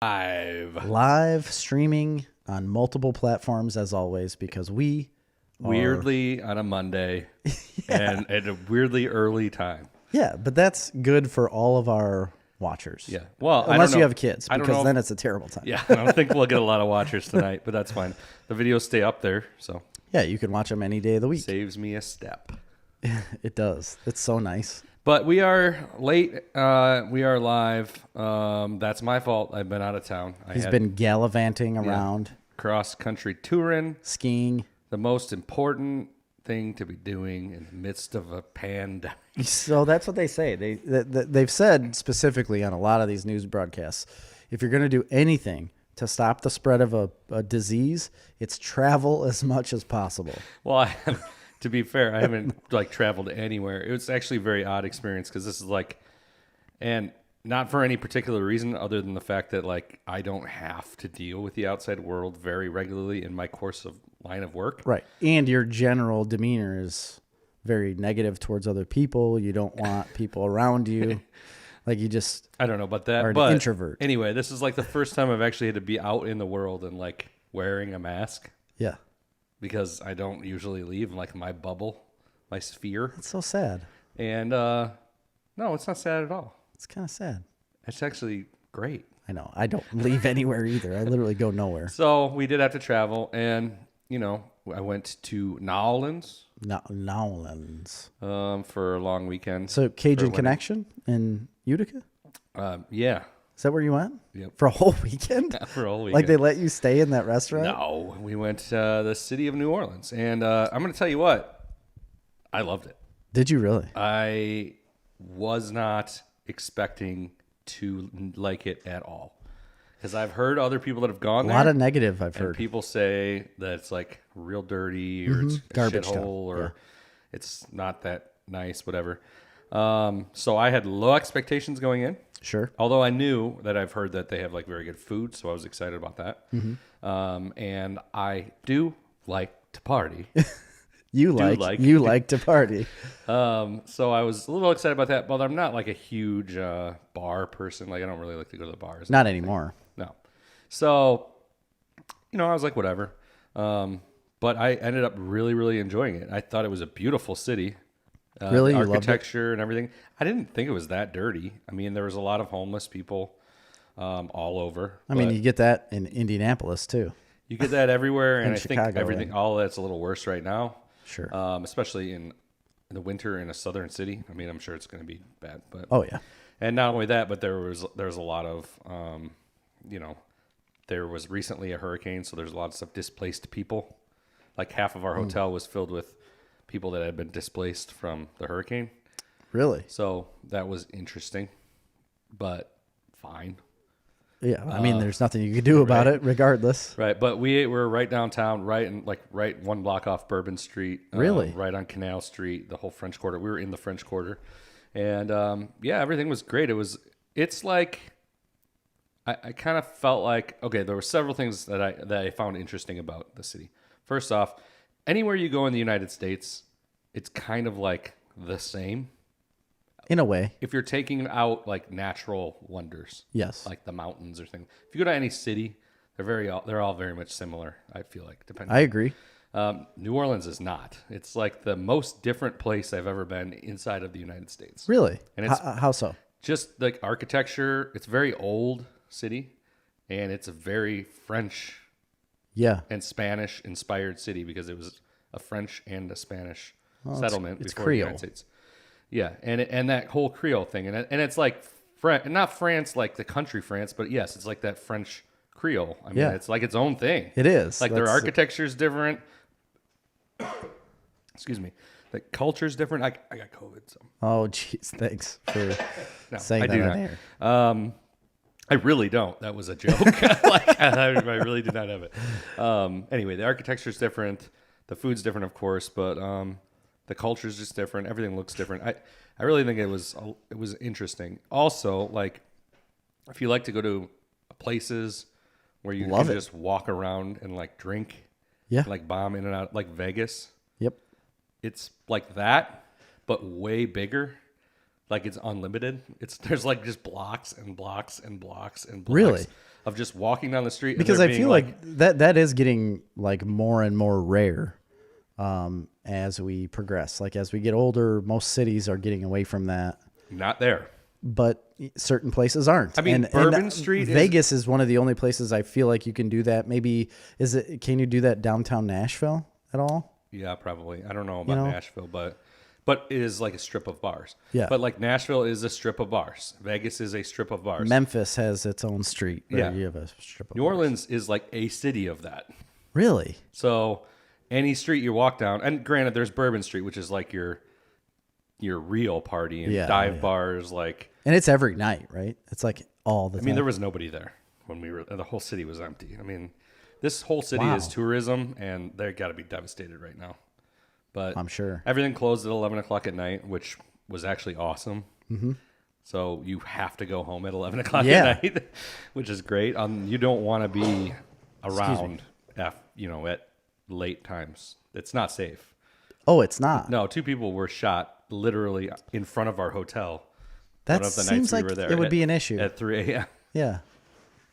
Live streaming on multiple platforms as always because we weirdly on a Monday and at a weirdly early time. Yeah, but that's good for all of our watchers. Yeah. Well, unless you have kids, because then it's a terrible time. Yeah, I don't think we'll get a lot of watchers tonight, but that's fine. The videos stay up there, so. Yeah, you can watch them any day of the week. Saves me a step. It does. It's so nice. But we are late. We are live. That's my fault. I've been out of town. He's been gallivanting around. Cross-country touring. Skiing. The most important thing to be doing in the midst of a pandemic. So that's what they say. They've said specifically on a lot of these news broadcasts, if you're going to do anything to stop the spread of a disease, it's travel as much as possible. Well, to be fair, I haven't traveled anywhere. It was actually a very odd experience because this is and not for any particular reason other than the fact that I don't have to deal with the outside world very regularly in my course of line of work. Right. And your general demeanor is very negative towards other people. You don't want people around you. You just I don't know about that, are but an introvert. Anyway, this is the first time I've actually had to be out in the world and wearing a mask. Yeah. Because I don't usually leave my bubble, my sphere. It's so sad. And no, it's not sad at all. It's kind of sad. It's actually great. I know. I don't leave anywhere either. I literally go nowhere. So we did have to travel, and I went to Nowlands. Nowlands. For a long weekend. So Cajun Connection in Utica? Yeah. Is that where you went? Yep. For a whole weekend? For a whole weekend. They let you stay in that restaurant? No. We went to the city of New Orleans. And I'm going to tell you what. I loved it. Did you really? I was not expecting to like it at all. Because I've heard other people that have gone there. A lot of negative I've heard. People say that it's real dirty or it's a garbage shithole or it's not that nice, whatever. So I had low expectations going in. Sure. Although I knew that I've heard that they have very good food, so I was excited about that. Mm-hmm. And I do like to party. You like to party. So I was a little excited about that, but I'm not a huge bar person. I don't really like to go to the bars. Not anymore. No. So, I was whatever. But I ended up really, really enjoying it. I thought it was a beautiful city. Really? The you architecture and everything. I didn't think it was that dirty. I mean, there was a lot of homeless people all over. I mean, you get that in Indianapolis, too. You get that everywhere, and I Chicago, think everything, all that's a little worse right now. Sure. Especially in the winter in a southern city. I mean, I'm sure it's going to be bad. But oh, yeah. And not only that, but there was a lot of, there was recently a hurricane, so there's a lot of displaced people. Half of our hotel was filled with people that had been displaced from the hurricane. Really? So that was interesting, but fine. Yeah, I mean, there's nothing you could do about it, regardless. Right, but we were right downtown, right one block off Bourbon Street. Really? Right on Canal Street, the whole French Quarter. We were in the French Quarter, and everything was great. It's I kind of felt okay, there were several things that I found interesting about the city. First off, anywhere you go in the United States, it's kind of the same. In a way. If you're taking out natural wonders. Yes. The mountains or things. If you go to any city, they're all very much similar, I feel depending. I agree. New Orleans is not. It's the most different place I've ever been inside of the United States. Really? And it's how so? Just the architecture. It's a very old city, and it's a very French and Spanish inspired city because it was a French and a Spanish settlement it's before Creole. the United States. Yeah, and that whole Creole thing, and it's not France the country France, but yes, it's that French Creole. I mean, it's its own thing. It is. Their architecture's different. Excuse me. The culture's different. I got COVID, so. Oh, jeez, thanks for saying that on air. I really don't. That was a joke. I really did not have it. Anyway, the architecture's different. The food's different, of course, but the culture's just different. Everything looks different. I really think it was interesting. Also, if you like to go to places where you can just walk around and drink, bomb in and out, like Vegas. Yep. It's like that, but way bigger. It's unlimited. There's just blocks and blocks and blocks and blocks. Really? of just walking down the street. And Because there I being feel like that is getting like more and more rare as we progress. Like as we get older, most cities are getting away from that. not there. But certain places aren't. I mean, Bourbon Street Vegas is one of the only places I feel like you can do that. Maybe can you do that downtown Nashville at all? Yeah, probably. I don't know about Nashville, but it is like a strip of bars. Yeah. But like Nashville is a strip of bars. Vegas is a strip of bars. Memphis has its own street. Yeah. You have a strip of New bars. Orleans is like a city of that. Really? So any street you walk down, and granted, there's Bourbon Street, which is like your real party and dive bars, like. And it's every night, right? It's like all the time. I mean, there was nobody there when we were. The whole city was empty. I mean, this whole city is tourism, and they got to be devastated right now. But I'm sure everything closed at 11 o'clock at night, which was actually awesome. Mm-hmm. So you have to go home at 11 o'clock at night, which is great. You don't want to be around, at late times. It's not safe. Oh, it's not. No, 2 people were shot literally in front of our hotel. That one of the seems nights we like were there it would be an issue. At 3 a.m. Yeah,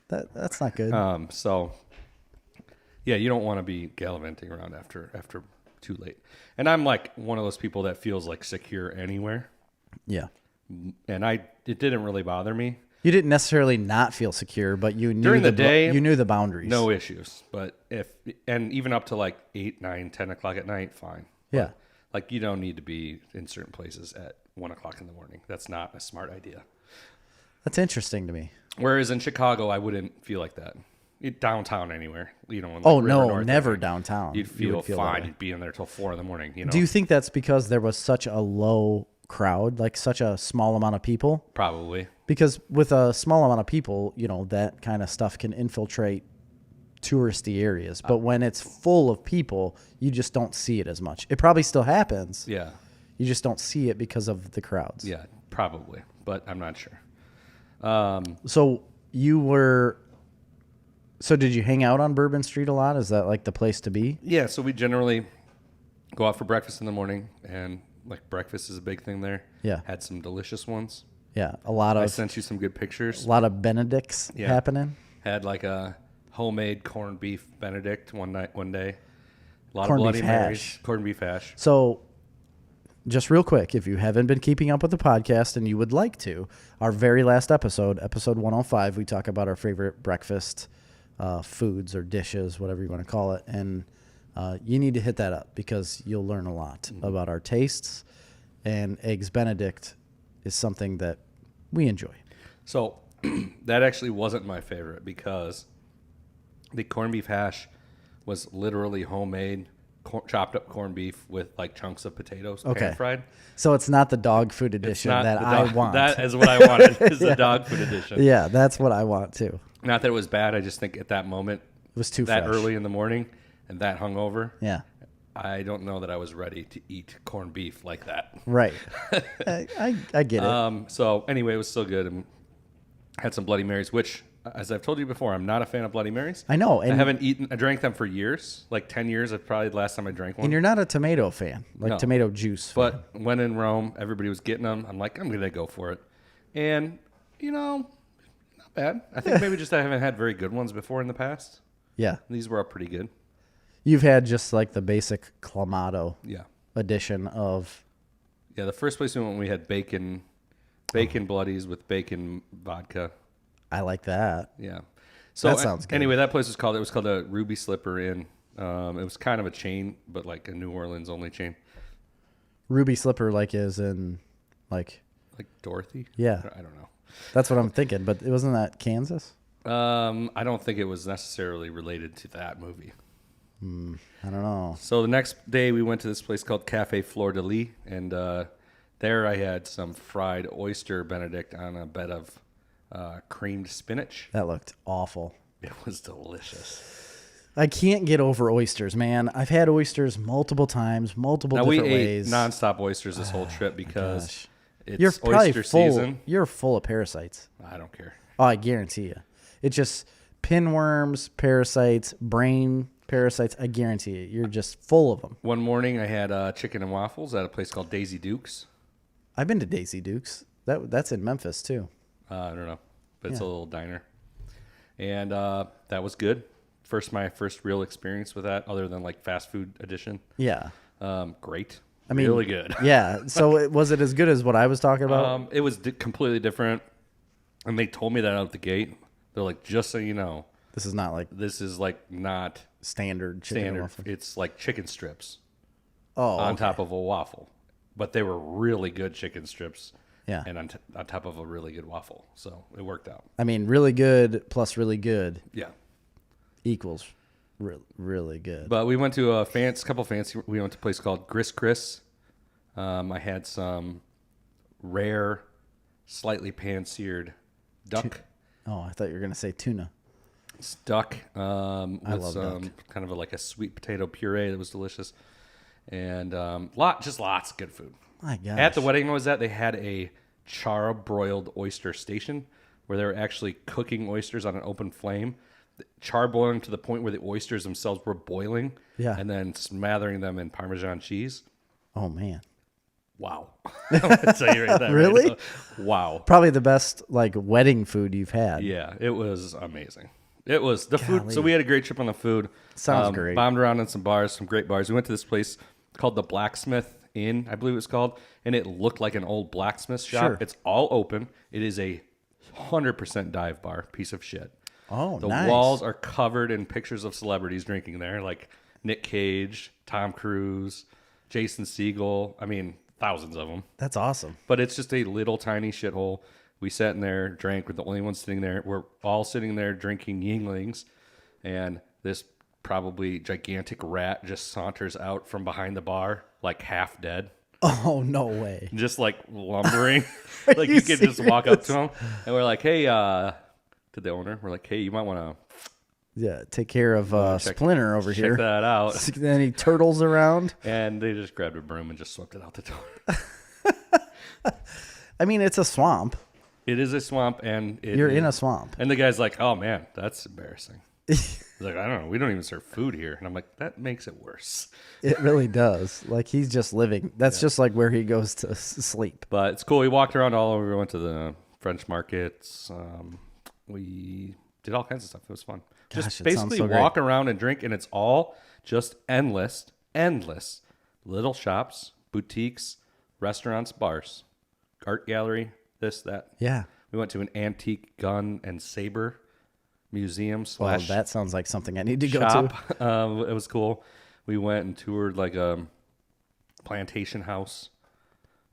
that's not good. So, yeah, you don't want to be gallivanting around after too late. And I'm like one of those people that feels like secure anywhere. Yeah. And it didn't really bother me. You didn't necessarily not feel secure, but you knew During the day, you knew the boundaries. No issues. But even up to like 8, 9, 10 o'clock at night, fine. Yeah. But, like you don't need to be in certain places at 1 o'clock in the morning. That's not a smart idea. That's interesting to me. Whereas in Chicago, I wouldn't feel like that. Downtown anywhere, in like Oh River no, North never area, downtown. You'd feel that fine. way. You'd be in there till 4 in the morning. Do you think that's because there was such a low crowd, like such a small amount of people? Probably. Because with a small amount of people, that kind of stuff can infiltrate touristy areas. But when it's full of people, you just don't see it as much. It probably still happens. Yeah. You just don't see it because of the crowds. Yeah, probably. But I'm not sure. So did you hang out on Bourbon Street a lot? Is that like the place to be? Yeah, so we generally go out for breakfast in the morning, and like breakfast is a big thing there. Yeah. Had some delicious ones. Yeah, I sent you some good pictures. A lot of Benedicts happening. Had like a homemade corned beef Benedict one day. A lot Corned of Bloody beef Marys. hash. Corned beef hash. So just real quick, if you haven't been keeping up with the podcast and you would like to, our very last episode 105, we talk about our favorite breakfast foods or dishes, whatever you want to call it. And you need to hit that up because you'll learn a lot about our tastes. And Eggs Benedict is something that we enjoy. So that actually wasn't my favorite because the corned beef hash was literally homemade, chopped up corned beef with like chunks of potatoes, pan fried. So it's not the dog food edition that I want. That is what I wanted, is the dog food edition. Yeah, that's what I want too. Not that it was bad. I just think at that moment, it was too that fresh. early in the morning and that hungover. Yeah. I don't know that I was ready to eat corned beef like that. Right. I get it. So anyway, it was still good. And had some Bloody Marys, which, as I've told you before, I'm not a fan of Bloody Marys. I know. And I drank them for years, like 10 years. That's probably the last time I drank one. And you're not a tomato fan, like tomato juice fan. But when in Rome, everybody was getting them. I'm like, I'm going to go for it. And, not bad. I think maybe just I haven't had very good ones before in the past. Yeah. These were pretty good. You've had just like the basic Clamato edition of... Yeah, the first place we went, we had bacon bloodies with bacon vodka. I like that. Yeah. So that sounds good. Anyway, that place was called a Ruby Slipper Inn. It was kind of a chain, but like a New Orleans only chain. Ruby Slipper, like is in like Dorothy? Yeah. I don't know. That's what I'm thinking, but it wasn't that Kansas? I don't think it was necessarily related to that movie. I don't know. So the next day we went to this place called Cafe Fleur de Lis, and there I had some fried oyster Benedict on a bed of creamed spinach. That looked awful. It was delicious. I can't get over oysters, man. I've had oysters multiple times, multiple different ways. We ate nonstop oysters this whole trip because it's you're probably oyster full, season. You're full of parasites. I don't care. Oh, I guarantee you. It's just pinworms, parasites, brain parasites. I guarantee you. You're just full of them. One morning I had chicken and waffles at a place called Daisy Duke's. I've been to Daisy Duke's. That's in Memphis too. I don't know, but it's a little diner. And that was good. My first real experience with that, other than like fast food edition. Yeah. Great. I mean, really good. Yeah. So was it as good as what I was talking about? It was completely different. And they told me that out the gate. They're like, just so you know, This is not like this is like not standard chicken standard. waffle. It's like chicken strips on top of a waffle. But they were really good chicken strips. Yeah. And on top of a really good waffle. So it worked out. I mean, really good plus really good Yeah. equals really good. But we went to couple fancy. We went to a place called Gris Chris. I had some rare, slightly pan-seared duck. Oh, I thought you were going to say tuna. It's duck with love some duck. kind of like a sweet potato puree that was delicious. And lots of good food. My gosh. At the wedding I was at, they had a char-broiled oyster station where they were actually cooking oysters on an open flame, char-broiling to the point where the oysters themselves were boiling, Yeah. and then smothering them in Parmesan cheese. Oh, man. Wow. I'm gonna tell you right there, Really? right now. Wow. Probably the best like wedding food you've had. Yeah, it was amazing. It was the food. Golly. So we had a great trip on the food. Sounds great. Bombed around in some great bars. We went to this place called the Blacksmith Inn, I believe it was called, and it looked like an old blacksmith shop. Sure. It's all open. It is a 100% dive bar, piece of shit. Oh, The nice. walls are covered in pictures of celebrities drinking there, like Nick Cage, Tom Cruise, Jason Segel. I mean, thousands of them. That's awesome. But it's just a little tiny shithole. We sat in there, drank. We're the only ones sitting there. We're all sitting there drinking Yinglings, and this probably gigantic rat just saunters out from behind the bar, like half dead, Oh, no way. just like lumbering. Like you you could just walk up to serious? him, and we're like, "Hey," to the owner, we're like, "Hey, you might want Yeah, take care of check- Splinter over to check here. that out." Any turtles around? And they just grabbed a broom and just swept it out the door. I mean, it's a swamp. It is a swamp, and You're in a swamp. And the guy's like, "Oh man, that's embarrassing." He's like, "I don't know. We don't even serve food here." And I'm like, "That makes it worse." It really does. Like he's just living. That's just like where he goes to sleep. But it's cool. We walked around all over. We went to the French markets. We did all kinds of stuff. It was fun. Gosh, Just it sounds basically so great. walk around and drink, and it's all just endless little shops, boutiques, restaurants, bars, art gallery, this, that. Yeah. We went to an antique gun and saber museum Well, slash that sounds like something I need to go to. shop. It was cool. We went and toured like a plantation house.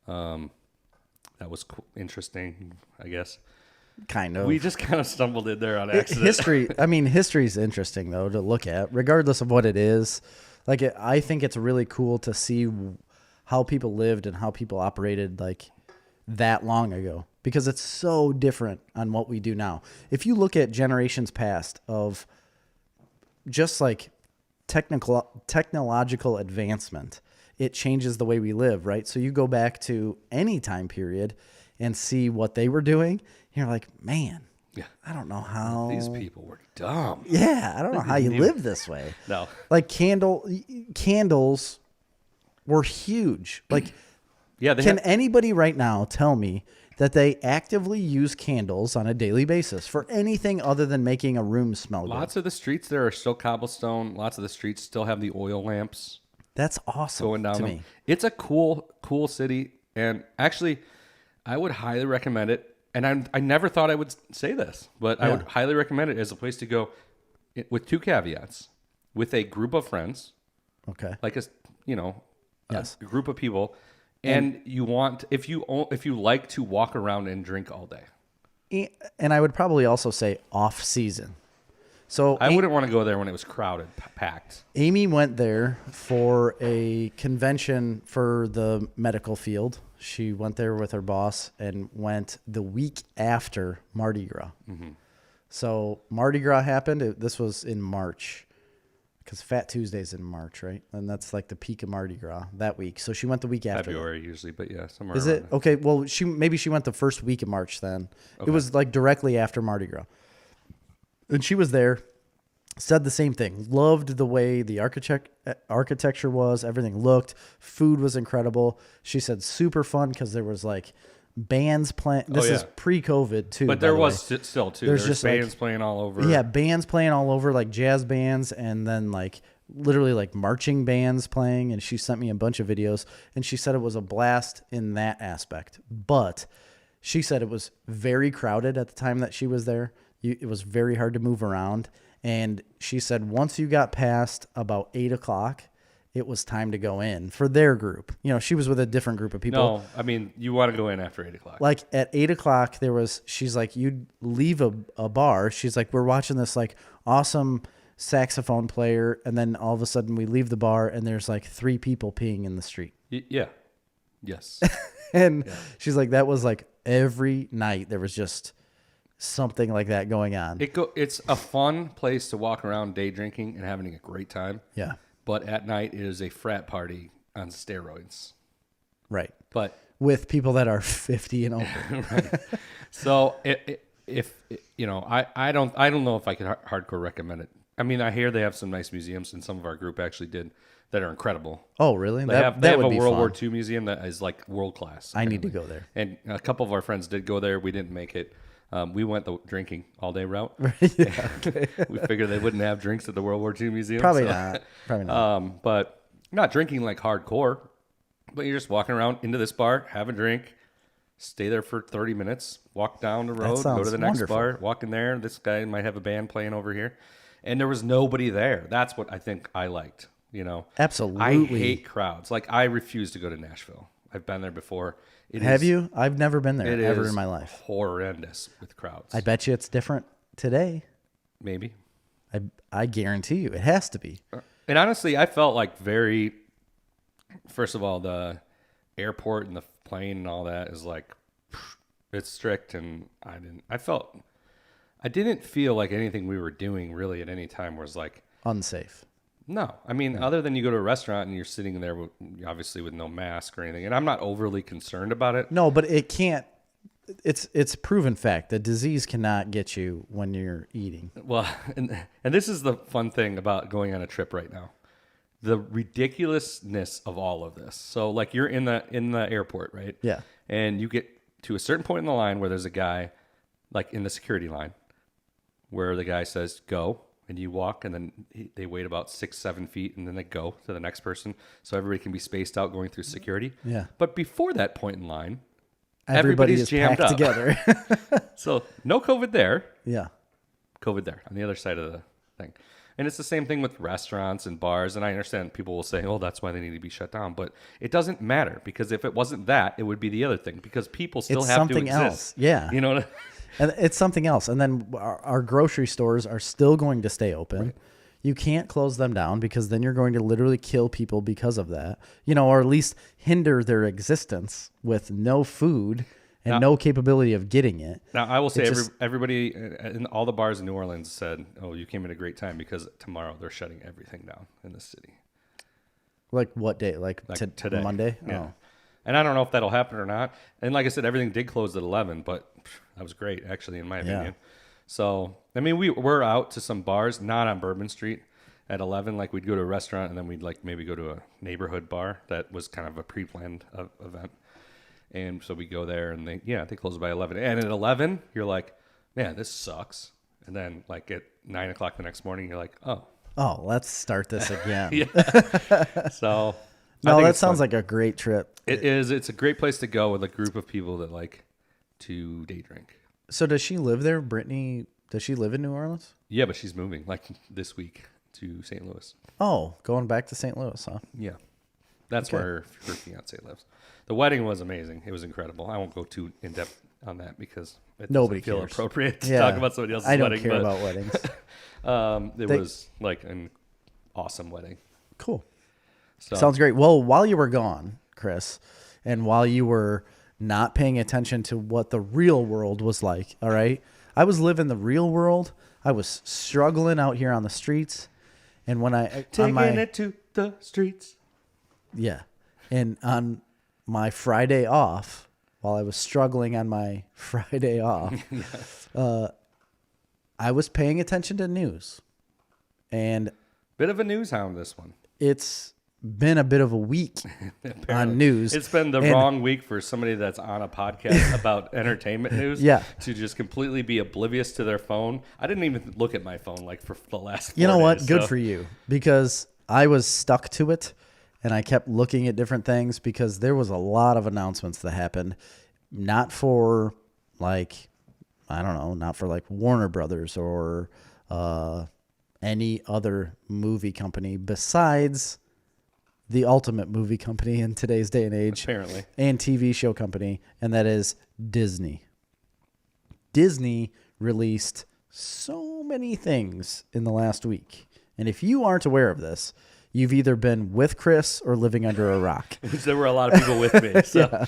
That was interesting, I guess. Kind of. We just kind of stumbled in there on accident. History's interesting though to look at, regardless of what it is. Like I think it's really cool to see how people lived and how people operated like that long ago, because it's so different on what we do now. If you look at generations past of just like technological advancement, it changes the way we live, right? So you go back to any time period and see what they were doing, you're like, man, Yeah. I don't know how These people were dumb. Yeah, I don't know how you live this way. No. Like candles were huge. Like, Yeah, they can had, anybody right now tell me that they actively use candles on a daily basis for anything other than making a room smell good? lots of the streets there are still cobblestone. Lots of the streets still have the oil lamps That's awesome going down to them. me. It's a cool city, and actually, I would highly recommend it. And I never thought I would say this, but I would highly recommend it as a place to go, with two caveats: with a group of friends, Okay. like Yes. a group of people, and you want if you like to walk around and drink all day. And I would probably also say off season. So I wouldn't want to go there when it was crowded, packed. Amy went there for a convention for the medical field. She went there with her boss and went the week after Mardi Gras. Mm-hmm. So Mardi Gras happened. This was in March, because Fat Tuesday's in March, right? And that's like the peak of Mardi Gras that week. So she went the week after. February usually, but yeah, somewhere. Is around it okay? Well, maybe she went the first week of March. Then it was like directly after Mardi Gras, and she was there. Said the same thing. Loved the way the architecture was. Everything looked. Food was incredible. She said super fun because there was like bands playing. This is pre-COVID too. But there was still too. There's just bands playing all over. Yeah, bands playing all over, like jazz bands, and then like literally like marching bands playing. And she sent me a bunch of videos, and she said it was a blast in that aspect. But she said it was very crowded at the time that she was there. It was very hard to move around. And she said once you got past about 8 o'clock, it was time to go in for their group. You know, she was with a different group of people. No, I mean, you want to go in after 8 o'clock. Like at 8 o'clock, she's like, you'd leave a bar. She's like, we're watching this like awesome saxophone player. And then all of a sudden we leave the bar and there's like 3 people peeing in the street. Yeah. Yes. And she's like, that was like every night there was just something like that going on. It's a fun place to walk around day drinking and having a great time. Yeah. But at night, it is a frat party on steroids. Right. But with people that are 50 and over. Right. So if you know, I don't know if I could hardcore recommend it. I mean, I hear they have some nice museums, and some of our group actually did that are incredible. Oh, really? They have a World War II museum that is like world class. I need to go there. And a couple of our friends did go there. We didn't make it. We went the drinking all day route. Yeah, okay. We figured they wouldn't have drinks at the World War II museum. Probably not. But not drinking like hardcore, but you're just walking around into this bar, have a drink, stay there for 30 minutes, walk down the road, go to the next bar, walk in there. This guy might have a band playing over here. And there was nobody there. That's what I think I liked, you know. Absolutely. I hate crowds. Like, I refuse to go to Nashville. I've been there before. Have you? I've never been there ever in my life. Horrendous with crowds. I bet you it's different today. Maybe. I guarantee you it has to be. And honestly, I felt like first of all, the airport and the plane and all that is like, it's strict, and I didn't feel like anything we were doing really at any time was like unsafe. No, I mean, other than you go to a restaurant and you're sitting there obviously with no mask or anything, and I'm not overly concerned about it. No, but it can't. It's proven fact that disease cannot get you when you're eating. Well, and this is the fun thing about going on a trip right now, the ridiculousness of all of this. So, like, you're in the airport, right? Yeah. And you get to a certain point in the line where there's a guy, like in the security line, where the guy says go. And you walk, and then they wait about 6-7 feet, and then they go to the next person, so everybody can be spaced out going through security. Yeah. But before that point in line, everybody's jammed packed up together. So no COVID there. Yeah. COVID there on the other side of the thing. And it's the same thing with restaurants and bars. And I understand people will say, "Oh, that's why they need to be shut down," but it doesn't matter, because if it wasn't that, it would be the other thing, because people still have to exist. Else. Yeah. You know what I mean? And it's something else. And then our grocery stores are still going to stay open. Right. You can't close them down, because then you're going to literally kill people because of that, you know, or at least hinder their existence with no food and no capability of getting it. Now, I will say everybody in all the bars in New Orleans said, "Oh, you came at a great time, because tomorrow they're shutting everything down in the city." Like what day? Like today? Monday? Yeah. Oh. And I don't know if that'll happen or not. And like I said, everything did close at 11, but that was great, actually, in my opinion. So, I mean, we're out to some bars, not on Bourbon Street, at 11. Like, we'd go to a restaurant, and then we'd like maybe go to a neighborhood bar that was kind of a pre-planned event. And so we go there, and they close by 11. And at 11, you're like, man, this sucks. And then like at 9 o'clock the next morning, you're like, oh, let's start this again. So no, that sounds like a great trip. It is. It's a great place to go with a group of people that like to day drink. So does she live there, Brittany? Does she live in New Orleans? Yeah, but she's moving like this week to St. Louis. Oh, going back to St. Louis, huh? Yeah. That's where her fiance lives. The wedding was amazing. It was incredible. I won't go too in depth on that, because it doesn't feel appropriate to talk about somebody else's wedding. I don't care about weddings. It was like an awesome wedding. Cool. So. Sounds great. Well, while you were gone, Chris, and while you were not paying attention to what the real world was like, all right, I was living the real world. I was struggling out here on the streets, and when I taking it to the streets, and on my Friday off, while I was struggling on my Friday off, I was paying attention to news, and bit of a news hound. This one, it's been a bit of a week on news. It's been the wrong week for somebody that's on a podcast about entertainment news to just completely be oblivious to their phone. I didn't even look at my phone like for the last 4 You know what? days, Good for you, because I was stuck to it and I kept looking at different things because there was a lot of announcements that happened, not for like, I don't know, not for like Warner Brothers or any other movie company besides the ultimate movie company in today's day and age, apparently, and TV show company, and that is Disney. Disney released so many things in the last week. And if you aren't aware of this, you've either been with Chris or living under a rock. There were a lot of people with me. So. Yeah.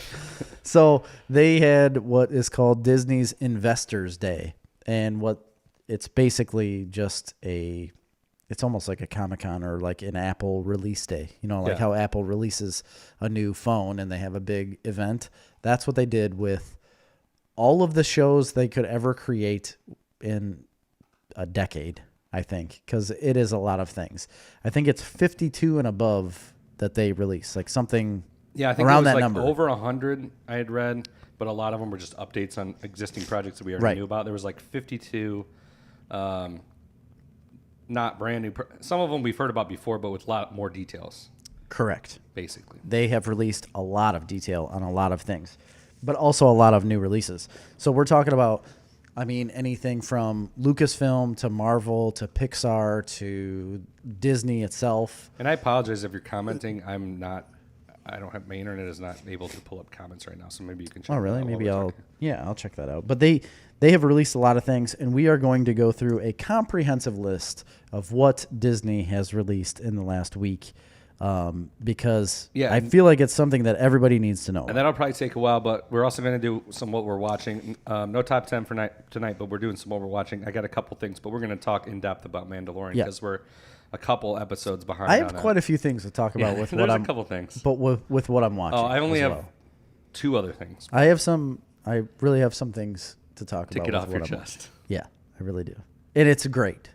So they had what is called Disney's Investors Day. And it's basically just it's almost like a Comic-Con or like an Apple release day. You know, like how Apple releases a new phone and they have a big event. That's what they did with all of the shows they could ever create in a decade, I think, because it is a lot of things. I think it's 52 and above that they release, like something I think around it was that like number. Over 100 I had read, but a lot of them were just updates on existing projects that we already knew about. There was like 52 not brand new. Some of them we've heard about before, but with a lot more details. Correct. Basically. They have released a lot of detail on a lot of things, but also a lot of new releases. So we're talking about, I mean, anything from Lucasfilm to Marvel to Pixar to Disney itself. And I apologize if you're commenting. I don't have, my internet is not able to pull up comments right now, so maybe you can check. Oh, really? That out Maybe while we're talking. I'll check that out. But they have released a lot of things, and we are going to go through a comprehensive list of what Disney has released in the last week, because I feel like it's something that everybody needs to know. And that'll probably take a while, but we're also going to do some what we're watching. No top 10 for tonight, but we're doing some what we're watching. I got a couple things, but we're going to talk in depth about Mandalorian because we're a couple episodes behind. I have quite a few things to talk about with what I'm. A couple things, but with what I'm watching. Oh, I only have 2 other things. I really have some things to talk about. To get off your chest. Yeah, I really do, and it's great.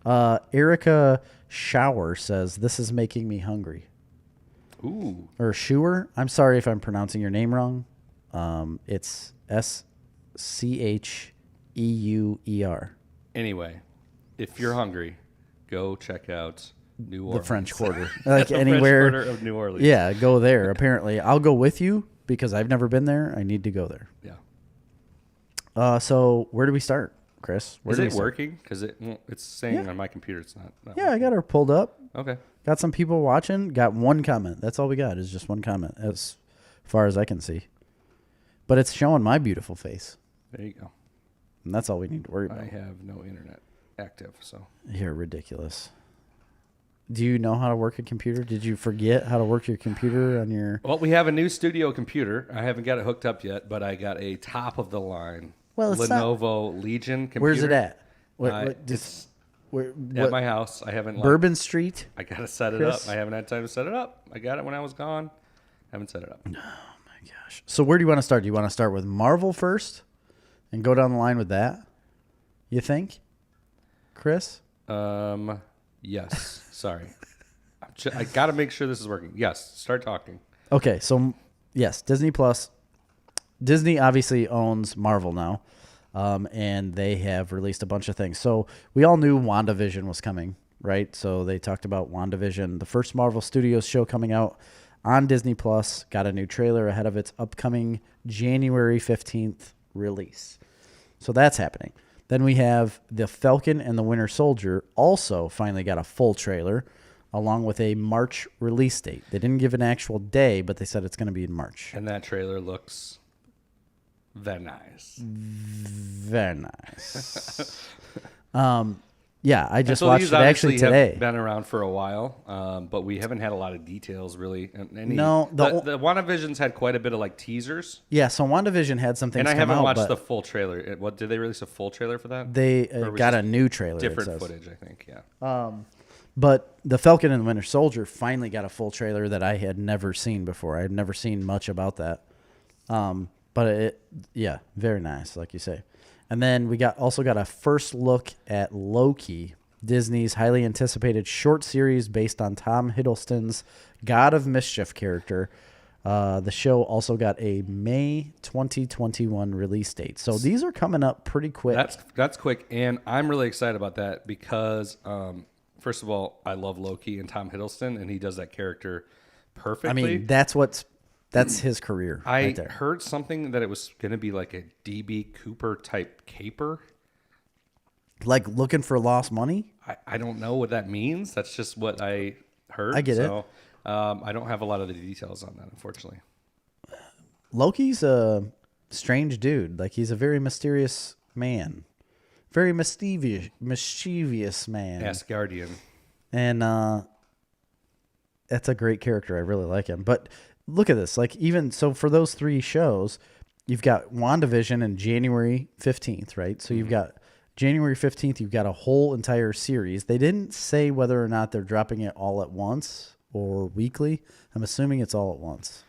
Erica Shower says this is making me hungry. Ooh. Or Schuer. I'm sorry if I'm pronouncing your name wrong. It's Scheuer. Anyway, if you're hungry, go check out New Orleans. The French Quarter. Like anywhere. French Quarter of New Orleans. Yeah, go there. Apparently, I'll go with you because I've never been there. I need to go there. Yeah. So where do we start, Chris? Is it working? Because it's saying on my computer it's not. Yeah, I got her pulled up. Okay. Got some people watching. Got one comment. That's all we got is just one comment as far as I can see. But it's showing my beautiful face. There you go. And that's all we need to worry about. I have no internet active, so. You're ridiculous. Do you know how to work a computer? Did you forget how to work your computer on your... Well, we have a new studio computer. I haven't got it hooked up yet, but I got a top-of-the-line Lenovo Legion computer. Where's it at? It's at my house. I haven't... Bourbon Street? I got to set it up. I haven't had time to set it up. I got it when I was gone. Haven't set it up. Oh, my gosh. So where do you want to start? Do you want to start with Marvel first and go down the line with that? You think, Chris? Yes. Sorry. I got to make sure this is working. Yes. Start talking. Okay. So, yes, Disney Plus. Disney obviously owns Marvel now, and they have released a bunch of things. So we all knew WandaVision was coming, right? So they talked about WandaVision, the first Marvel Studios show coming out on Disney Plus. Got a new trailer ahead of its upcoming January 15th release. So that's happening. Then we have the Falcon and the Winter Soldier also finally got a full trailer along with a March release date. They didn't give an actual day, but they said it's going to be in March. And that trailer looks very nice. Very nice. Yeah, I just so watched it actually today. Have been around for a while, but we haven't had a lot of details really. No, the WandaVision's had quite a bit of like teasers. Yeah, so WandaVision had some things. And I come haven't out, watched the full trailer. What did they release a full trailer for that? They got a new trailer. Different footage, I think. Yeah. But the Falcon and the Winter Soldier finally got a full trailer that I had never seen before. I had never seen much about that. But very nice, like you say. And then we also got a first look at Loki Disney's highly anticipated short series based on Tom Hiddleston's God of Mischief character. The show also got a May 2021 release date. So these are coming up pretty quick. That's quick, and I'm really excited about that because, first of all, I love Loki and Tom Hiddleston, and he does that character perfectly. I mean, that's his career right there. I heard something that it was going to be like a DB Cooper type caper. Like looking for lost money? I don't know what that means. That's just what I heard. I get it. I don't have a lot of the details on that, unfortunately. Loki's a strange dude. Like, he's a very mysterious man. Very mischievous man. Asgardian. And that's a great character. I really like him. But look at this. Like, even so for those 3 shows, you've got WandaVision in January 15th, right? So you've got January 15th, you've got a whole entire series. They didn't say whether or not they're dropping it all at once or weekly. I'm assuming it's all at once.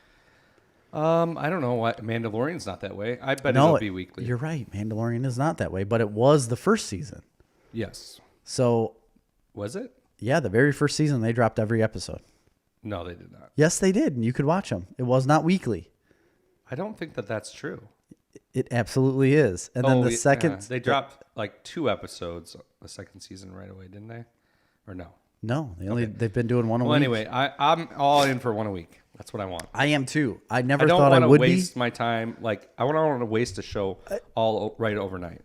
I don't know why Mandalorian's not that way. I bet it'll be weekly. You're right. Mandalorian is not that way, but it was the first season. Yes. So was it? Yeah, the very first season they dropped every episode. No, they did not. Yes, they did, and you could watch them. It was not weekly. I don't think that that's true. It absolutely is. And then the second they dropped like 2 episodes the second season right away, didn't they? Or no? No, they've been doing one a week. Well, anyway, I'm all in for one a week. That's what I want. I am too. I don't thought I would waste my time. Like, I don't want to waste a show all right overnight.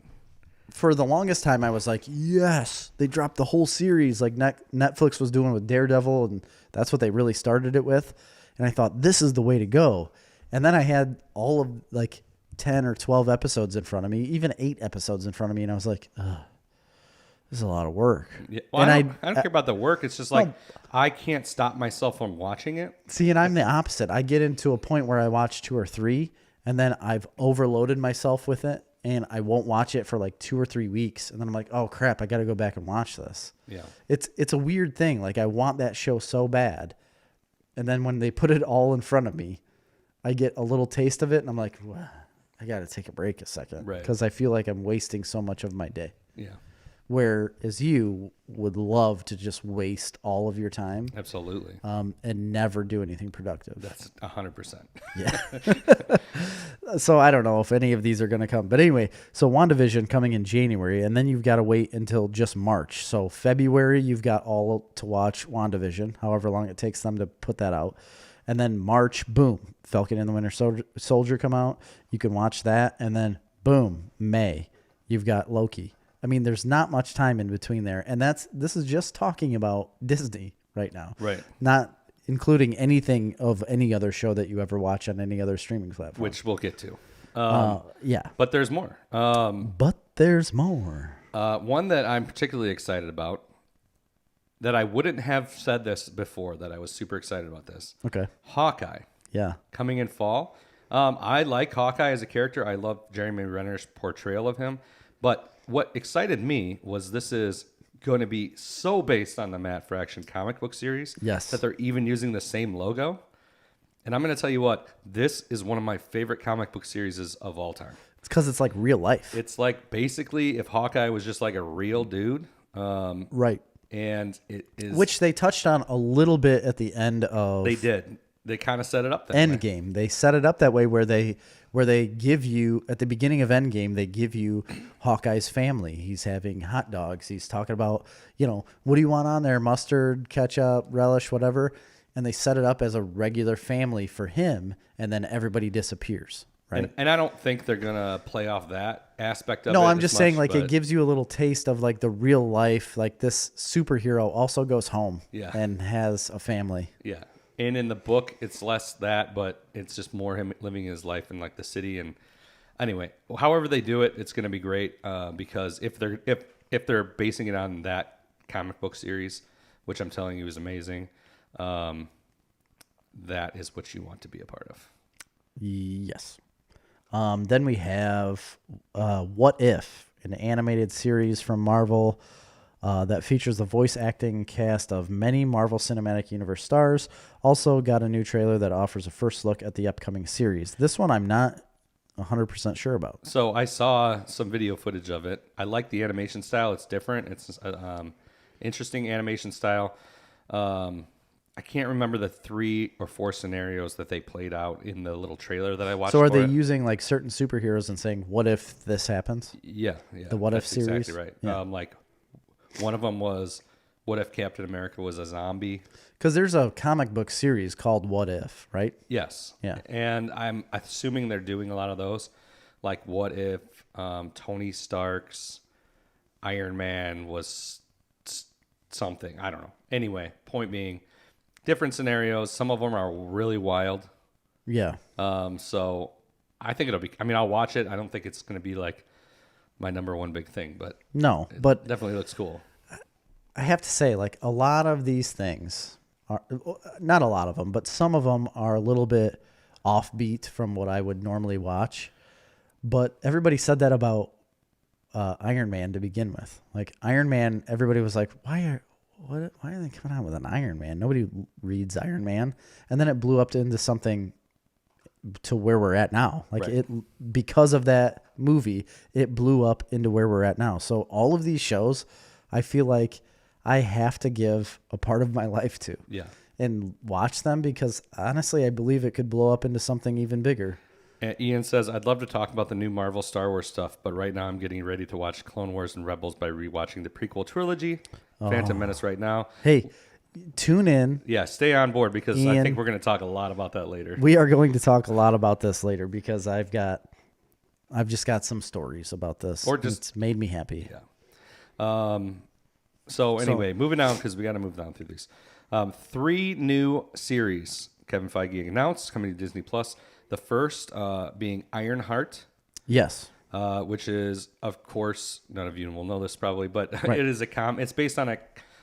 For the longest time, I was like, yes, they dropped the whole series like Netflix was doing with Daredevil, and that's what they really started it with. And I thought, this is the way to go. And then I had all of like 10 or 12 episodes in front of me, even 8 episodes in front of me, and I was like, ugh. This is a lot of work. Yeah, well, I don't care about the work. It's just like I can't stop myself from watching it. See, and I'm the opposite. I get into a point where I watch 2 or 3, and then I've overloaded myself with it, and I won't watch it for like 2 or 3 weeks, and then I'm like, oh crap, I got to go back and watch this. Yeah, it's a weird thing. Like, I want that show so bad, and then when they put it all in front of me, I get a little taste of it, and I'm like, well, I got to take a break a second, right? Because I feel like I'm wasting so much of my day. Yeah. Whereas you would love to just waste all of your time. Absolutely. And never do anything productive. That's 100%. Yeah. So I don't know if any of these are going to come. But anyway, so WandaVision coming in January, and then you've got to wait until just March. So February, you've got all to watch WandaVision, however long it takes them to put that out. And then March, boom, Falcon and the Winter Soldier come out. You can watch that. And then boom, May, you've got Loki. I mean, there's not much time in between there. And this is just talking about Disney right now. Right. Not including anything of any other show that you ever watch on any other streaming platform. Which we'll get to. Yeah. But there's more. But there's more. One that I'm particularly excited about, that I wouldn't have said this before, that I was super excited about this. Okay. Hawkeye. Yeah. Coming in fall. I like Hawkeye as a character. I love Jeremy Renner's portrayal of him. But what excited me was this is going to be so based on the Matt Fraction comic book series. Yes. That they're even using the same logo. And I'm going to tell you what, this is one of my favorite comic book series of all time. It's because it's like real life. It's like basically if Hawkeye was just like a real dude. Right. And it is. Which they touched on a little bit at the end of. They did. They kind of set it up that Endgame. They set it up that way where they give you, at the beginning of Endgame, they give you Hawkeye's family. He's having hot dogs. He's talking about, what do you want on there? Mustard, ketchup, relish, whatever. And they set it up as a regular family for him, and then everybody disappears. Right. And I don't think they're going to play off that aspect of it. No, I'm just saying, it gives you a little taste of like the real life. Like, this superhero also goes home and has a family. Yeah. And in the book, it's less that, but it's just more him living his life in like the city. And anyway, however they do it, it's going to be great because if they're basing it on that comic book series, which I'm telling you is amazing, that is what you want to be a part of. Yes. Then we have What If, an animated series from Marvel that features the voice acting cast of many Marvel Cinematic Universe stars. Also got a new trailer that offers a first look at the upcoming series. This one I'm not 100% sure about. So I saw some video footage of it. I like the animation style. It's different. It's Interesting animation style. I can't remember the 3 or 4 scenarios that they played out in the little trailer that I watched. So are for they it. using like certain superheroes and saying, "What if this happens?" Yeah. The What If that's series? Exactly right. Yeah. Like one of them was, what if Captain America was a zombie? Because there's a comic book series called What If, right? Yes. Yeah. And I'm assuming they're doing a lot of those. Like, what if Tony Stark's Iron Man was something? I don't know. Anyway, point being, different scenarios. Some of them are really wild. Yeah. So I think it'll be. I mean, I'll watch it. I don't think it's going to be like my number one big thing, but No, but definitely looks cool. I have to say, like, a lot of these things are not a lot of them, but some of them are a little bit offbeat from what I would normally watch. But everybody said that about Iron Man to begin with. Like Iron Man, everybody was like, why are they coming out with an Iron Man? Nobody reads Iron Man. And then it blew up into something to where we're at now. Like Right. because of that movie, it blew up into where we're at now. So all of these shows, I feel like I have to give a part of my life to. Yeah. And watch them because honestly, I believe it could blow up into something even bigger. And Ian says, I'd love to talk about the new Marvel Star Wars stuff, but right now I'm getting ready to watch Clone Wars and Rebels by rewatching the prequel trilogy, Phantom Menace right now. Hey, tune in. Yeah, stay on board because I Ian, think we're going to talk a lot about that later. We are going to talk a lot about this later because I've just got some stories about this. Or just- it's made me happy. Yeah. So anyway, moving on because we got to move down through these. 3 new series Kevin Feige announced coming to Disney Plus. The first being Ironheart, Yes. which is, of course, none of you will know this probably, but Right. it is it's based on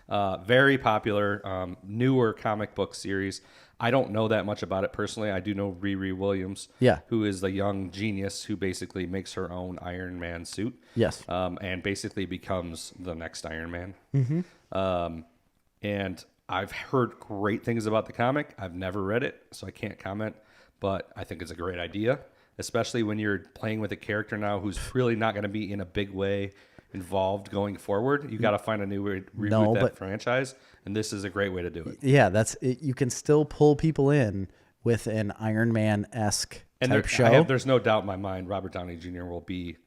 a very popular newer comic book series. I don't know that much about it personally. I do know Riri Williams, Yeah. who is the young genius who basically makes her own Iron Man suit. Yes. And basically becomes the next Iron Man. Mm-hmm. And I've heard great things about the comic. I've never read it, so I can't comment, but I think it's a great idea, especially when you're playing with a character now who's really not going to be in a big way involved going forward. You got to find a new way to reboot that franchise, and this is a great way to do it. Yeah, that's it. You can still pull people in with an Iron Man-esque type show. There's no doubt in my mind Robert Downey Jr. will be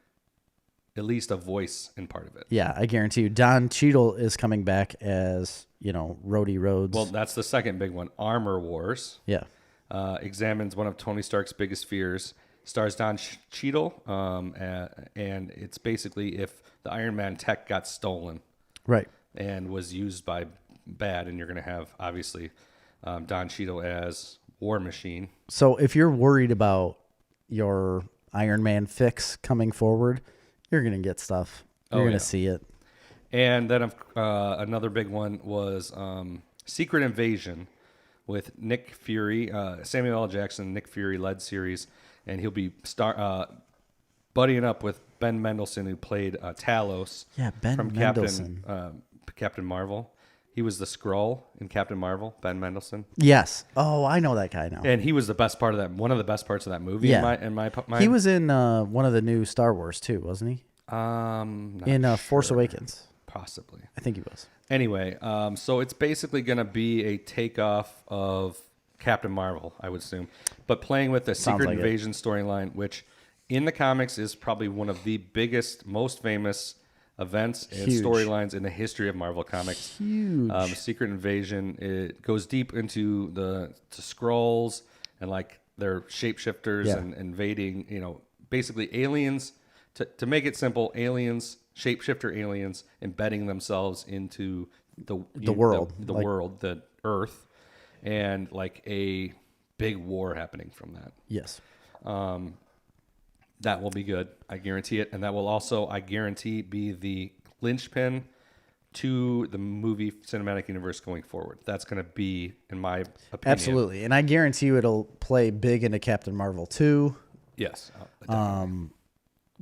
at least a voice in part of it. Yeah, I guarantee you. Don Cheadle is coming back as, Rhodey Rhodes. Well, that's the second big one. Armor Wars. Yeah. Examines one of Tony Stark's biggest fears. Stars Don Cheadle, and it's basically if the Iron Man tech got stolen Right. and was used by bad, and you're going to have, obviously, Don Cheadle as War Machine. So if you're worried about your Iron Man fix coming forward, you're going to get stuff. You're going to see it. And then another big one was Secret Invasion with Nick Fury, Samuel L. Jackson, Nick Fury led series, and he'll be buddying up with Ben Mendelsohn, who played Talos. Yeah, Ben from Mendelsohn. Captain Marvel. He was the Skrull in Captain Marvel, Ben Mendelsohn. Yes. Oh, I know that guy now. And he was the best part of that. One of the best parts of that movie. Yeah. In my mind. He was in one of the new Star Wars too, wasn't he? Not Force sure. Awakens. Possibly. I think he was. Anyway, so it's basically going to be a takeoff of Captain Marvel, I would assume, but playing with the Secret like Invasion storyline, which in the comics is probably one of the biggest, most famous events and Huge. storylines in the history of Marvel Comics. Huge. Secret Invasion, it goes deep into the Skrulls and like their shapeshifters Yeah. and invading, basically aliens. To make it simple, aliens, shapeshifter aliens, embedding themselves into the world. the Earth, and like a big war happening from that. Yes. That will be good. I guarantee it. And that will also, I guarantee, be the linchpin to the movie cinematic universe going forward. That's going to be, in my opinion. Absolutely. And I guarantee you it'll play big into Captain Marvel too. Yes.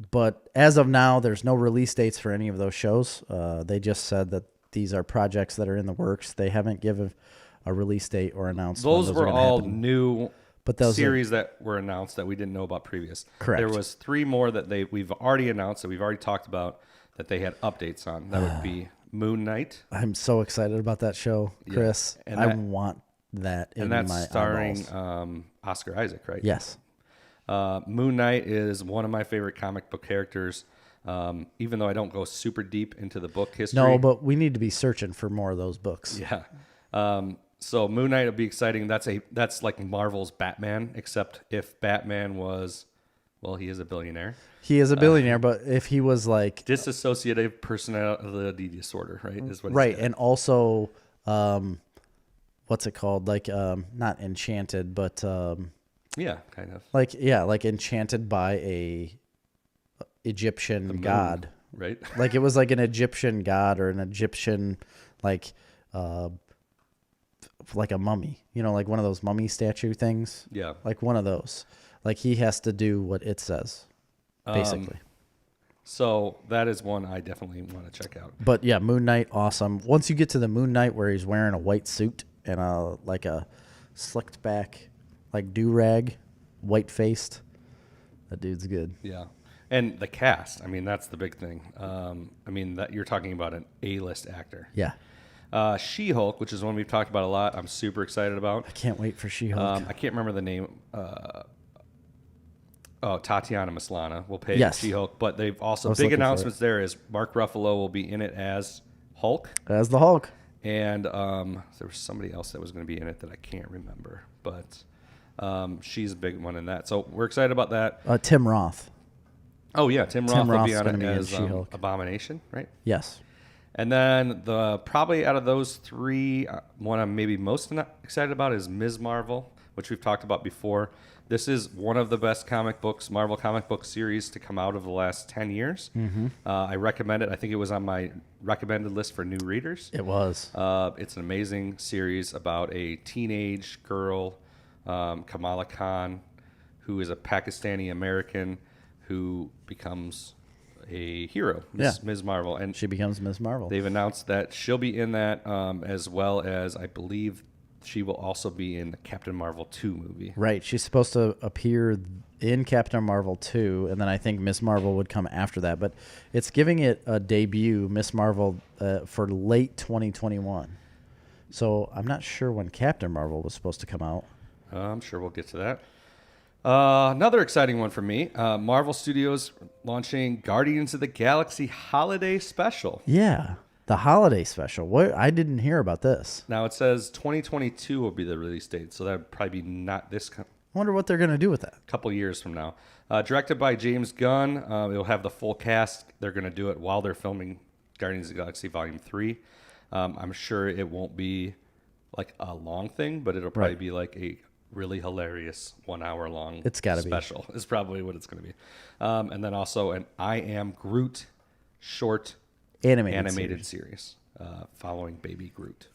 But as of now, there's no release dates for any of those shows. They just said that these are projects that are in the works. They haven't given a release date or announced when Those those were are gonna all happen. new But those series that were announced that we didn't know about previous. Correct. There was 3 more that we've already announced that we've already talked about that they had updates on. That would be Moon Knight. I'm so excited about that show, Chris. And I want that in my And that's starring eyeballs. Oscar Isaac, right? Yes. Moon Knight is one of my favorite comic book characters. Even though I don't go super deep into the book history. No, but we need to be searching for more of those books. Yeah. So Moon Knight will be exciting. That's like Marvel's Batman, except if Batman was, well, he is a billionaire. He is a billionaire, but if he was like Dissociative personality disorder, right? Is what right, and also, what's it called? Like, not enchanted, but yeah, kind of like enchanted by a Egyptian god, right? Like it was like an Egyptian god or an Egyptian like a mummy, like one of those mummy statue things. Yeah, like one of those. Like he has to do what it says, basically. So that is one I definitely want to check out. But yeah, Moon Knight, awesome. Once you get to the Moon Knight where he's wearing a white suit and a slicked back like do-rag, white faced, that dude's good. Yeah. And the cast, I mean, that's the big thing. I mean, that you're talking about an A-list actor. Yeah. She-Hulk, which is one we've talked about a lot, I'm super excited about. I can't wait for She-Hulk. I can't remember the name. Tatiana Maslany will play Yes. She-Hulk, but they've also big announcements there is Mark Ruffalo will be in it as Hulk. As the Hulk. And there was somebody else that was going to be in it that I can't remember, but she's a big one in that. So we're excited about that. Tim Roth. Oh yeah, Tim Roth will be Roth's on gonna it be in as She-Hulk. Abomination, right? Yes. And then probably out of those three, one I'm maybe most excited about is Ms. Marvel, which we've talked about before. This is one of the best Marvel comic book series to come out of the last 10 years. Mm-hmm. I recommend it. I think it was on my recommended list for new readers. It was. It's an amazing series about a teenage girl, Kamala Khan, who is a Pakistani American who becomes a hero, Ms. Marvel. And she becomes Ms. Marvel. They've announced that she'll be in that, as well as I believe she will also be in the Captain Marvel 2 movie. Right. She's supposed to appear in Captain Marvel 2, and then I think Ms. Marvel would come after that. But it's giving it a debut, Ms. Marvel, for late 2021. So I'm not sure when Captain Marvel was supposed to come out. I'm sure we'll get to that. Another exciting one for me, Marvel Studios launching Guardians of the Galaxy Holiday Special. Yeah, the holiday special. What? I didn't hear about this. Now it says 2022 will be the release date, so that would probably be not this I wonder what they're going to do with that. couple years from now. Directed by James Gunn, it'll have the full cast. They're going to do it while they're filming Guardians of the Galaxy Volume 3. I'm sure it won't be like a long thing, but it'll probably be like a really hilarious 1 hour long It's gotta be. special is probably what it's going to be. And then also an I Am Groot short animated series following Baby Groot.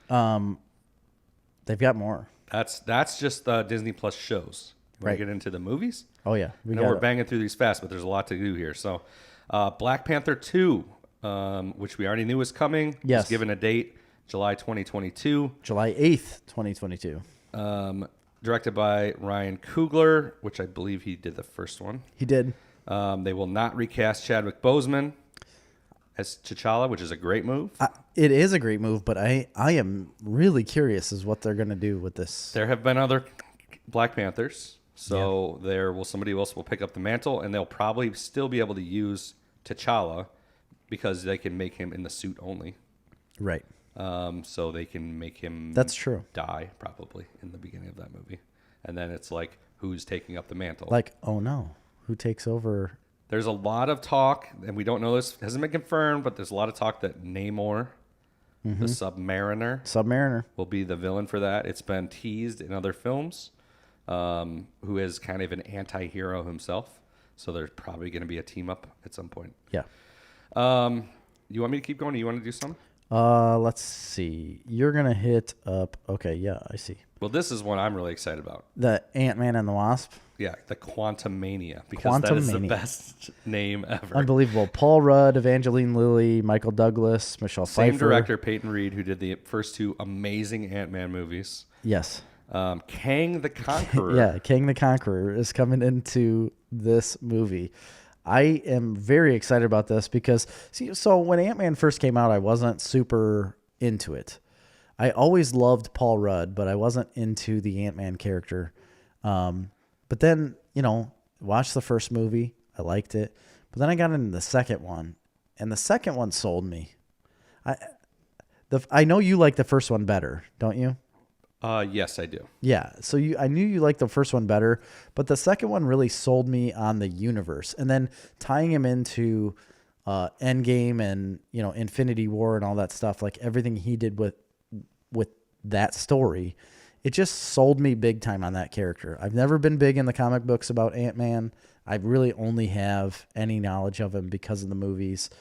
They've got more. That's just Disney Plus shows. When we get into the movies. Oh yeah, I know we're banging through these fast, but there's a lot to do here. So Black Panther 2, which we already knew was coming, yes, was given a date, July 2022. July 8th, 2022. Directed by Ryan Coogler, which I believe he did the first one. He did. They will not recast Chadwick Boseman as T'Challa, which is a great move. It is a great move, but I am really curious as what they're going to do with this. There have been other Black Panthers, so somebody else will pick up the mantle, and they'll probably still be able to use T'Challa because they can make him in the suit only. Right. So they can make him That's true. Die probably in the beginning of that movie. And then it's like, who's taking up the mantle? Like, oh no, who takes over? There's a lot of talk, and we don't know this, hasn't been confirmed, but there's a lot of talk that Namor, the Submariner, will be the villain for that. It's been teased in other films, who is kind of an anti-hero himself. So there's probably going to be a team up at some point. Yeah. You want me to keep going? Or you want to do something? Let's see. You're going to hit up. Okay. Yeah, I see. Well, this is one I'm really excited about. The Ant-Man and the Wasp. Yeah, the Quantumania, because that is the best name ever. Unbelievable. Paul Rudd, Evangeline Lilly, Michael Douglas, Michelle Pfeiffer. Same director, Peyton Reed, who did the first two amazing Ant-Man movies. Yes. Kang the Conqueror. Yeah, Kang the Conqueror is coming into this movie. I am very excited about this because, see, so when Ant-Man first came out, I wasn't super into it. I always loved Paul Rudd, but I wasn't into the Ant-Man character. But then, watched the first movie. I liked it. But then I got into the second one, and the second one sold me. I know you like the first one better, don't you? Yes, I do. Yeah. So I knew you liked the first one better, but the second one really sold me on the universe. And then tying him into Endgame and, Infinity War and all that stuff, like everything he did with that story, it just sold me big time on that character. I've never been big in the comic books about Ant-Man. I really only have any knowledge of him because of the movies.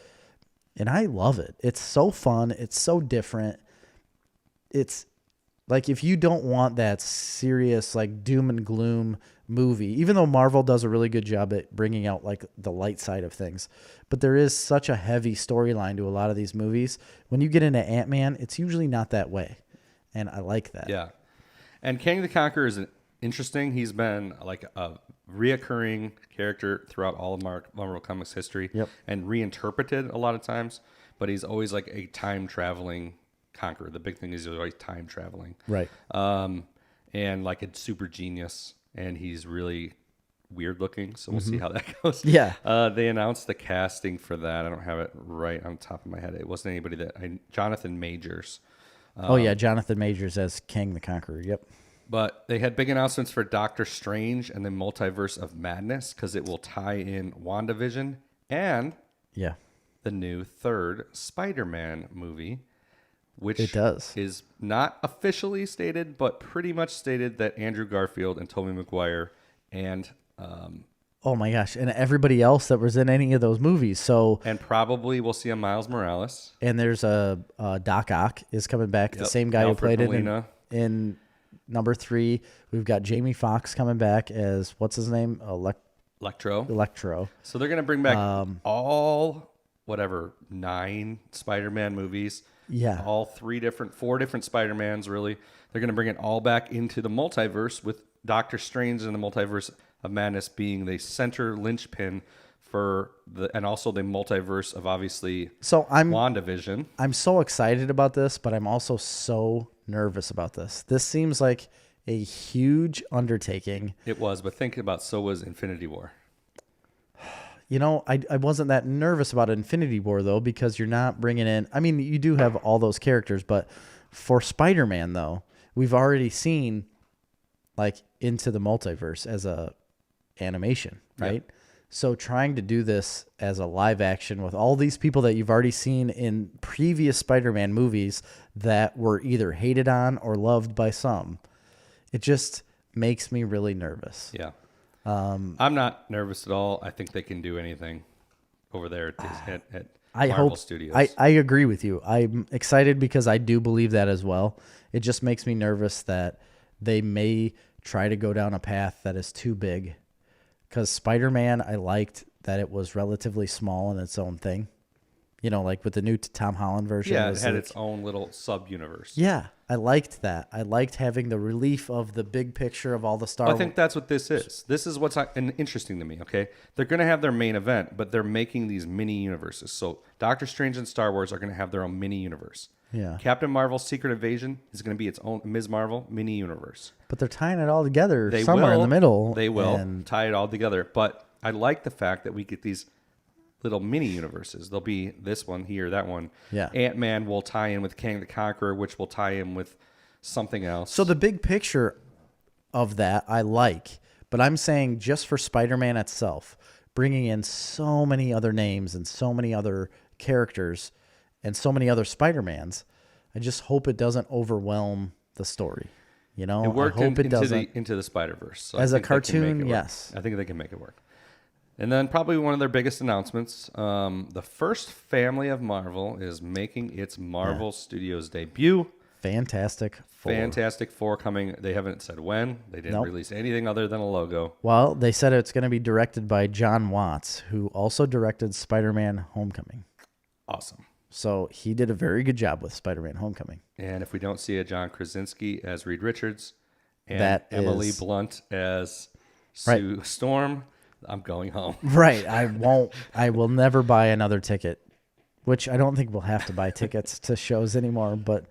And I love it. It's so fun. It's so different. It's like, if you don't want that serious, like, doom and gloom movie, even though Marvel does a really good job at bringing out, like, the light side of things, but there is such a heavy storyline to a lot of these movies. When you get into Ant-Man, it's usually not that way. And I like that. Yeah. And Kang the Conqueror is interesting. He's been, like, a reoccurring character throughout all of Marvel Comics history. Yep. And reinterpreted a lot of times. But he's always, like, a time-traveling conqueror. The big thing is he's always time traveling, right? And like a super genius, and he's really weird looking. So we'll see how that goes. Yeah. They announced the casting for that. I don't have it right on top of my head. It wasn't anybody Jonathan Majors. Jonathan Majors as Kang the Conqueror. Yep. But they had big announcements for Doctor Strange and the Multiverse of Madness, because it will tie in WandaVision and the new third Spider-Man movie, which it does. Is not officially stated, but pretty much stated that Andrew Garfield and Tobey Maguire and oh my gosh, and everybody else that was in any of those movies. So and probably we'll see a Miles Morales. And there's a Doc Ock is coming back, the same guy Alfred who played Molina. it in number 3. We've got Jamie Foxx coming back as what's his name, Electro. So they're gonna bring back all 9 Spider-Man movies. Yeah. All 4 different Spider-Mans, really. They're going to bring it all back into the multiverse, with Doctor Strange and the Multiverse of Madness being the center linchpin and also the multiverse of, obviously, WandaVision. I'm so excited about this, but I'm also so nervous about this. This seems like a huge undertaking. It was, but think about, so was Infinity War. I wasn't that nervous about Infinity War, though, because you're not bringing in... I mean, you do have all those characters, but for Spider-Man, though, we've already seen, like, Into the Multiverse as a animation, right? Yeah. So trying to do this as a live action with all these people that you've already seen in previous Spider-Man movies that were either hated on or loved by some, it just makes me really nervous. Yeah. I'm not nervous at all. I think they can do anything over there at Marvel Studios. I agree with you. I'm excited because I do believe that as well. It just makes me nervous that they may try to go down a path that is too big. Because Spider-Man, I liked that it was relatively small in its own thing. Like with the new Tom Holland version. Yeah, it had its own little sub-universe. Yeah, I liked that. I liked having the relief of the big picture of all the Star Wars. I think that's what this is. This is what's interesting to me, okay? They're going to have their main event, but they're making these mini-universes. So Doctor Strange and Star Wars are going to have their own mini-universe. Yeah. Captain Marvel's Secret Invasion is going to be its own Ms. Marvel mini-universe. But they're tying it all together in the middle. They will tie it all together. But I like the fact that we get these little mini universes. There'll be this one here, that one. Yeah. Ant-Man will tie in with Kang the Conqueror, which will tie in with something else. So the big picture of that I like, but I'm saying just for Spider-Man itself, bringing in so many other names and so many other characters and so many other Spider-Mans, I just hope it doesn't overwhelm the story. It worked into the Spider-Verse. So as a cartoon, yes. I think they can make it work. And then probably one of their biggest announcements, the first family of Marvel is making its Marvel Studios debut. Fantastic Four coming. They haven't said when. They didn't release anything other than a logo. Well, they said it's going to be directed by John Watts, who also directed Spider-Man Homecoming. Awesome. So he did a very good job with Spider-Man Homecoming. And if we don't see a John Krasinski as Reed Richards and Emily Blunt as Sue Storm, I'm going home. Right. I will never buy another ticket, which I don't think we'll have to buy tickets to shows anymore. But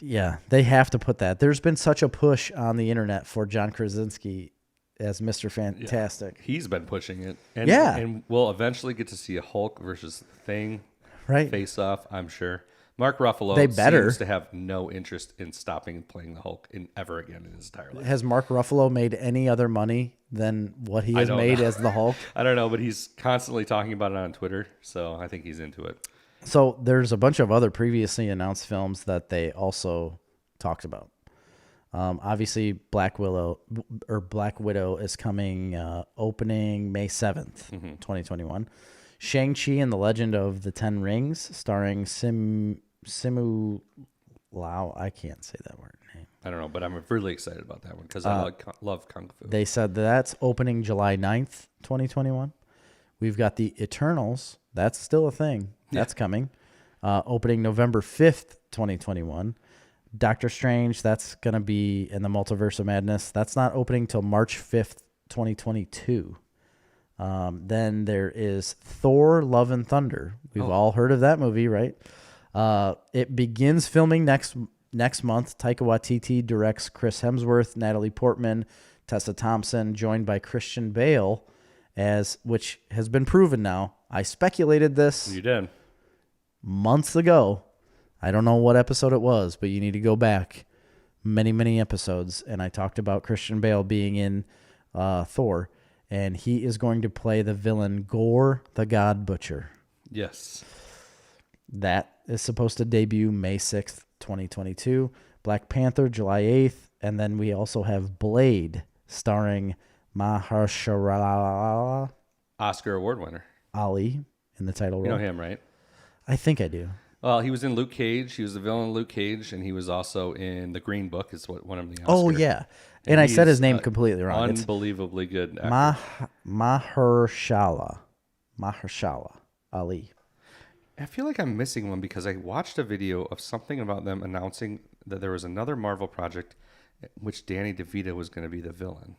yeah, they have to put that. There's been such a push on the internet for John Krasinski as Mr. Fantastic. Yeah, he's been pushing it. And we'll eventually get to see a Hulk versus Thing face off, I'm sure. Mark Ruffalo seems to have no interest in stopping playing the Hulk ever again in his entire life. Has Mark Ruffalo made any other money than what he has made as the Hulk? I don't know, but he's constantly talking about it on Twitter, so I think he's into it. So there's a bunch of other previously announced films that they also talked about. Obviously, Black Widow is coming opening May 7th, 2021. Shang-Chi and the Legend of the Ten Rings, starring Simu Lao. I can't say that word name. I don't know, but I'm really excited about that one because I love Kung Fu. They said that's opening July 9th, 2021. We've got the Eternals. That's still a thing. That's coming. Opening November 5th, 2021. Doctor Strange, that's going to be in the Multiverse of Madness. That's not opening till March 5th, 2022. Then there is Thor, Love and Thunder. We've all heard of that movie, right? It begins filming next month. Taika Waititi directs Chris Hemsworth, Natalie Portman, Tessa Thompson, joined by Christian Bale, which has been proven now. I speculated this. You did. Months ago. I don't know what episode it was, but you need to go back many, many episodes. And I talked about Christian Bale being in Thor, and he is going to play the villain Gore the God Butcher. Yes. That is supposed to debut May 6th, 2022. Black Panther, July 8th. And then we also have Blade, starring Mahershala Oscar award winner. Ali in the title role. You know him, right? I think I do. Well, he was in Luke Cage. He was the villain in Luke Cage, and he was also in The Green Book. Is one of the Oscar. Oh, yeah. And I said his name completely wrong. Unbelievably good actor. Mahershala Ali. I feel like I'm missing one because I watched a video of something about them announcing that there was another Marvel project in which Danny DeVito was going to be the villain.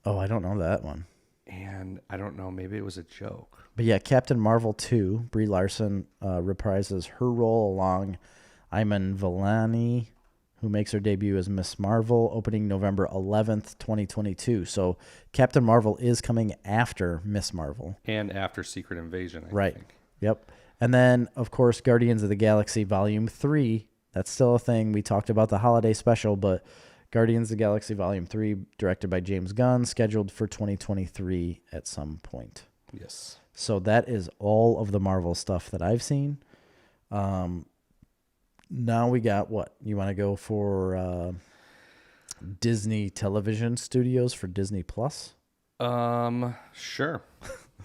Oh, I don't know that one. And I don't know, maybe it was a joke. But yeah, Captain Marvel 2, Brie Larson reprises her role along Iman Vellani, who makes her debut as Miss Marvel, opening November 11th, 2022. So Captain Marvel is coming after Miss Marvel. And after Secret Invasion, I think. Yep. And then, of course, Guardians of the Galaxy Volume 3. That's still a thing. We talked about the holiday special, but Guardians of the Galaxy Volume 3, directed by James Gunn, scheduled for 2023 at some point. Yes. So that is all of the Marvel stuff that I've seen. Now we got what? You want to go for Disney television studios for Disney Plus? Sure.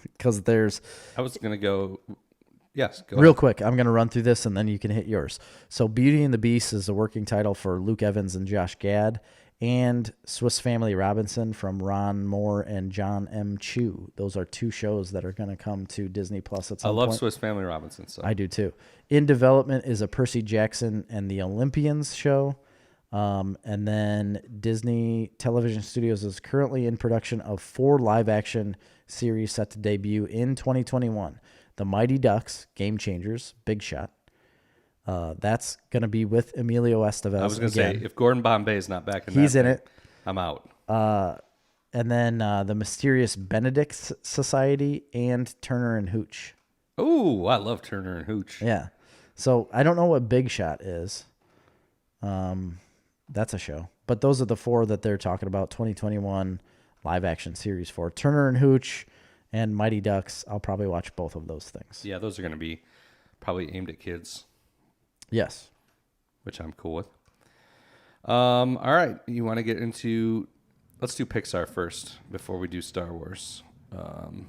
Because there's... I was going to go... Yes, go Real ahead. quick, I'm going to run through this and then you can hit yours. So Beauty and the Beast is the working title for Luke Evans and Josh Gad, and Swiss Family Robinson from Ron Moore and John M. Chu. Those are two shows that are going to come to Disney Plus at some point. I love Swiss Family Robinson. So I do too. In development is a Percy Jackson and the Olympians show. And then Disney Television Studios is currently in production of 4 live-action series set to debut in 2021. The Mighty Ducks, Game Changers, Big Shot. That's going to be with Emilio Estevez. I was going to say, if Gordon Bombay is not back in he's that in thing, it. I'm out. And then the Mysterious Benedict Society and Turner and Hooch. Oh, I love Turner and Hooch. Yeah. So I don't know what Big Shot is. That's a show. But those are the 4 that they're talking about, 2021 live-action series for. Turner and Hooch and Mighty Ducks. I'll probably watch both of those things. Yeah, those are going to be probably aimed at kids. Yes. Which I'm cool with. All right. You want to get into... Let's do Pixar first before we do Star Wars.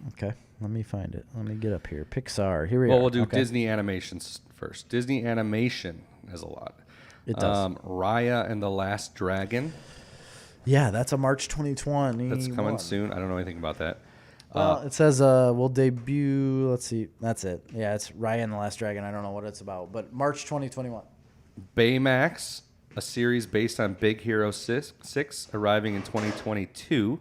Okay. Let me find it. Let me get up here. Pixar. Here we are. Well, we'll do Okay. Disney Animations first. Disney Animation has a lot. It does. Raya and the Last Dragon. Yeah, that's a March 2020. That's coming soon. I don't know anything about that. Well, it says we'll debut. Let's see. That's it. Yeah, it's Raya and the Last Dragon. I don't know what it's about, but March 2021. Baymax, a series based on Big Hero 6 arriving in 2022.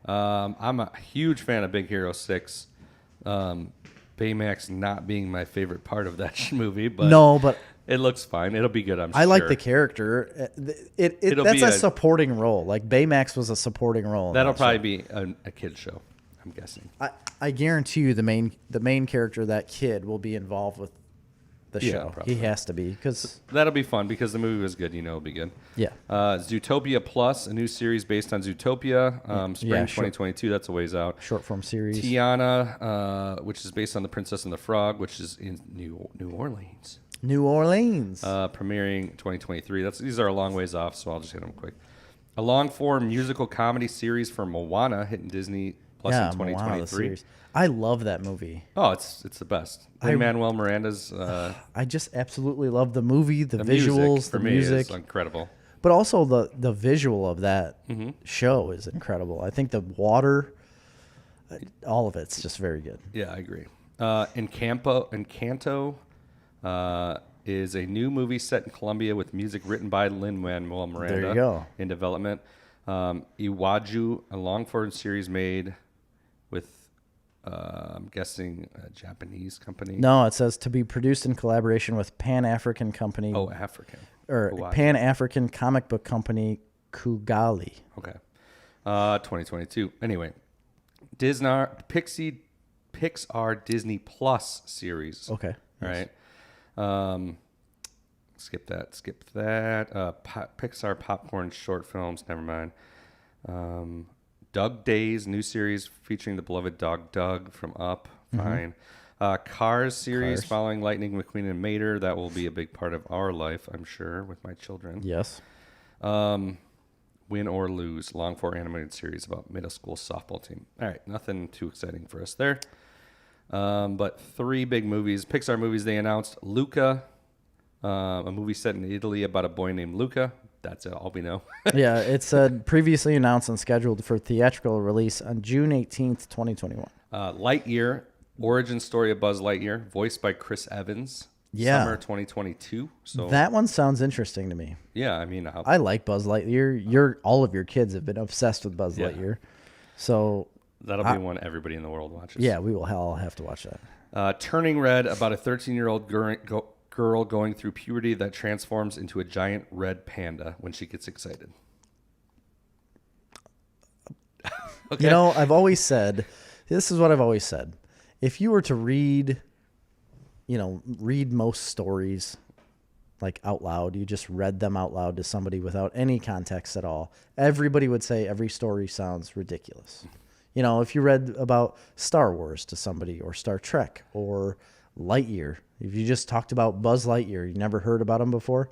I'm a huge fan of Big Hero 6. Baymax not being my favorite part of that movie, but No, but it looks fine. It'll be good, I'm sure. I like the character. It'll That's be a supporting role. Like Baymax was a supporting role. That'll probably be a kid's show, I'm guessing. I guarantee you the main character, that kid, will be involved with the show. Probably. He has to be, because That'll be fun because the movie was good. It'll be good. yeah. Zootopia Plus, a new series based on Zootopia, spring 2022. That's a ways out. Short form series. Tiana, which is based on The Princess and the Frog, which is in New Orleans. New Orleans. Premiering 2023. These are a long ways off, so I'll just hit them quick. A long-form musical comedy series for Moana hitting Disney Plus in 2023. I love that movie. Oh, it's the best. Lin-Manuel Miranda's. I just absolutely love the movie, the music, visuals, the music. is incredible. But also the visual of that show is incredible. I think the water, all of it's just very good. Yeah, I agree. Encanto is a new movie set in Colombia with music written by Lin-Manuel Miranda. There you go. In development. Iwaju, a long-form series made with, I'm guessing, a Japanese company. No, it says to be produced in collaboration with Pan-African company. Oh, African. Or Iwaju. Pan-African comic book company Kugali. Okay. 2022. Anyway, Pixar Disney Plus series. Okay. All right. Skip that. Pixar popcorn short films. Never mind. Doug Days, new series featuring the beloved dog Doug from Up. Fine. Cars series following Lightning McQueen and Mater. That will be a big part of our life, I'm sure, with my children. Yes. Win or Lose, long form animated series about middle school softball team. All right, nothing too exciting for us there. But 3 big movies, Pixar movies they announced. Luca, a movie set in Italy about a boy named Luca. That's all we know. Yeah, it said previously announced and scheduled for theatrical release on June 18th, 2021. Lightyear, origin story of Buzz Lightyear, voiced by Chris Evans. Yeah. Summer 2022. So that one sounds interesting to me. yeah, I mean, I like Buzz Lightyear. All of your kids have been obsessed with Buzz Lightyear. So that'll be one everybody in the world watches. yeah, we will all have to watch that. Turning Red, about a 13-year-old girl going through puberty that transforms into a giant red panda when she gets excited. Okay. You know, I've always said, this is what I've always said. If you were to read most stories like out loud, you just read them out loud to somebody without any context at all, everybody would say every story sounds ridiculous. You know, if you read about Star Wars to somebody, or Star Trek, or Lightyear, if you just talked about Buzz Lightyear, you never heard about him before,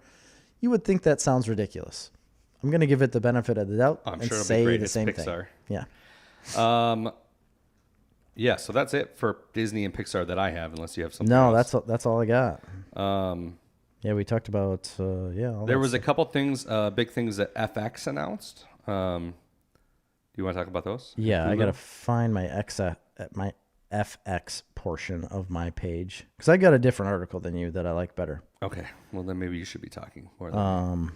you would think that sounds ridiculous. I'm going to give it the benefit of the doubt I'm and sure it'll say be great. the It's same Pixar. thing. Yeah. Yeah, so that's it for Disney and Pixar that I have, unless you have something No, else. that's all I got. Yeah, we talked about there was a couple things, big things that FX announced. Do you want to talk about those? Yeah, I got to find my FX portion of my page, because I got a different article than you that I like better. Okay, well then maybe you should be talking more than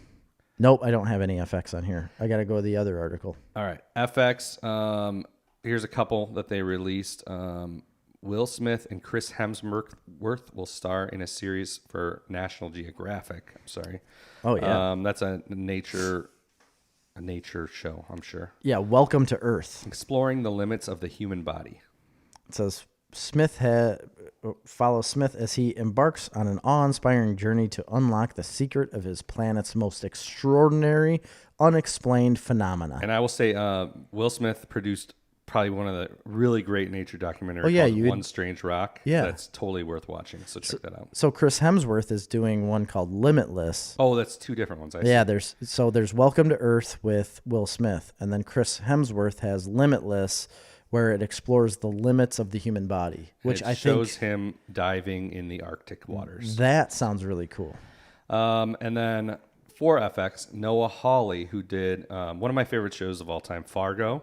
Nope, I don't have any FX on here. I got to go to the other article. All right, FX. Here's a couple that they released. Will Smith and Chris Hemsworth will star in a series for National Geographic. I'm sorry. Oh yeah. That's a nature show, I'm sure. Yeah, Welcome to Earth. Exploring the limits of the human body. It says follow Smith as he embarks on an awe-inspiring journey to unlock the secret of his planet's most extraordinary, unexplained phenomena. And I will say, Will Smith produced probably one of the really great nature documentaries called One Strange Rock. Yeah. That's totally worth watching, so check that out. So Chris Hemsworth is doing one called Limitless. Oh, that's 2 different ones. Yeah, there's Welcome to Earth with Will Smith, and then Chris Hemsworth has Limitless, where it explores the limits of the human body, which I think shows him diving in the Arctic waters. That sounds really cool. And then for FX, Noah Hawley, who did one of my favorite shows of all time, Fargo,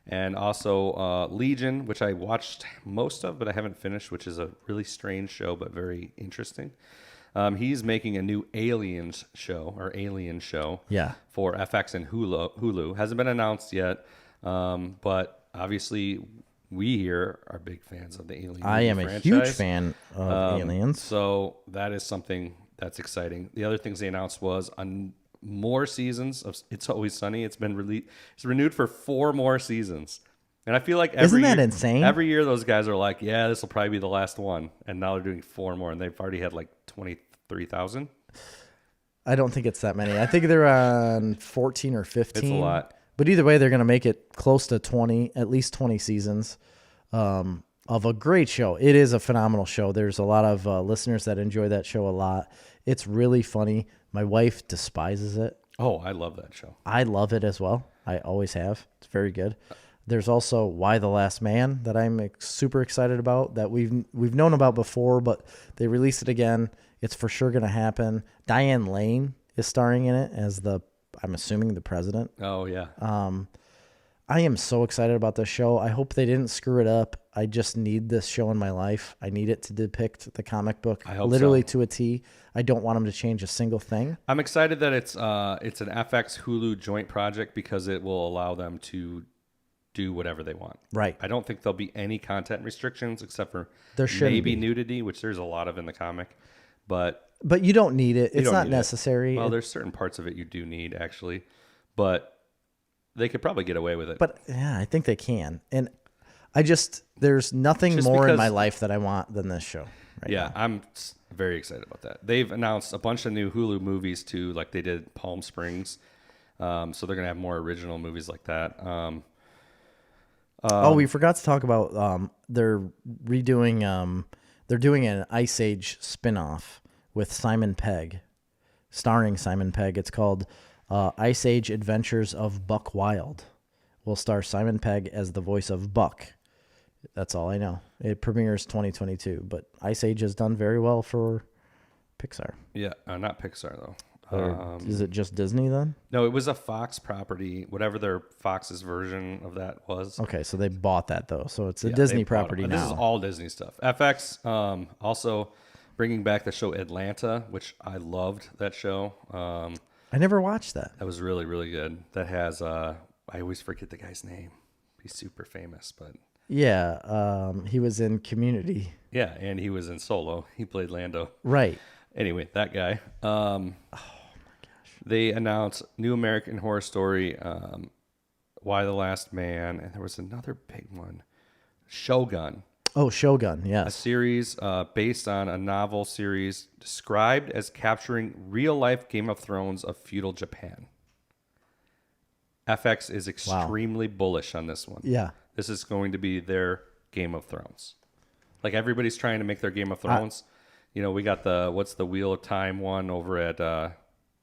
and also Legion, which I watched most of, but I haven't finished, which is a really strange show, but very interesting. He's making a new Alien show Yeah. for FX and Hulu. Hasn't been announced yet. But obviously, we here are big fans of the Alien I movie am a franchise. huge fan of Aliens. So that is something that's exciting. The other things they announced was on more seasons of It's Always Sunny. It's renewed for 4 more seasons. And I feel like Isn't that insane? Every year those guys are like, yeah, this will probably be the last one. And now they're doing 4 more, and they've already had like 23,000. I don't think it's that many. I think they're on 14 or 15. It's a lot. But either way, they're going to make it close to 20, at least 20 seasons of a great show. It is a phenomenal show. There's a lot of listeners that enjoy that show a lot. It's really funny. My wife despises it. Oh, I love that show. I love it as well. I always have. It's very good. There's also Why the Last Man that I'm super excited about, that we've known about before, but they released it again. It's for sure going to happen. Diane Lane is starring in it as I'm assuming the president. Oh, yeah. I am so excited about this show. I hope they didn't screw it up. I just need this show in my life. I need it to depict the comic book literally to a T. I don't want them to change a single thing. I'm excited that it's an FX Hulu joint project because it will allow them to do whatever they want. Right. I don't think there'll be any content restrictions except for there maybe nudity, which there's a lot of in the comic. But you don't need it. It's not necessary. Well, there's certain parts of it you do need, actually. But they could probably get away with it. But yeah, I think they can. And there's nothing more in my life that I want than this show. Now. I'm very excited about that. They've announced a bunch of new Hulu movies too, like they did Palm Springs. So they're gonna have more original movies like that. We forgot to talk about they're doing an Ice Age spinoff with Simon Pegg, starring Simon Pegg. It's called Ice Age Adventures of Buck Wild. Will star Simon Pegg as the voice of Buck. That's all I know. It premieres 2022, but Ice Age has done very well for Pixar. Yeah, not Pixar though. Is it just Disney then? No, it was a Fox property, whatever their Fox's version of that was. Okay, so they bought that though. So it's a Disney property now. This is all Disney stuff. FX also bringing back the show Atlanta, which I loved that show. I never watched that. That was really, really good. That has, I always forget the guy's name. He's super famous, but... Yeah, he was in Community. Yeah, and he was in Solo. He played Lando. Right. Anyway, that guy. Oh my gosh. They announced New American Horror Story, Why the Last Man, and there was another big one, Shogun. Oh, Shogun, yes. A series based on a novel series described as capturing real-life Game of Thrones of feudal Japan. FX is extremely bullish on this one. Yeah. This is going to be their Game of Thrones. Like everybody's trying to make their Game of Thrones. We got what's the Wheel of Time one over at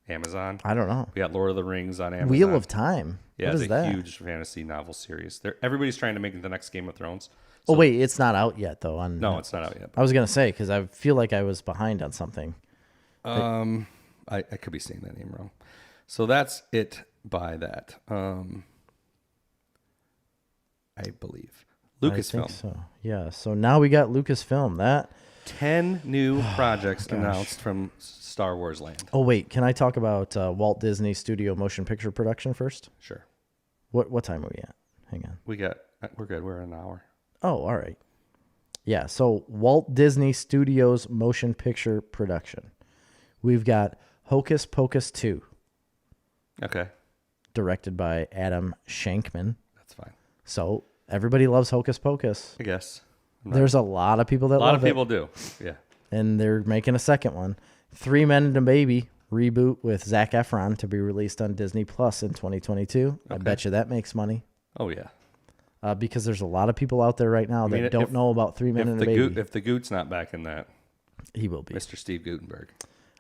Amazon? I don't know. We got Lord of the Rings on Amazon. Wheel of Time? Yeah, what is it's a that? huge fantasy novel series. Everybody's trying to make the next Game of Thrones. So, wait, it's not out yet though. No, it's not out yet. I was going to say, because I feel like I was behind on something. I could be saying that name wrong. So that's it by that. I believe. Lucasfilm. I think so. Yeah. So now we got Lucasfilm. That 10 new projects announced from Star Wars land. Oh wait, can I talk about Walt Disney Studio motion picture production first? Sure. What time are we at? Hang on. We're good. We're at an hour. Oh, all right. Yeah. So Walt Disney Studios motion picture production. We've got Hocus Pocus 2. Okay. Directed by Adam Shankman. That's fine. So everybody loves Hocus Pocus. I guess. There's a lot of people that love it. A lot of people do. Yeah. And they're making a second one. 3 Men and a Baby reboot with Zac Efron to be released on Disney Plus in 2022. Okay. I bet you that makes money. Oh, yeah. Because there's a lot of people out there right now that don't know about 3 Men and a Baby. If the Goot's not back in that, he will be. Mr. Steve Guttenberg.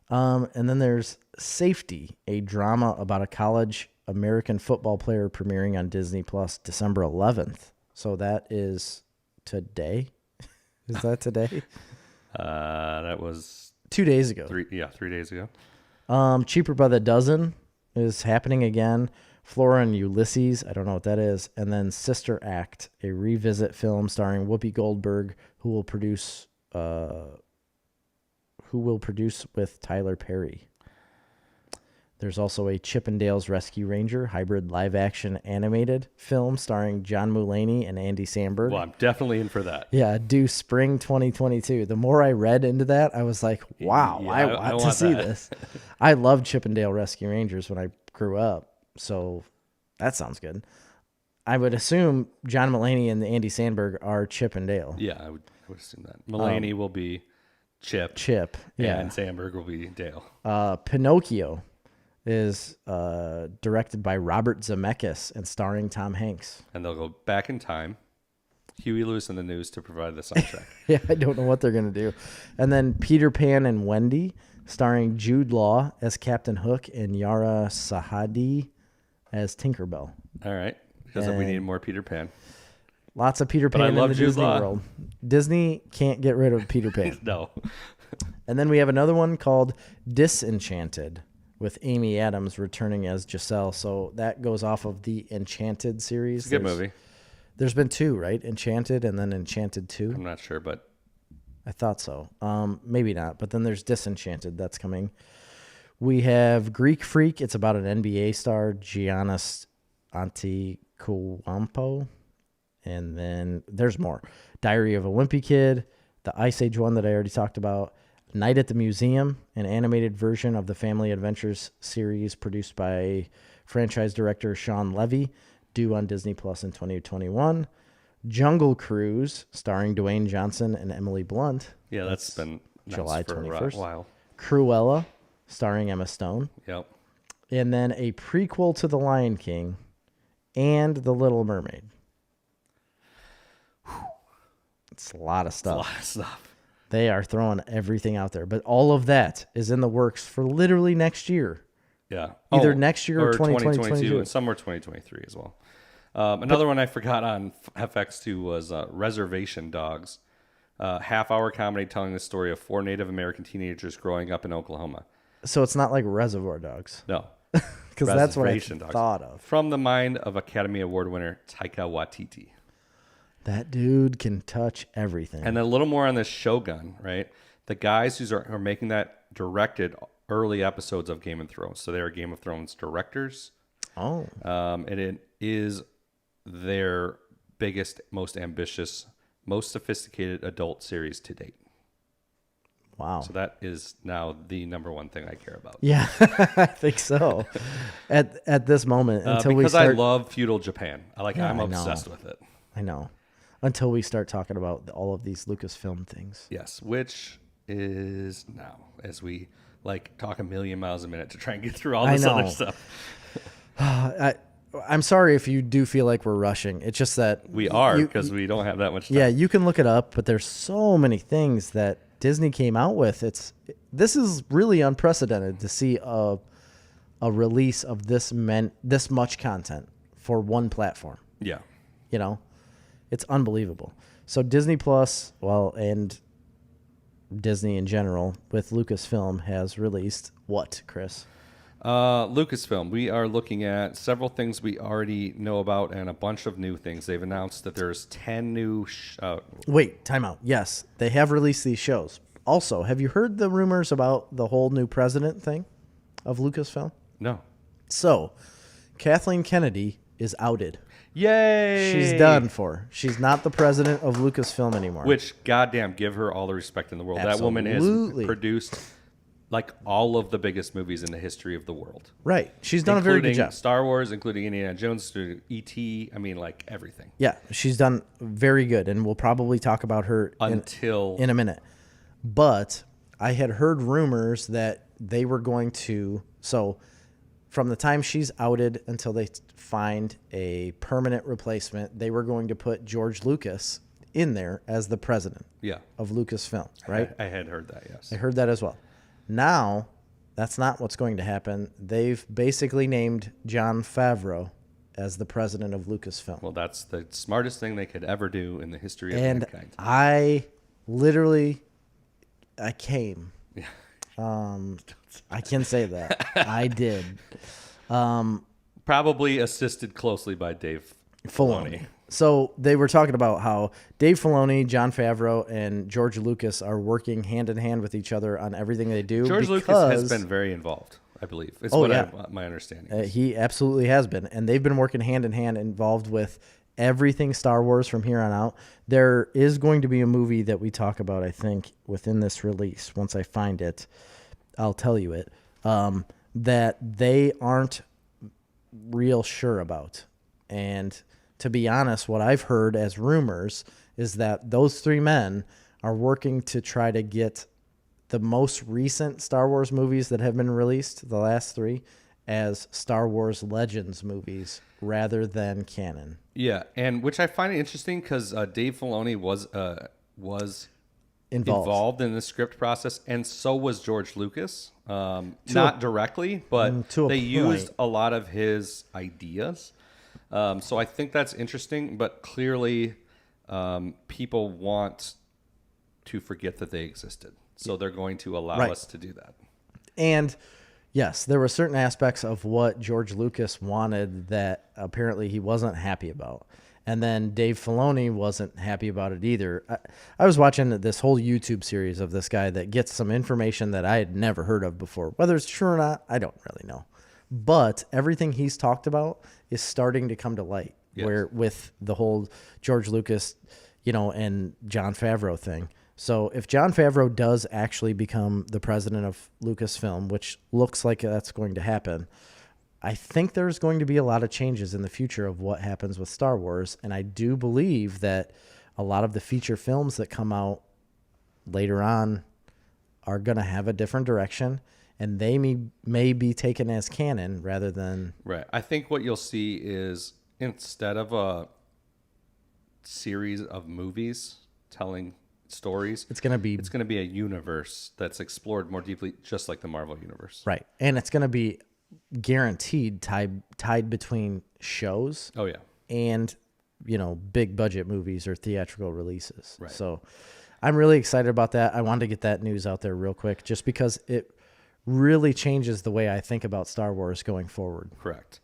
And then there's Safety, a drama about a college American football player premiering on Disney Plus December 11th. So that is today. Is that today? That was 2 days ago. 3 days ago. Cheaper by the Dozen is happening again. Flora and Ulysses, I don't know what that is. And then Sister Act, a revisit film starring Whoopi Goldberg, who will produce with Tyler Perry. There's also a Chip and Dale's Rescue Ranger hybrid live-action animated film starring John Mulaney and Andy Samberg. Well, I'm definitely in for that. Yeah, due spring 2022. The more I read into that, I was like, wow, Yeah, I want to see this. I loved Chip and Dale Rescue Rangers when I grew up, so that sounds good. I would assume John Mulaney and Andy Samberg are Chip and Dale. Yeah, I would assume that. Mulaney will be Chip. Yeah. And Samberg will be Dale. Pinocchio is directed by Robert Zemeckis and starring Tom Hanks. And they'll go back in time. Huey Lewis and the News to provide the soundtrack. Yeah, I don't know what they're going to do. And then Peter Pan and Wendy, starring Jude Law as Captain Hook and Yara Sahadi as Tinkerbell. All right. Because we need more Peter Pan. Lots of Peter Pan in the Disney world. Disney can't get rid of Peter Pan. No. And then we have another one called Disenchanted, with Amy Adams returning as Giselle. So that goes off of the Enchanted series. It's a good movie. There's been two, right? Enchanted and then Enchanted 2. I'm not sure, but I thought so. Maybe not. But then there's Disenchanted. That's coming. We have Greek Freak. It's about an NBA star, Giannis Antetokounmpo. And then there's more. Diary of a Wimpy Kid, the Ice Age one that I already talked about, Night at the Museum, an animated version of the Family Adventures series produced by franchise director Sean Levy, due on Disney Plus in 2021. Jungle Cruise, starring Dwayne Johnson and Emily Blunt. Yeah, that's been July for 21st. a while. Cruella, starring Emma Stone. Yep. And then a prequel to The Lion King and The Little Mermaid. It's a lot of stuff. A lot of stuff. They are throwing everything out there. But all of that is in the works for literally next year. Yeah. Either next year or 2022. And somewhere 2023 as well. Another one I forgot on FX2 was Reservation Dogs. Half-hour comedy telling the story of 4 Native American teenagers growing up in Oklahoma. So it's not like Reservoir Dogs. No. Because that's what I Dogs. thought of. From the mind of Academy Award winner Taika Waititi. That dude can touch everything. And then a little more on this Shogun, right? The guys who are making that directed early episodes of Game of Thrones. So they are Game of Thrones directors. Oh. And it is their biggest, most ambitious, most sophisticated adult series to date. Wow. So that is now the number one thing I care about. Yeah, I think so. At this moment, until we start, I love feudal Japan. I'm obsessed with it. I know. Until we start talking about all of these Lucasfilm things. Yes, which is now, as we talk a million miles a minute to try and get through all this other stuff. I'm sorry if you do feel like we're rushing. It's just that we are, because we don't have that much time. Yeah, you can look it up, but there's so many things that Disney came out with. This is really unprecedented to see a release of this much content for one platform. Yeah. You know, it's unbelievable. So Disney Plus, and Disney in general with Lucasfilm has released what, Chris? Lucasfilm. We are looking at several things we already know about and a bunch of new things. They've announced that there's 10 new... Wait, time out. Yes, they have released these shows. Also, have you heard the rumors about the whole new president thing of Lucasfilm? No. So, Kathleen Kennedy is outed. Yay! She's done for. She's not the president of Lucasfilm anymore. Which, goddamn, give her all the respect in the world. Absolutely. That woman has produced all of the biggest movies in the history of the world. Right. She's done a very good job. Star Wars, including Indiana Jones, E.T., everything. Yeah, she's done very good, and we'll probably talk about her in a minute. But I had heard rumors that they were going to... So from the time she's outed until they find a permanent replacement, they were going to put George Lucas in there as the president of Lucasfilm, right? I had heard that, yes. I heard that as well. Now, that's not what's going to happen. They've basically named Jon Favreau as the president of Lucasfilm. Well, that's the smartest thing they could ever do in the history of mankind. I came. Yeah. I can say that. I did. Probably assisted closely by Dave Filoni. So they were talking about how Dave Filoni, Jon Favreau, and George Lucas are working hand in hand with each other on everything they do. George Lucas has been very involved. I believe. It's my understanding is. He absolutely has been. And they've been working hand in hand, involved with everything Star Wars from here on out. There is going to be a movie that we talk about, I think, within this release. Once I find it, I'll tell you it. That they aren't real sure about. And to be honest, what I've heard as rumors is that those three men are working to try to get the most recent Star Wars movies that have been released, the last three, as Star Wars Legends movies rather than canon. Yeah, and which I find interesting because Dave Filoni was involved in the script process, and so was George Lucas. Not directly, but they used a lot of his ideas. So I think that's interesting, but clearly people want to forget that they existed. So they're going to allow us to do that. And yes, there were certain aspects of what George Lucas wanted that apparently he wasn't happy about. And then Dave Filoni wasn't happy about it either. I was watching this whole YouTube series of this guy that gets some information that I had never heard of before. Whether it's true or not, I don't really know. But everything he's talked about is starting to come to light. Yes. Where with the whole George Lucas, and Jon Favreau thing. So if Jon Favreau does actually become the president of Lucasfilm, which looks like that's going to happen, I think there's going to be a lot of changes in the future of what happens with Star Wars. And I do believe that a lot of the feature films that come out later on are going to have a different direction, and they may be taken as canon rather than... Right. I think what you'll see is instead of a series of movies telling stories, it's going to be a universe that's explored more deeply, just like the Marvel universe. Right. And it's going to be guaranteed tied between shows. Oh yeah. And big budget movies or theatrical releases. Right. So I'm really excited about that. I wanted to get that news out there real quick just because it really changes the way I think about Star Wars going forward. Correct.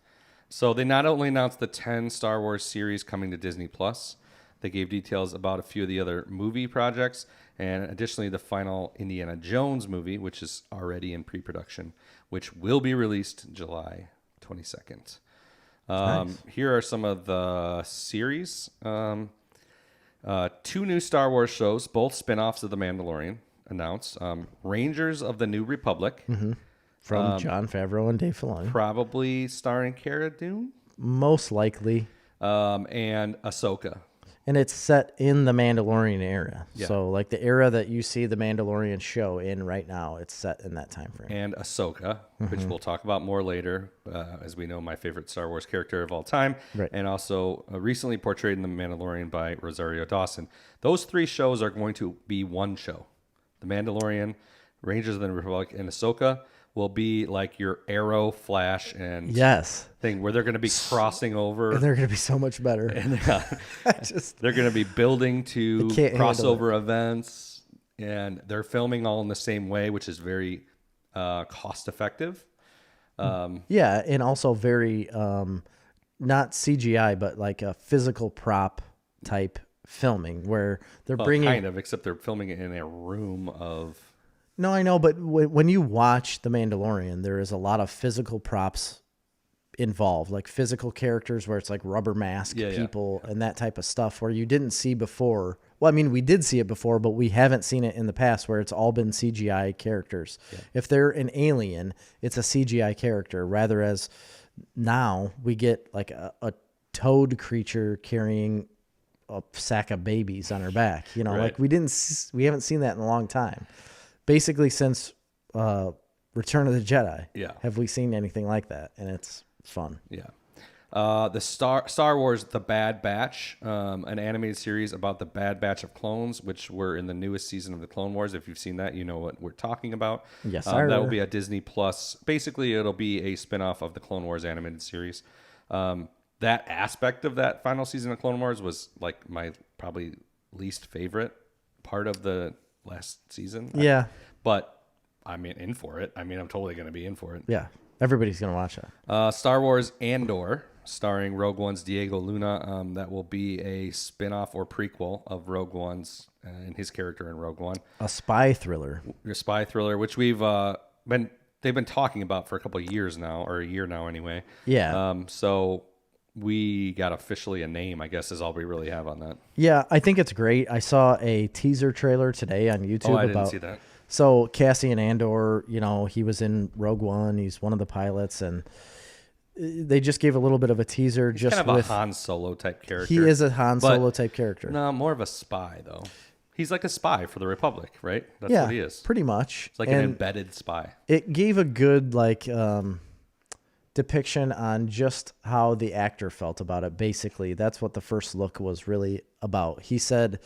So they not only announced the 10 Star Wars series coming to Disney Plus, they gave details about a few of the other movie projects, and additionally the final Indiana Jones movie, which is already in pre-production, which will be released July 22nd. Nice. Here are some of the series. 2 new Star Wars shows, both spin-offs of The Mandalorian, announced. Rangers of the New Republic. Mm-hmm. From Jon Favreau and Dave Filoni. Probably starring Cara Dune. Most likely. And Ahsoka. And it's set in the Mandalorian era. Yeah. So, like the era that you see the Mandalorian show in right now, it's set in that time frame. And Ahsoka, which we'll talk about more later, as we know, my favorite Star Wars character of all time. Right. And also recently portrayed in The Mandalorian by Rosario Dawson. Those 3 shows are going to be one show. The Mandalorian, Rangers of the Republic, and Ahsoka will be like your Arrow, Flash, and thing where they're going to be crossing over. And they're going to be so much better. And they're going to be building to crossover events, and they're filming all in the same way, which is very cost effective. And also very not CGI, but like a physical prop type filming where they're bringing kind of, except they're filming it in a room of. No, I know, but when you watch The Mandalorian, there is a lot of physical props involved, like physical characters where it's like rubber mask people and that type of stuff where you didn't see before. Well, I mean, we did see it before, but we haven't seen it in the past where it's all been CGI characters. Yeah. If they're an alien, it's a CGI character, rather as now we get like a toad creature carrying a sack of babies on her back. Like we haven't seen that in a long time. Basically, since Return of the Jedi, have we seen anything like that? And it's fun. Yeah. The Star Wars The Bad Batch, an animated series about the Bad Batch of clones, which were in the newest season of the Clone Wars. If you've seen that, you know what we're talking about. Yes, sir. That will be a Disney Plus. Basically, it'll be a spinoff of the Clone Wars animated series. That aspect of that final season of Clone Wars was like my probably least favorite part of the last season. Yeah. But I'm in for it. I mean, I'm totally going to be in for it. Yeah. Everybody's going to watch that. Star Wars Andor, starring Rogue One's Diego Luna. That will be a spin-off or prequel of Rogue One's and his character in Rogue One. A spy thriller. Your spy thriller, which we've been they've been talking about for a couple of years now, or a year now anyway. Yeah. So we got officially a name, I guess, is all we really have on that. Yeah, I think it's great. I saw a teaser trailer today on YouTube I didn't about see that. So Cassian Andor, he was in Rogue One. He's one of the pilots, and they just gave a little bit of a teaser. He's just kind of with a Han Solo type character. he is a Han but Solo type character. No, more of a spy though. He's like a spy for the Republic, right? That's Yeah, what he is. pretty much. It's like an embedded spy. It gave a good depiction on just how the actor felt about it. Basically, that's what the first look was really about. He said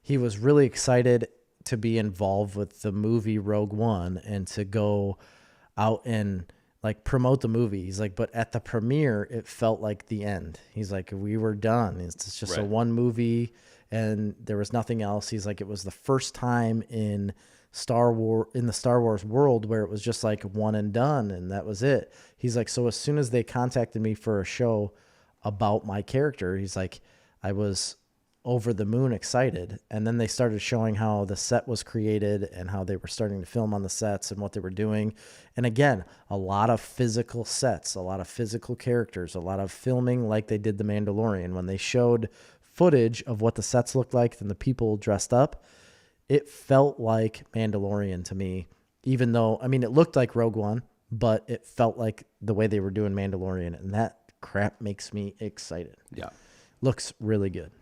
he was really excited to be involved with the movie Rogue One and to go out and promote the movie. He's like, but at the premiere, it felt like the end. He's like, we were done. It's just a one movie and there was nothing else. He's like, it was the first time in the Star Wars world where it was just like one and done, and that was it. He's like, so as soon as they contacted me for a show about my character, he's like, I was over the moon excited. And then they started showing how the set was created and how they were starting to film on the sets and what they were doing. And again, a lot of physical sets, a lot of physical characters, a lot of filming like they did The Mandalorian. When they showed footage of what the sets looked like and the people dressed up, it felt like Mandalorian to me, even though, it looked like Rogue One, but it felt like the way they were doing Mandalorian, and that crap makes me excited. Yeah. Looks really good.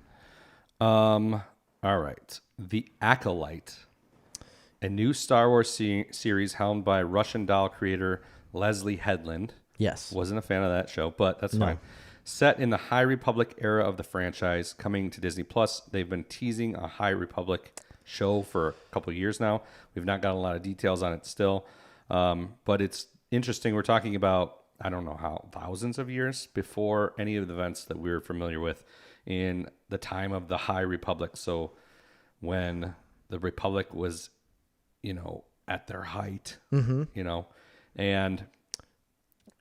All right. The Acolyte, a new Star Wars series helmed by Russian doll creator Leslie Headland. Yes. Wasn't a fan of that show, but that's fine. Set in the High Republic era of the franchise, coming to Disney Plus. They've been teasing a High Republic show for a couple of years now. We've not got a lot of details on it still, but it's interesting. We're talking about, I don't know how, thousands of years before any of the events that we're familiar with in the time of the High Republic. So when the Republic was, at their height, and,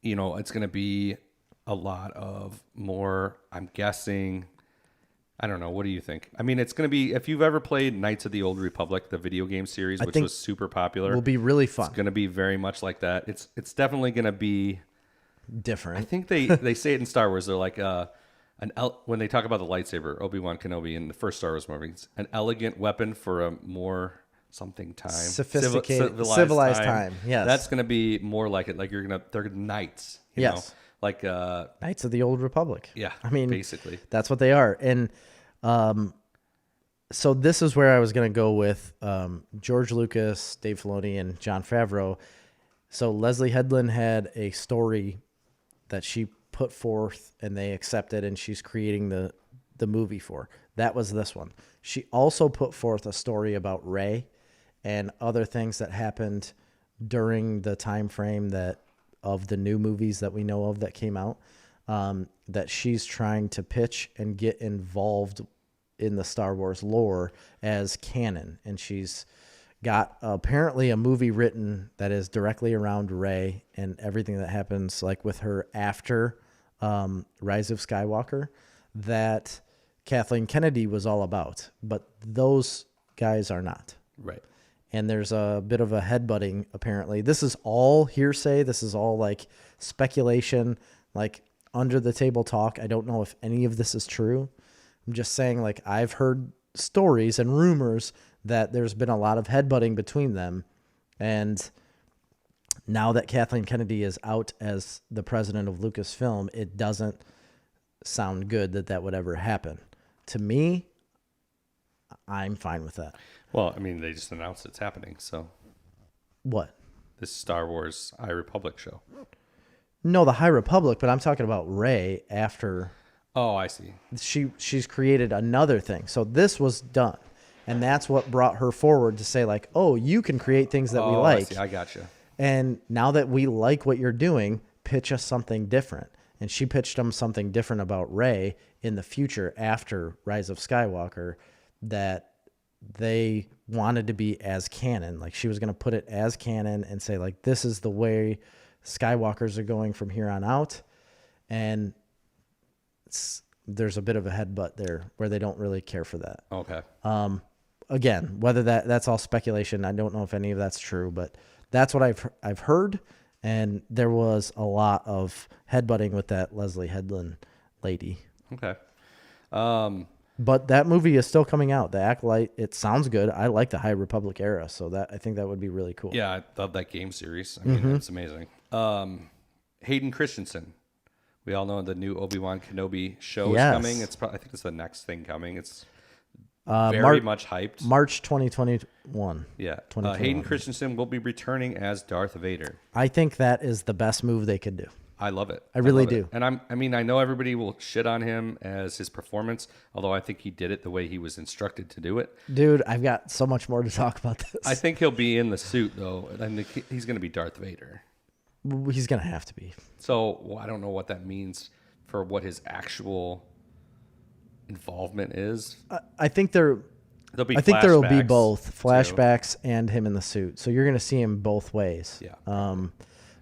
it's going to be a lot of more, I'm guessing, I don't know. What do you think? It's going to be, if you've ever played Knights of the Old Republic, the video game series, which was super popular, will be really fun. It's going to be very much like that. It's definitely going to be different. I think they say it in Star Wars. They're like, when they talk about the lightsaber, Obi-Wan Kenobi in the first Star Wars movies, an elegant weapon for a more something time, sophisticated, civilized time. Yes, that's going to be more like it. Like they're knights. You know? Like Knights of the Old Republic. Yeah, basically that's what they are. And so this is where I was going to go with George Lucas, Dave Filoni, and Jon Favreau. So Leslie Headland had a story that she put forth, and they accepted, and she's creating the movie for. That was this one. She also put forth a story about Rey and other things that happened during the time frame of the new movies that we know of that came out, that she's trying to pitch and get involved in the Star Wars lore as canon. And she's got apparently a movie written that is directly around Rey and everything that happens with her after Rise of Skywalker that Kathleen Kennedy was all about, but those guys are not. Right. And there's a bit of a headbutting, apparently. This is all hearsay. This is all speculation, under the table talk. I don't know if any of this is true. I'm just saying, I've heard stories and rumors that there's been a lot of headbutting between them. And now that Kathleen Kennedy is out as the president of Lucasfilm, it doesn't sound good that would ever happen. To me, I'm fine with that. Well, they just announced it's happening, so. What? This Star Wars High Republic show. No, the High Republic, but I'm talking about Rey after. Oh, I see. She's created another thing. So this was done. And that's what brought her forward to say, oh, you can create things that we like. I see. I gotcha. And now that we like what you're doing, pitch us something different. And she pitched them something different about Rey in the future after Rise of Skywalker that they wanted to be as canon. She was going to put it as canon and say, this is the way Skywalkers are going from here on out. And there's a bit of a headbutt there where they don't really care for that. Okay. Again, whether that's all speculation, I don't know if any of that's true, but That's what I've heard, and there was a lot of headbutting with that Leslie Headland lady. Okay. But that movie is still coming out. The Acolyte, it sounds good. I like the High Republic era, so I think that would be really cool. Yeah, I love that game series. I mean, it's amazing. Hayden Christensen. We all know the new Obi-Wan Kenobi show is coming. It's I think it's the next thing coming. It's very much hyped. March 2021. Yeah. Hayden Christensen will be returning as Darth Vader. I think that is the best move they could do. I love it. I really love do. It. And I know everybody will shit on him as his performance, although I think he did it the way he was instructed to do it. Dude, I've got so much more to talk about this. I think he'll be in the suit, though. I think he's going to be Darth Vader. He's going to have to be. So I don't know what that means for what his actual involvement is. I think there will be both flashbacks and him in the suit. So you're going to see him both ways. Yeah.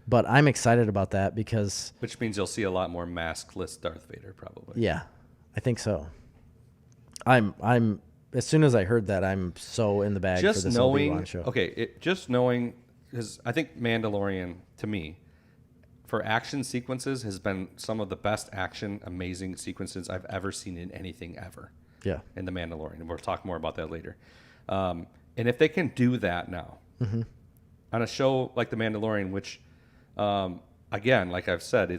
But I'm excited about that because... Which means you'll see a lot more maskless Darth Vader, probably. Yeah, I think so. I'm as soon as I heard that, I'm so in the bag for this Obi-Wan show. Okay, just knowing, because I think Mandalorian, to me, for action sequences, has been some of the best action, amazing sequences I've ever seen in anything ever. Yeah. In The Mandalorian. And we'll talk more about that later. And if they can do that now, on a show like The Mandalorian, which... again, like I've said,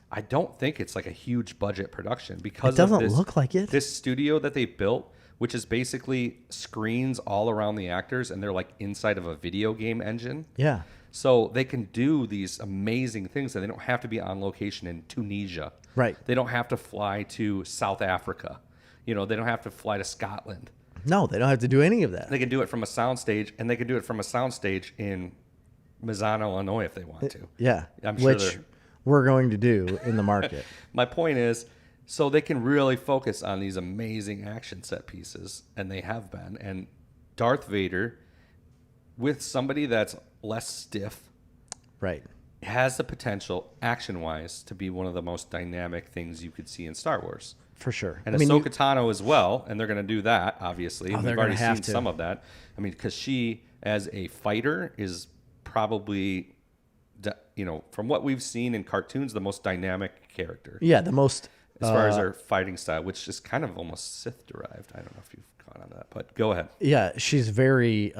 I don't think it's like a huge budget production because it doesn't look like it. This studio that they built, which is basically screens all around the actors, and they're like inside of a video game engine. Yeah. So they can do these amazing things that they don't have to be on location in Tunisia. Right. They don't have to fly to South Africa. They don't have to fly to Scotland. No, they don't have to do any of that. They can do it from a soundstage, and they can do it from a soundstage in Mazan, Illinois, if they want to. Yeah, I'm sure which we're going to do in the market. My point is, so they can really focus on these amazing action set pieces, and they have been. And Darth Vader, with somebody that's less stiff, right, has the potential, action-wise, to be one of the most dynamic things you could see in Star Wars. For sure. And Ahsoka Tano as well, and they're going to do that, obviously. Oh, We've already seen some of that. I mean, because she, as a fighter, is probably, from what we've seen in cartoons, the most dynamic character. Yeah, the most... As far as her fighting style, which is kind of almost Sith-derived. I don't know if you've caught on that, but go ahead. Yeah, she's very...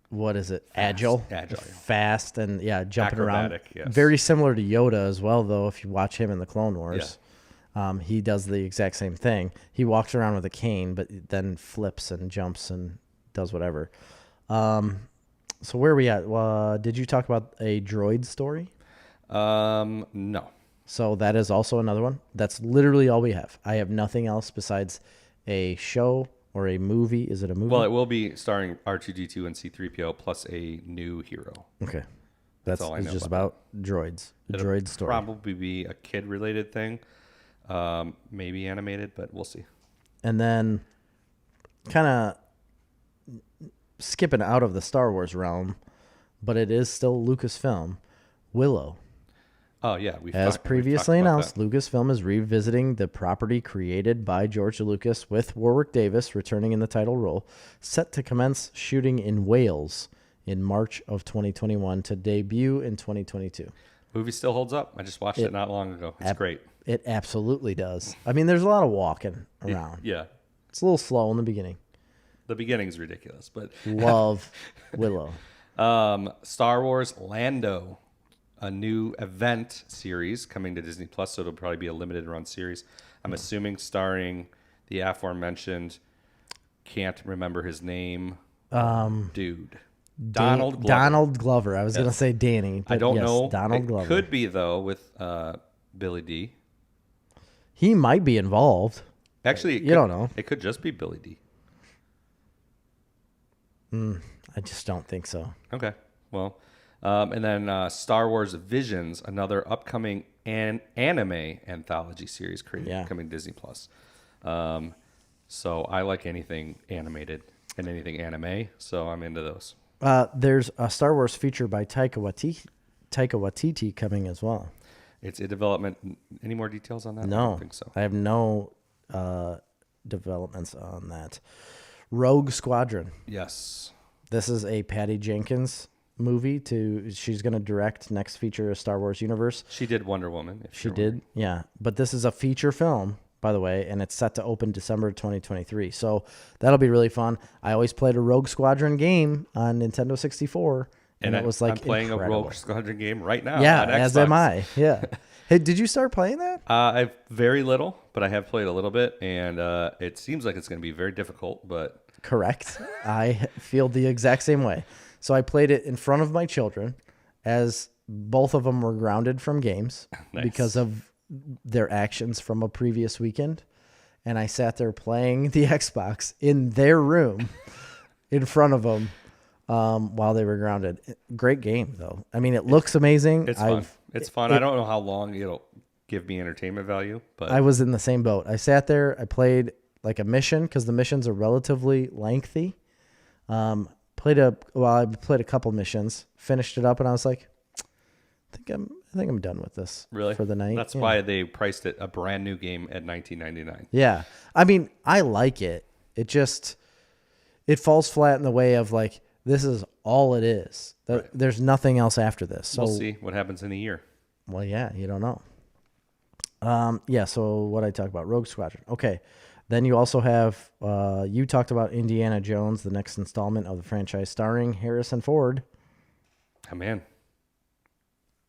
what is it? Agile. Fast and, jumping acrobatic, around. Yes. Very similar to Yoda as well, though, if you watch him in the Clone Wars. Yeah. He does the exact same thing. He walks around with a cane, but then flips and jumps and does whatever. So where are we at? Did you talk about a droid story? No. So that is also another one. That's literally all we have. I have nothing else besides a show or a movie. Is it a movie? Well, it will be starring R2-D2 and C-3PO plus a new hero. Okay. That's all I know. It's just about droids. The It'll droid story. Probably be a kid-related thing. Maybe animated, but we'll see. And then kind of skipping out of the Star Wars realm, but it is still Lucasfilm, Willow. Oh, yeah. As previously announced, Lucasfilm is revisiting the property created by George Lucas with Warwick Davis returning in the title role, set to commence shooting in Wales in March of 2021 to debut in 2022. Movie still holds up. I just watched it not long ago. It's great. It absolutely does. I mean, there's a lot of walking around. Yeah. It's a little slow in the beginning. The beginning's ridiculous, but love Willow. Star Wars Lando, a new event series coming to Disney Plus, so it'll probably be a limited run series. I'm assuming starring the aforementioned, can't remember his name, dude. Donald Glover. Donald Glover. I was going to say Danny. But I don't know. Donald Glover. Could be, though, with Billy D. He might be involved. Actually, you don't know. It could just be Billy D. I just don't think so. Okay. Well, and then Star Wars Visions, another upcoming anime anthology series coming to Disney Plus. So I like anything animated and anything anime, so I'm into those. There's a Star Wars feature by Taika Waititi coming as well. It's a development. Any more details on that? No. I don't think so. I have no developments on that. Rogue Squadron. Yes. This is a Patty Jenkins movie. She's going to direct next feature of Star Wars universe. She did Wonder Woman. She did, yeah. But this is a feature film, by the way, and it's set to open December 2023. So that'll be really fun. I always played a Rogue Squadron game on Nintendo 64, and it was like I'm playing incredible. a Rogue Squadron game right now. Yeah, on as Xbox. am I. Yeah. Hey, did you start playing that? I've very little, but I have played a little bit, and it seems like it's going to be very difficult. But Correct. I feel the exact same way. So I played it in front of my children, as both of them were grounded from games Nice. because of their actions from a previous weekend. And I sat there playing the Xbox in their room in front of them while they were grounded. Great game, though. I mean, it looks amazing. it's fun. It's fun. I don't know how long it'll give me entertainment value, but I was in the same boat. I sat there. I played like a mission because the missions are relatively lengthy. I played a couple missions, finished it up, and I was like, I think I'm done with this really for the night. That's why they priced it a brand new game at $19.99. Yeah. I mean, I like it. It falls flat in the way of like, this is all it is. Right. There's nothing else after this. So We'll see what happens in a year. Well, yeah, you don't know. So what I talk about, Rogue Squadron. Okay. Then you also have, you talked about Indiana Jones, the next installment of the franchise starring Harrison Ford. Oh, man.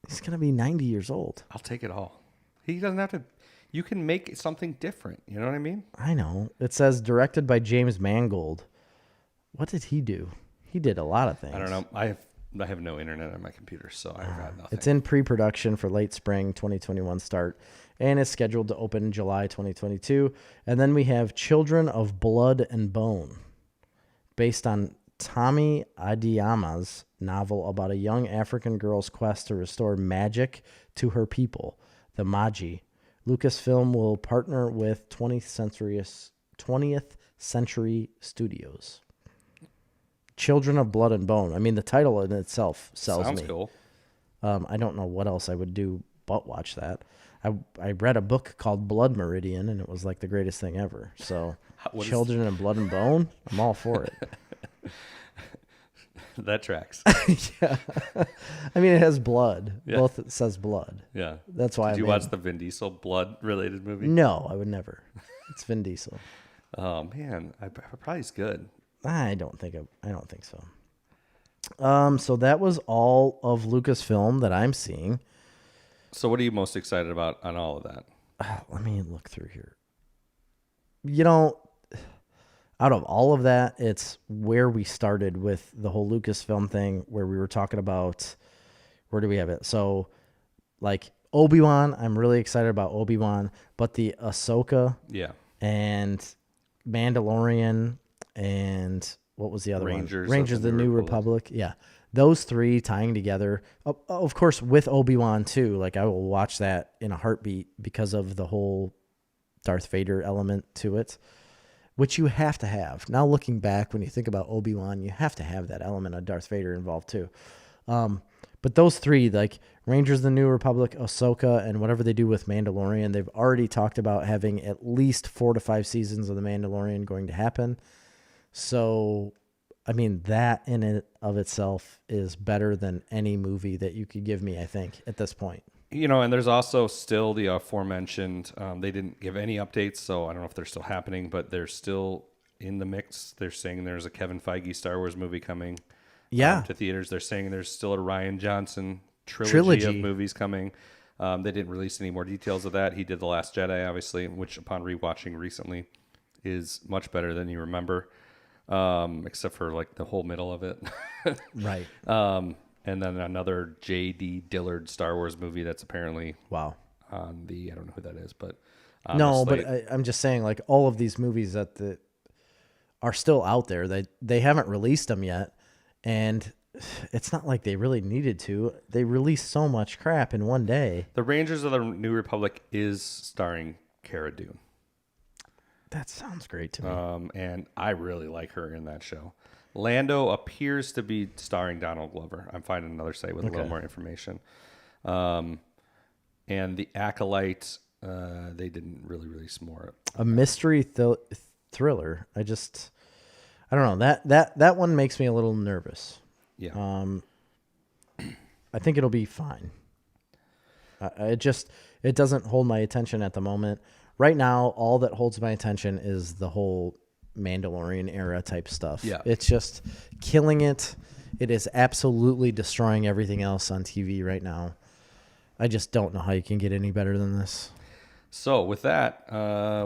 He's going to be 90 years old. I'll take it all. He doesn't have to. You can make something different. You know what I mean? I know. It says directed by James Mangold. What did he do? He did a lot of things. I don't know. I have no internet on my computer, so I've got nothing. It's in pre-production for late spring 2021 start, and it's scheduled to open in July 2022. And then we have Children of Blood and Bone, based on Tommy Adiyama's novel about a young African girl's quest to restore magic to her people, the Magi. Lucasfilm will partner with 20th Century Studios. Children of Blood and Bone. I mean, the title in itself sells Sounds me. cool. I don't know what else I would do but watch that. I read a book called Blood Meridian, and it was like the greatest thing ever. So, Children of Blood and Bone, I'm all for it. That tracks. Yeah. I mean, it has blood. Yeah. Both it says blood. Yeah. That's why Did you watch the Vin Diesel blood-related movie? No, I would never. It's Vin Diesel. Oh, man. Probably is good. I don't think so. So that was all of Lucasfilm that I'm seeing. So what are you most excited about on all of that? Let me look through here. You know, out of all of that, it's where we started with the whole Lucasfilm thing, where we were talking about, where do we have it? So, like, Obi-Wan, I'm really excited about Obi-Wan, but the Ahsoka Yeah. and Mandalorian and what was the other one? Rangers of the New Republic. Yeah. Those three tying together, of course, with Obi-Wan too. Like, I will watch that in a heartbeat because of the whole Darth Vader element to it, which you have to have. Now, looking back, when you think about Obi-Wan, you have to have that element of Darth Vader involved too. But those three, like Rangers of the New Republic, Ahsoka, and whatever they do with Mandalorian, they've already talked about having at least 4 to 5 seasons of The Mandalorian going to happen. So, I mean, that in and of itself is better than any movie that you could give me, I think, at this point. You know, and there's also still the aforementioned, they didn't give any updates, so I don't know if they're still happening, but they're still in the mix. They're saying there's a Kevin Feige Star Wars movie coming to theaters. They're saying there's still a Rian Johnson trilogy of movies coming. They didn't release any more details of that. He did The Last Jedi, obviously, which upon rewatching recently is much better than you remember. Except for like the whole middle of it. Right. And then another J.D. Dillard Star Wars movie that's apparently Wow. on the, I don't know who that is, but no, but I'm just saying, like, all of these movies that are still out there, they haven't released them yet, and it's not like they really needed to. They released so much crap in one day. The Rangers of the New Republic is starring Cara Dune. That sounds great to me. And I really like her in that show. Lando appears to be starring Donald Glover. I'm finding another site with a little more information. And The Acolyte, they didn't really release more. A mystery thriller. I don't know. That one makes me a little nervous. Yeah. I think it'll be fine. It doesn't hold my attention at the moment. Right now, all that holds my attention is the whole Mandalorian era type stuff. Yeah. It's just killing it. It is absolutely destroying everything else on TV right now. I just don't know how you can get any better than this. So with that,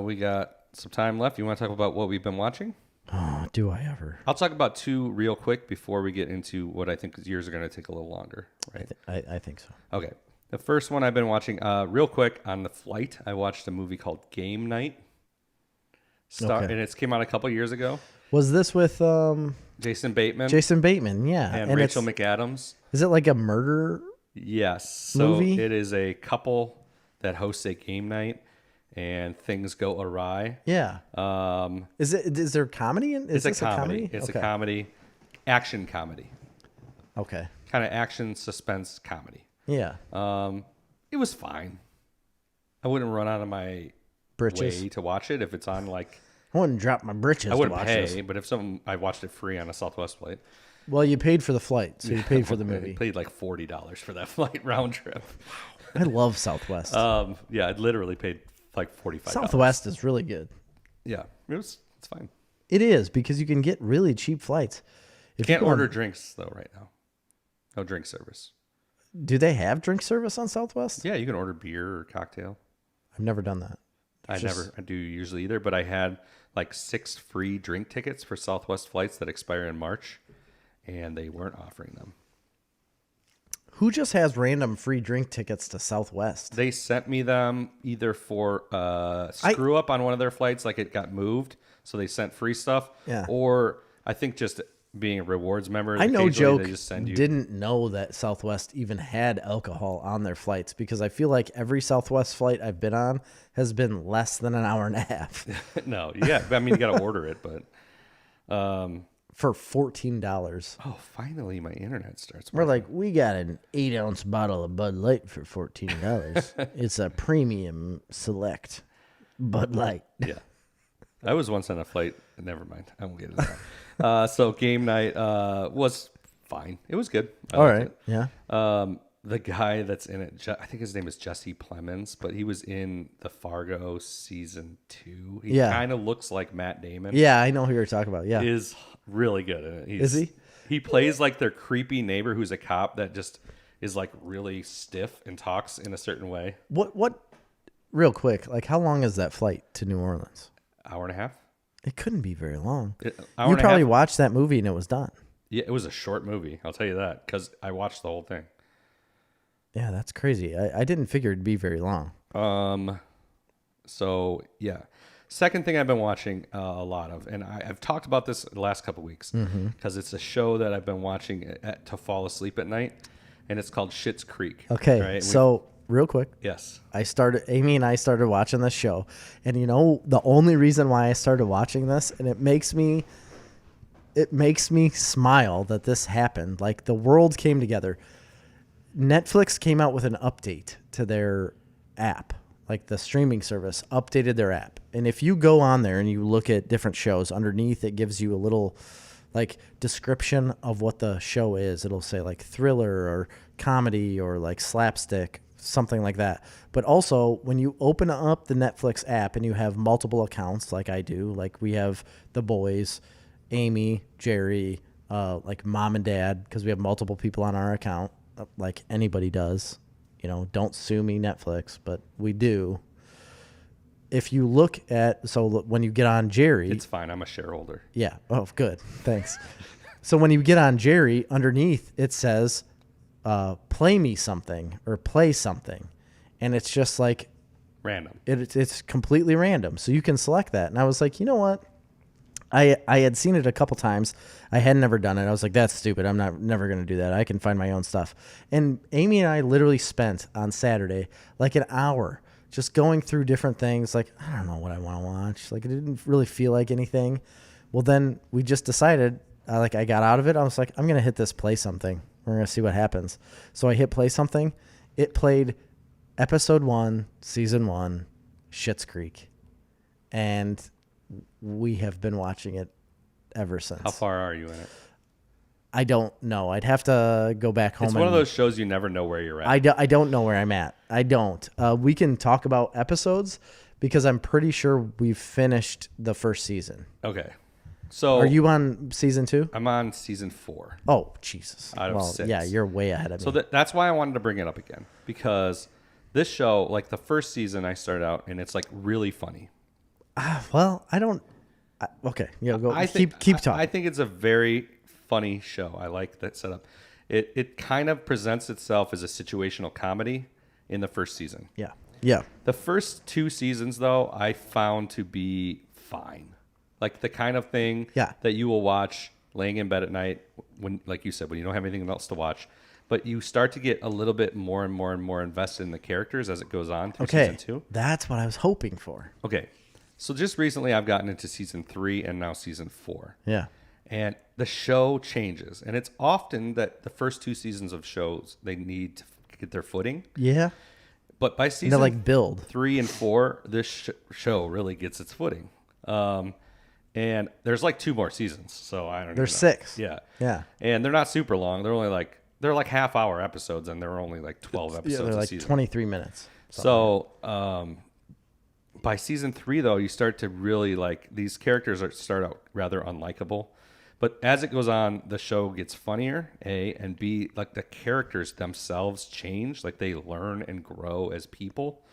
we got some time left. You want to talk about what we've been watching? Oh, do I ever? I'll talk about two real quick before we get into what I think yours are going to take a little longer, right? I think so. Okay. The first one I've been watching real quick on the flight, I watched a movie called Game Night. And it came out a couple years ago. Was this with Jason Bateman? Jason Bateman, yeah. And Rachel McAdams. Is it like a murder? Yes. So movie? It is a couple that hosts a game night and things go awry. Yeah. Is there comedy in It's a comedy. It's a comedy. Action comedy. Okay. Kind of action suspense comedy. Yeah. It was fine. I wouldn't run out of my Britches. way to watch it if it's on like I wouldn't drop my britches I wouldn't to watch pay, this. but if I watched it free on a Southwest flight. Well, you paid for the flight, so you paid for the movie. I paid like $40 for that flight round trip. I love Southwest. Yeah, I literally paid like $45. Southwest is really good. Yeah, it's fine. It is because you can get really cheap flights. You can't order drinks though right now. No drink service. Do they have drink service on Southwest? Yeah, you can order beer or cocktail. I've never done that. I do usually either, but I had like 6 free drink tickets for Southwest flights that expire in March, and they weren't offering them. Who just has random free drink tickets to Southwest? They sent me them either for screw up on one of their flights, like it got moved, so they sent free stuff. Yeah. Or I think just being a rewards member. I know Joke they just send you. didn't know that Southwest even had alcohol on their flights because I feel like every Southwest flight I've been on has been less than an hour and a half. No, yeah, I mean you got to order it, but For $14. oh, finally my internet starts. We're like, we got an 8-ounce bottle of Bud Light for $14. It's a premium select Bud Light. Yeah. I was once on a flight. Never mind. I won't get into that. So game night was fine. It was good. I All liked right. it. Yeah. The guy that's in it, I think his name is Jesse Plemons, but he was in the Fargo season 2. He kind of looks like Matt Damon. Yeah, I know who you're talking about. Yeah. Is really good in it. Is he? He plays like their creepy neighbor who's a cop that just is like really stiff and talks in a certain way. What real quick, like how long is that flight to New Orleans? Hour and a half. It couldn't be very long. Hour You and a probably half. watched that movie and it was done. Yeah, it was a short movie. I'll tell you that because I watched the whole thing. Yeah, that's crazy. I didn't figure it'd be very long. So yeah. Second thing I've been watching a lot of, and I've talked about this the last couple of weeks because it's a show that I've been watching to fall asleep at night, and it's called Schitt's Creek. Okay, right? so real quick, Yes. Amy and I started watching this show, and you know the only reason why I started watching this, and it makes me smile that this happened. Like the world came together. Netflix came out with an update to their app. Like the streaming service updated their app. And if you go on there and you look at different shows, underneath it gives you a little like description of what the show is. It'll say like thriller or comedy or like slapstick, something like that. But also when you open up the Netflix app and you have multiple accounts like I do, like we have the boys, Amy, Jerry, like mom and dad, because we have multiple people on our account, like anybody does. You know, don't sue me, Netflix, but we do. If you look at, when you get on Jerry. It's fine. I'm a shareholder. Yeah. Oh, good. Thanks. So when you get on Jerry, underneath it says, play me something or play something. And it's just like. Random. It's completely random. So you can select that. And I was like, you know what? I had seen it a couple times. I had never done it. I was like, that's stupid. I'm never going to do that. I can find my own stuff. And Amy and I literally spent on Saturday like an hour just going through different things. Like, I don't know what I want to watch. Like, it didn't really feel like anything. Well, then we just decided, I got out of it. I was like, I'm going to hit this play something. We're going to see what happens. So I hit play something. It played episode 1, season 1, Schitt's Creek. And we have been watching it ever since. How far are you in it? I don't know. I'd have to go back home. It's one of those shows you never know where you're at. I don't know where I'm at. I don't. We can talk about episodes because I'm pretty sure we've finished the first season. Okay. So are you on season 2? I'm on season 4. Oh, Jesus. Out of 6. Yeah, you're way ahead of me. So that's why I wanted to bring it up again, because this show, like the first season I started out, and it's like really funny. Well, I don't. Okay. Yeah, go. Keep talking. I think it's a very funny show. I like that setup. It kind of presents itself as a situational comedy in the first season. Yeah. Yeah. The first 2 seasons, though, I found to be fine. Like the kind of thing that you will watch laying in bed at night when, like you said, when you don't have anything else to watch. But you start to get a little bit more and more and more invested in the characters as it goes on through season 2. That's what I was hoping for. Okay. So just recently I've gotten into season 3 and now season 4. Yeah. And the show changes. And it's often that the first 2 seasons of shows, they need to get their footing. Yeah. But by season like build 3 and 4, this show really gets its footing. And there's like 2 more seasons. So I don't know. There's 6. Yeah. Yeah. And they're not super long. They're only like, they're like half-hour episodes, and they're only like 12 episodes they're like a season. 23 minutes. So by season 3, though, you start to really like these characters start out rather unlikable. But as it goes on, the show gets funnier, A, and B, like the characters themselves change. Like they learn and grow as people.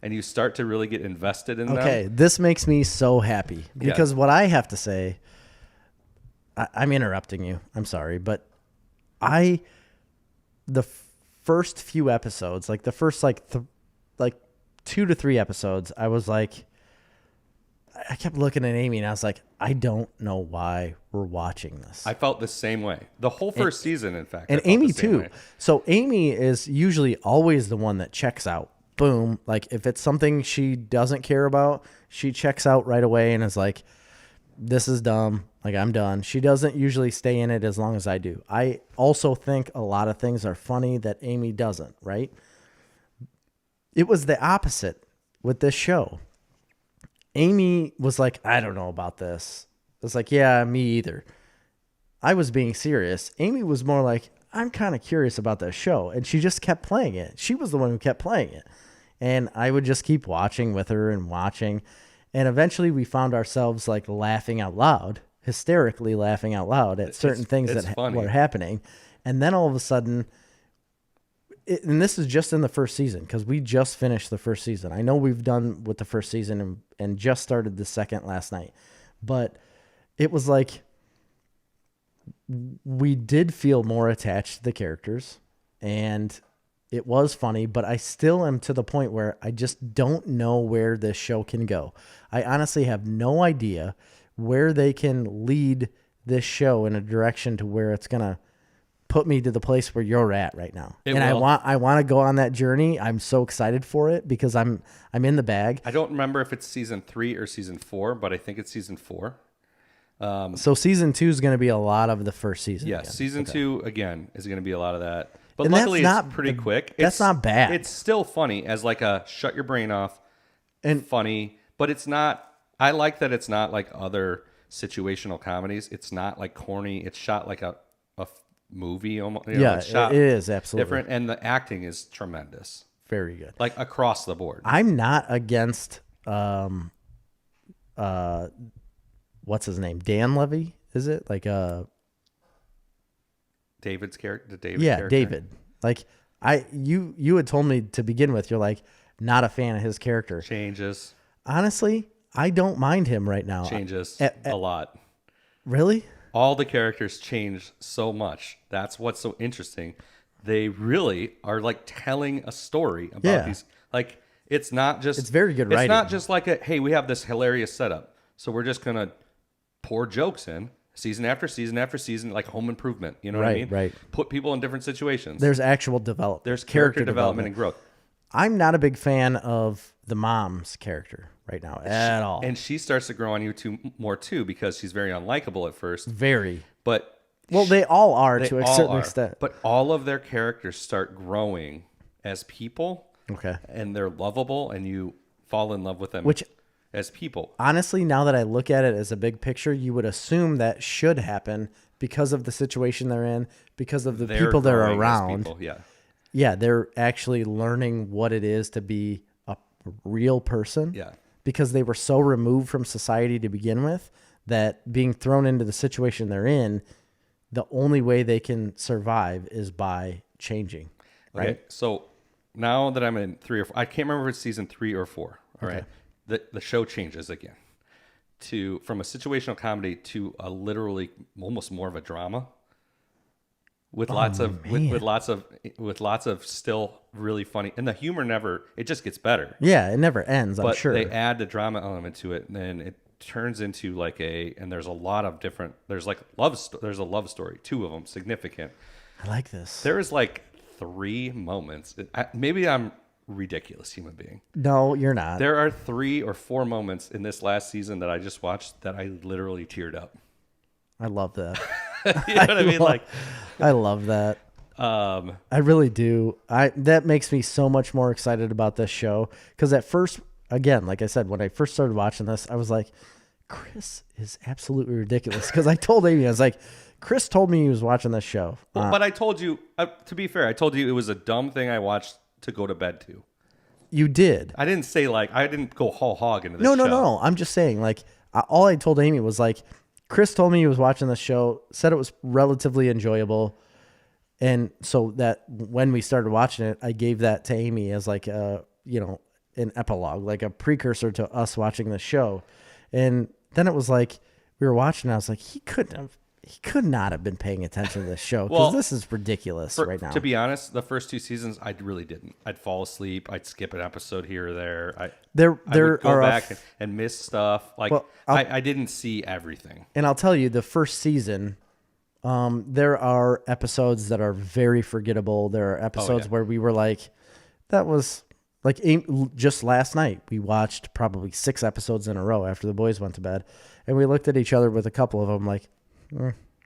And you start to really get invested in them. Okay, this makes me so happy. Because what I have to say, I'm interrupting you. I'm sorry. But the first few episodes, like the first like 2 to 3 episodes, I was like, I kept looking at Amy and I was like, I don't know why we're watching this. I felt the same way. The whole first season, in fact. And Amy too. So Amy is usually always the one that checks out. Boom. Like if it's something she doesn't care about, she checks out right away and is like, this is dumb. Like I'm done. She doesn't usually stay in it as long as I do. I also think a lot of things are funny that Amy doesn't, right? It was the opposite with this show. Amy was like, I don't know about this. It's like, yeah, me either. I was being serious. Amy was more like, I'm kind of curious about this show. And she just kept playing it. She was the one who kept playing it. And I would just keep watching with her and watching. And eventually we found ourselves like laughing out loud, hysterically laughing out loud at certain things that were happening. And then all of a sudden, and this is just in the first season because we just finished the first season. I know we've done with the first season and just started the second last night. But it was like we did feel more attached to the characters and it was funny, but I still am to the point where I just don't know where this show can go. I honestly have no idea where they can lead this show in a direction to where it's going to put me to the place where you're at right now. I want to go on that journey. I'm so excited for it because I'm in the bag. I don't remember if it's season 3 or season 4, but I think it's season 4. So season 2 is going to be a lot of the first season. Yeah, again. Season 2 again is going to be a lot of that. But And luckily, that's it's pretty quick. That's not bad. It's still funny as like a shut your brain off and funny, but it's not. I like that it's not like other situational comedies. It's not like corny. It's shot like a movie almost. It's shot it is absolutely different, and the acting is tremendous. Very good, like across the board. I'm not against what's his name? Dan Levy, is it? Like David's character, David. Like you had told me to begin with, you're like not a fan of his character. Changes. Honestly, I don't mind him right now. Changes a lot. Really? All the characters change so much. That's what's so interesting. They really are like telling a story about these. Like it's not just. It's very good writing. It's not just like hey, we have this hilarious setup, so we're just gonna pour jokes in. Season after season after season, like Home Improvement. You know what I mean? Right. Put people in different situations. There's actual development. There's character development and growth. I'm not a big fan of the mom's character right now at all. And she starts to grow on you more too because she's very unlikable at first. Very. But they all are to a certain extent. But all of their characters start growing as people. Okay. And they're lovable, and you fall in love with them. Which as people. Honestly, now that I look at it as a big picture, you would assume that should happen because of the situation they're in, because of the people they're around. People, yeah. Yeah, they're actually learning what it is to be a real person. Yeah. Because they were so removed from society to begin with that being thrown into the situation they're in, the only way they can survive is by changing. Right. Okay, so now that I'm in 3 or 4, I can't remember if it's season 3 or 4. All right. The show changes again from a situational comedy to a literally almost more of a drama. With lots of still really funny, and the humor it just gets better. Yeah, it never ends. I'm sure they add the drama element to it, and then it turns into and there's a lot of different. There's like there's a love story, 2 of them significant. I like this. There is like 3 moments. Maybe I'm ridiculous human being. No, you're not. There are 3 or 4 moments in this last season that I just watched that I literally teared up. I love that. You know what I mean? I love that. I really do. That makes me so much more excited about this show. Because at first, again, like I said, when I first started watching this, I was like, Chris is absolutely ridiculous. Because I told Amy, I was like, Chris told me he was watching this show. But I told you, to be fair, I told you it was a dumb thing I watched to go to bed to. You did. I didn't say I didn't go whole hog into this show. No. I'm just saying, all I told Amy was Chris told me he was watching this show, said it was relatively enjoyable. And so that when we started watching it, I gave that to Amy as an epilogue, like a precursor to us watching the show. And then it was we were watching, I was like, he could not have been paying attention to this show because this is ridiculous right now. To be honest, the first 2 seasons, I really didn't. I'd fall asleep. I'd skip an episode here or there. I would go back and miss stuff. I didn't see everything. And I'll tell you, the first season, there are episodes that are very forgettable. There are episodes where we were that was just last night. We watched probably 6 episodes in a row after the boys went to bed. And we looked at each other with a couple of them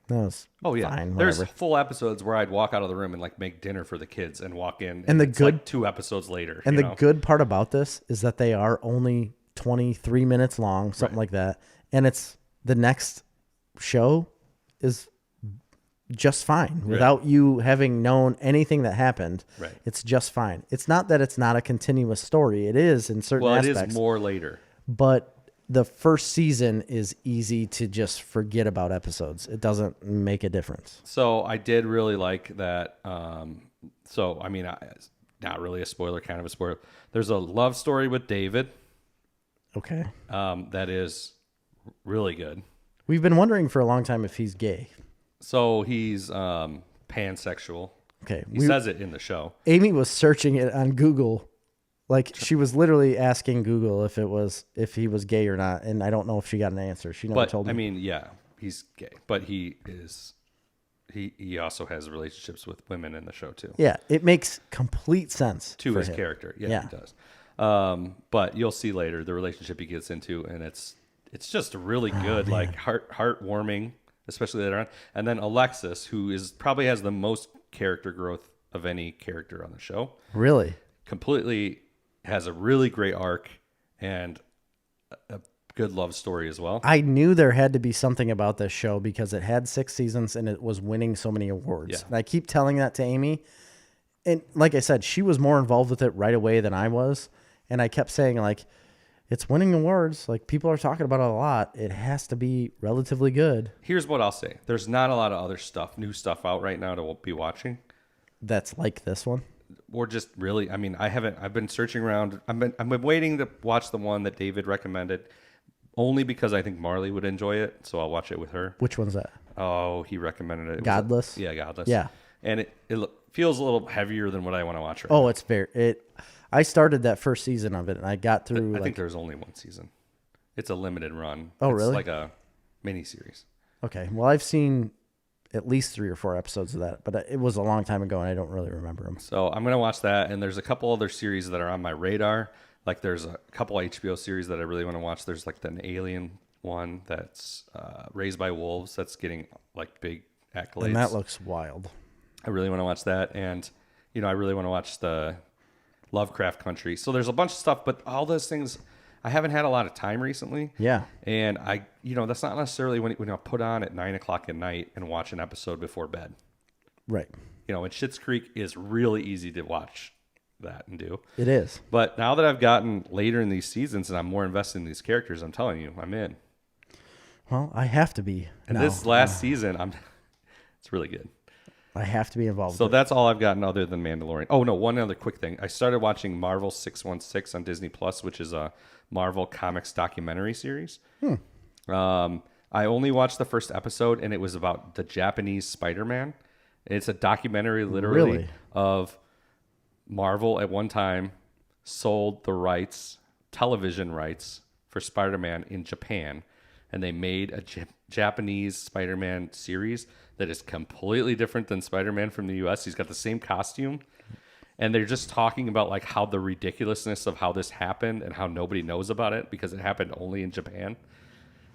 that was fine. There's full episodes where I'd walk out of the room and make dinner for the kids and walk in. And it's 2 episodes later. And the good part about this is that they are only 23 minutes long, something like that. And it's the next show is just fine without you having known anything that happened. Right. It's just fine. It's not that it's not a continuous story. It is in certain aspects. Well, it is more later. But the first season is easy to just forget about episodes. It doesn't make a difference. So I did really like that. Not really a spoiler, kind of a spoiler. There's a love story with David. Okay. That is really good. We've been wondering for a long time if he's gay. So he's pansexual. Okay. He says it in the show. Amy was searching it on Google. She was literally asking Google if he was gay or not, and I don't know if she got an answer. She never told me. He's gay, but he also has relationships with women in the show too. Yeah, it makes complete sense to his character. Yeah, he does. But you'll see later the relationship he gets into, and it's just really good, heartwarming, especially later on. And then Alexis, who probably has the most character growth of any character on the show. Really, completely. Has a really great arc and a good love story as well. I knew there had to be something about this show because it had 6 seasons and it was winning so many awards. Yeah. And I keep telling that to Amy. And like I said, she was more involved with it right away than I was. And I kept saying it's winning awards. People are talking about it a lot. It has to be relatively good. Here's what I'll say. There's not a lot of other new stuff out right now to be watching. That's like this one. Or just really, I've been searching around. I've been waiting to watch the one that David recommended only because I think Marley would enjoy it. So I'll watch it with her. Which one's that? Oh, he recommended it. Godless? Godless. Yeah. And it feels a little heavier than what I want to watch right now. Oh, it's fair. I started that first season of it and I got through. I think there's only 1 season. It's a limited run. Oh, it's really? Like a mini series. Okay. Well, I've seen at least 3 or 4 episodes of that, but it was a long time ago and I don't really remember them. So I'm going to watch that. And there's a couple other series that are on my radar. There's a couple HBO series that I really want to watch. There's an Alien one that's Raised by Wolves. That's getting big accolades. And that looks wild. I really want to watch that. And, I really want to watch the Lovecraft Country. So there's a bunch of stuff, but all those things, I haven't had a lot of time recently. Yeah. And that's not necessarily when I put on at 9:00 at night and watch an episode before bed. Right. And Schitt's Creek is really easy to watch that and do. It is. But now that I've gotten later in these seasons and I'm more invested in these characters, I'm telling you, I'm in. Well, I have to be. And now. this last season, it's really good. I have to be involved. So that's all I've gotten other than Mandalorian. Oh no, one other quick thing. I started watching Marvel 616 on Disney Plus, which is a Marvel Comics documentary series. I only watched the first episode, and it was about the Japanese Spider-Man. It's a documentary, literally, of Marvel at one time sold the television rights for Spider-Man in Japan, and they made a Japanese Spider-Man series that is completely different than Spider-Man from the U.S. He's got the same costume, and they're just talking about like how the ridiculousness of how this happened and how nobody knows about it because it happened only in Japan.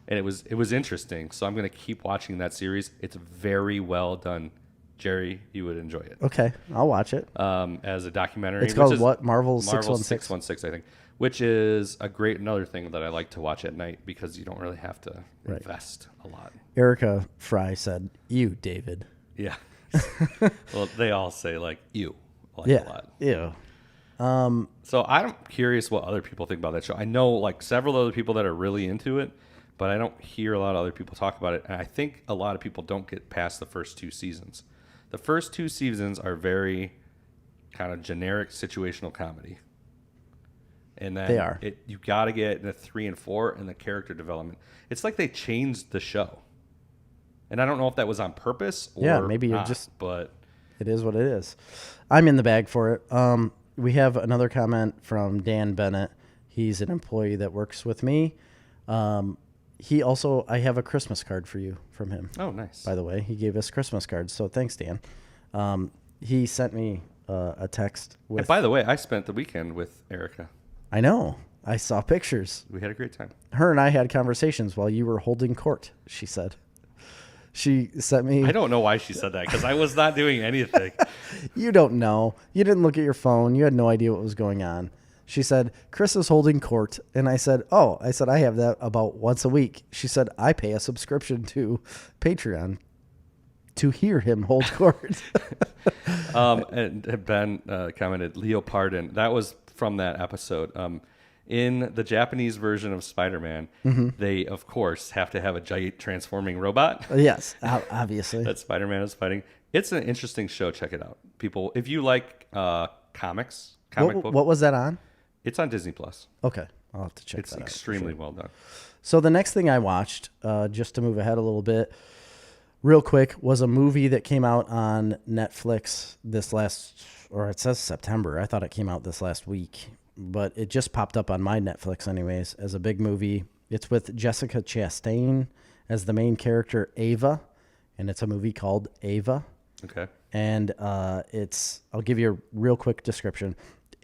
And it was interesting. So I'm going to keep watching that series. It's very well done. Jerry, you would enjoy it. Okay, I'll watch it. As a documentary. It's called what? Marvel 616? 616, I think. Which is another thing that I like to watch at night because you don't really have to invest a lot. Erica Fry said, "You, David." Yeah. Well, they all say like you a lot. Ew. So I'm curious what other people think about that show. I know like several other people that are really into it, but I don't hear a lot of other people talk about it. And I think a lot of people don't get past the first 2 seasons. The first 2 seasons are very kind of generic situational comedy. And then they are. You got to get into 3 and 4 and the character development. It's like they changed the show. And I don't know if that was on purpose or maybe not, but it is what it is. I'm in the bag for it. We have another comment from Dan Bennett. He's an employee that works with me. I have a Christmas card for you from him. Oh, nice. By the way, he gave us Christmas cards. So thanks, Dan. He sent me a text with. And by the way, I spent the weekend with Erica. I know. I saw pictures. We had a great time. Her and I had conversations while you were holding court, she said. She sent me. I don't know why she said that because I was not doing anything. You don't know. You didn't look at your phone. You had no idea what was going on. She said, Chris is holding court. And I said, I have that about once a week. She said, I pay a subscription to Patreon to hear him hold court. And Ben commented, Leopardon. That was from that episode. In the Japanese version of Spider-Man, they, of course, have to have a giant transforming robot. Yes, obviously. That Spider-Man is fighting. It's an interesting show. Check it out. People, if you like comic book. What was that on? It's on Disney Plus. Okay. I'll have to check that out. It's extremely well done. So the next thing I watched, just to move ahead a little bit, real quick, was a movie that came out on Netflix it says September. I thought it came out this last week, but it just popped up on my Netflix anyways as a big movie. It's with Jessica Chastain as the main character, Ava, and it's a movie called Ava. Okay. And I'll give you a real quick description.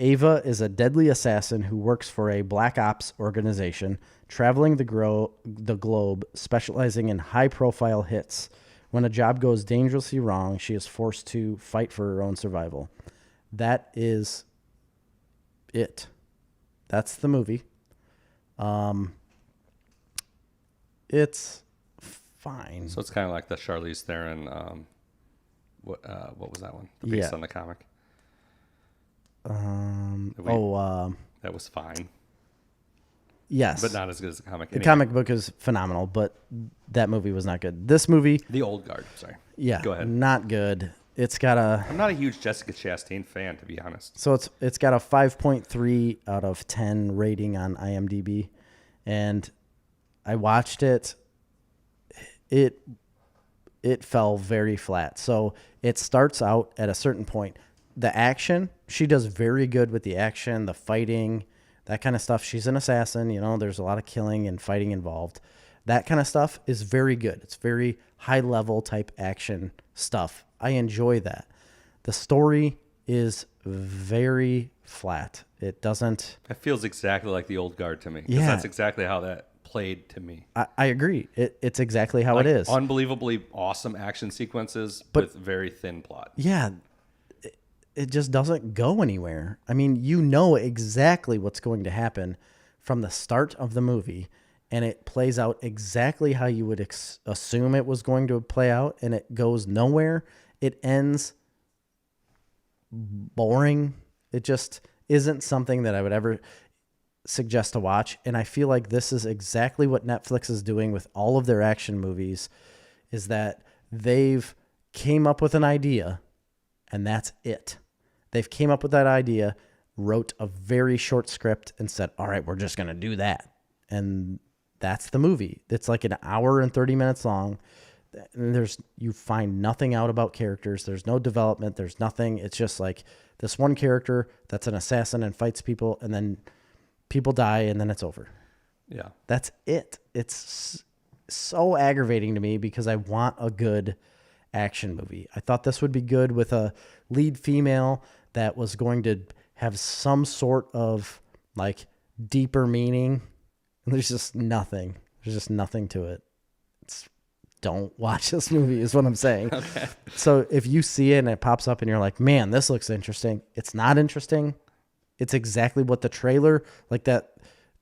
Ava is a deadly assassin who works for a black ops organization traveling the globe, specializing in high-profile hits. When a job goes dangerously wrong, she is forced to fight for her own survival. That is it. That's the movie. It's fine. So it's kind of like the Charlize Theron. What was that one? Based on the comic. That was fine. Yes, but not as good as the comic. The comic book is phenomenal, but that movie was not good. This movie, The Old Guard. Sorry. Yeah, go ahead. Not good. It's got a. I'm not a huge Jessica Chastain fan, to be honest. So it's got a 5.3 out of 10 rating on IMDb, and I watched it. It fell very flat. So it starts out at a certain point. The action, she does very good with the action, the fighting, that kind of stuff. She's an assassin, there's a lot of killing and fighting involved. That kind of stuff is very good. It's very high level type action stuff. I enjoy that. The story is very flat. It doesn't. It feels exactly like The Old Guard to me. Yeah. That's exactly how that played to me. I agree. It's exactly how it is. Unbelievably awesome action sequences, with very thin plot. Yeah. It just doesn't go anywhere. I mean, exactly what's going to happen from the start of the movie, and it plays out exactly how you would assume it was going to play out, and it goes nowhere. It ends boring. It just isn't something that I would ever suggest to watch. And I feel like this is exactly what Netflix is doing with all of their action movies, is that they've came up with an idea and that's it. They've came up with that idea, wrote a very short script and said, all right, we're just going to do that. And that's the movie. It's like an hour and 30 minutes long. And you find nothing out about characters. There's no development. There's nothing. It's just like this one character that's an assassin and fights people, and then people die, and then it's over. Yeah. That's it. It's so aggravating to me because I want a good action movie. I thought this would be good with a lead female that was going to have some sort of like deeper meaning. And there's just nothing. There's just nothing to it. Don't watch this movie is what I'm saying. Okay. So if you see it and it pops up and you're like, man, this looks interesting. It's not interesting. It's exactly what the trailer, like that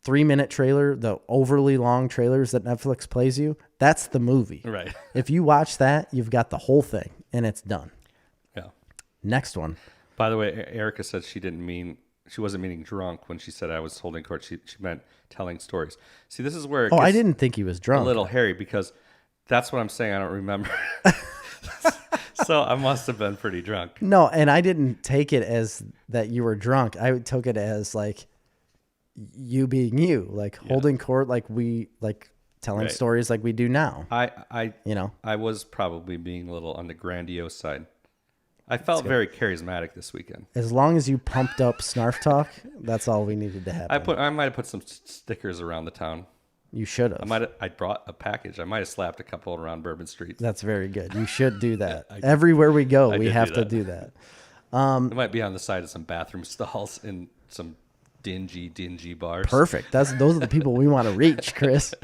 3-minute trailer, the overly long trailers that Netflix plays you, that's the movie. Right. If you watch that, you've got the whole thing and it's done. Yeah. Next one. By the way, Erica said she wasn't meaning drunk when she said I was holding court. She meant telling stories. See, this is where it gets I didn't think he was drunk. a little hairy because that's what I'm saying. I don't remember. So I must have been pretty drunk. No, and I didn't take it as that you were drunk. I took it as like you being you, like holding court, like telling stories like we do now. I was probably being a little on the grandiose side. I felt very charismatic this weekend. As long as you pumped up Snarf talk, that's all we needed to happen. I might have put some stickers around the town. You should have. I brought a package. I might have slapped a couple around Bourbon Street. That's very good. You should do that. Everywhere we go, we have to do that. It might be on the side of some bathroom stalls in some dingy bars. Perfect. Those are the people we want to reach, Chris.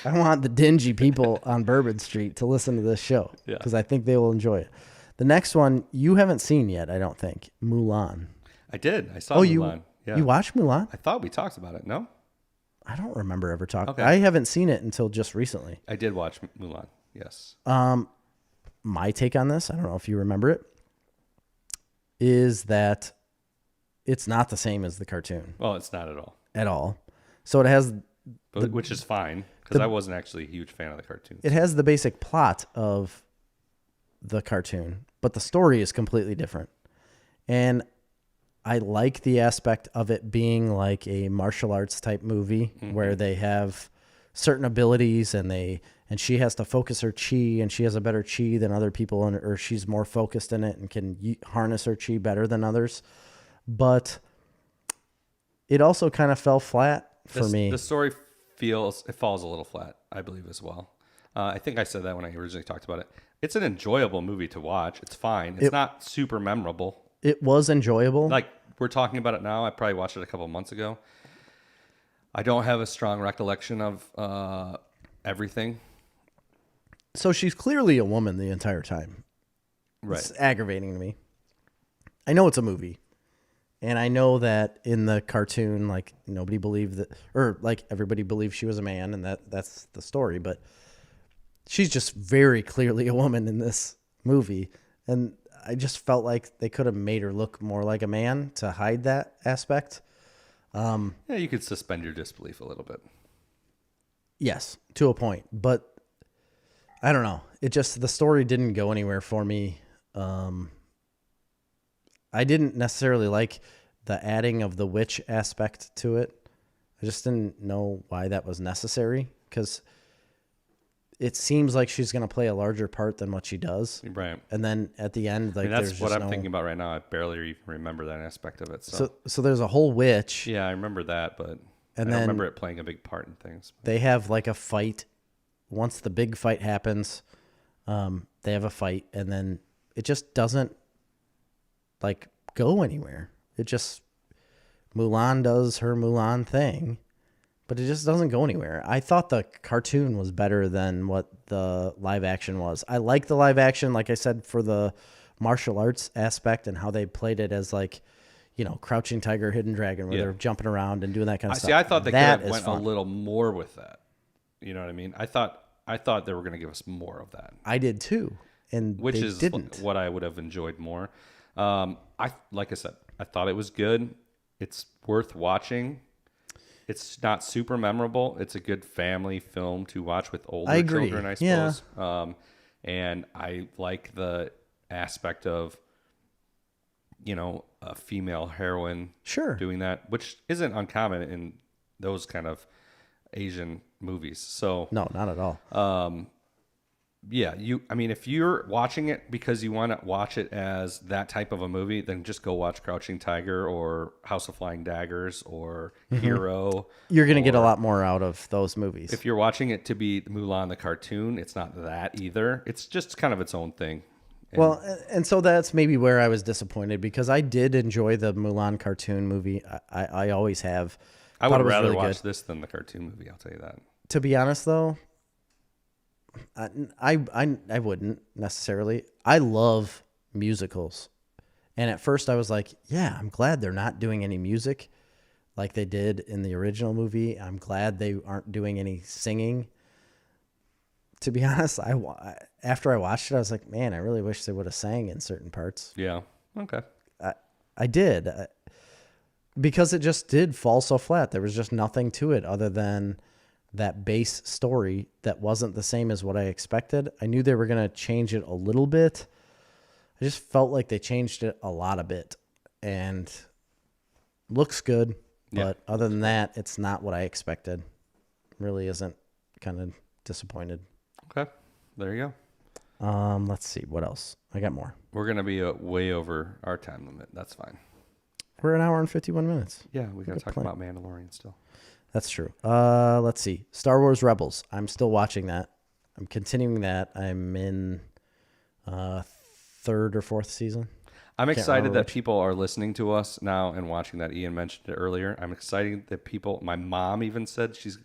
I want the dingy people on Bourbon Street to listen to this show because I think they will enjoy it. The next one you haven't seen yet, I don't think. Mulan. I did. I saw Mulan. You watched Mulan? I thought we talked about it. No? I don't remember ever talking. Okay. I haven't seen it until just recently. I did watch Mulan. Yes. My take on this, I don't know if you remember it, is that it's not the same as the cartoon. Well, it's not at all. At all. So it has... which is fine, because I wasn't actually a huge fan of the cartoon. It has the basic plot of the cartoon, but the story is completely different. And I like the aspect of it being like a martial arts type movie where they have certain abilities and she has to focus her chi, and she has a better chi than other people, or she's more focused in it and can harness her chi better than others. But it also kind of fell flat for me. The story falls a little flat, I believe, as well. I think I said that when I originally talked about it. It's an enjoyable movie to watch. It's fine. It's not super memorable. It was enjoyable. Like, we're talking about it now. I probably watched it a couple months ago. I don't have a strong recollection of everything. So she's clearly a woman the entire time. Right. It's aggravating to me. I know it's a movie. And I know that in the cartoon, like, nobody believed that, or like everybody believed she was a man, and that's the story. But she's just very clearly a woman in this movie. And I just felt like they could have made her look more like a man to hide that aspect. Yeah, you could suspend your disbelief a little bit. Yes, to a point. But I don't know. The story didn't go anywhere for me. I didn't necessarily like the adding of the witch aspect to it. I just didn't know why that was necessary, because it seems like she's going to play a larger part than what she does. Right. And then at the end, like, that's what I'm thinking about right now. I barely even remember that aspect of it. So there's a whole witch. Yeah, I remember that, but I don't remember it playing a big part in things. They have like a fight. Once the big fight happens, they have a fight, and then it just doesn't like go anywhere. It just, Mulan does her Mulan thing, but it just doesn't go anywhere. I thought the cartoon was better than what the live action was. I like the live action, like I said, for the martial arts aspect and how they played it as like, Crouching Tiger, Hidden Dragon, where they're jumping around and doing that kind of stuff. See, I thought they that could have went a little more with that. You know what I mean? I thought they were going to give us more of that. I did too, and which they is didn't. What I would have enjoyed more. Like I said, I thought it was good. It's worth watching. It's not super memorable. It's a good family film to watch with older children, I suppose. Yeah. And I like the aspect of, a female heroine doing that, which isn't uncommon in those kind of Asian movies. So no, not at all. Yeah, if you're watching it because you want to watch it as that type of a movie, then just go watch Crouching Tiger or House of Flying Daggers or Hero. You're going to get a lot more out of those movies. If you're watching it to be Mulan the cartoon, it's not that either. It's just kind of its own thing. And so that's maybe where I was disappointed, because I did enjoy the Mulan cartoon movie. I always have. I would rather watch this than the cartoon movie, I'll tell you that. To be honest, though, I wouldn't necessarily. I love musicals. And at first I was like, yeah, I'm glad they're not doing any music like they did in the original movie. I'm glad they aren't doing any singing. To be honest, after I watched it, I was like, man, I really wish they would have sang in certain parts. Yeah. Okay. I did. Because it just did fall so flat. There was just nothing to it other than that base story that wasn't the same as what I expected. I knew they were going to change it a little bit. I just felt like they changed it a lot of bit, and looks good. But other than that, it's not what I expected. Really isn't. Kind of disappointed. Okay. There you go. Let's see. What else? I got more. We're going to be way over our time limit. That's fine. We're an hour and 51 minutes. Yeah, we got to talk about Mandalorian still. That's true. Let's see. Star Wars Rebels. I'm still watching that. I'm continuing that. I'm in third or fourth season. I'm excited that people are listening to us now and watching that. Ian mentioned it earlier. I'm excited that my mom even said she's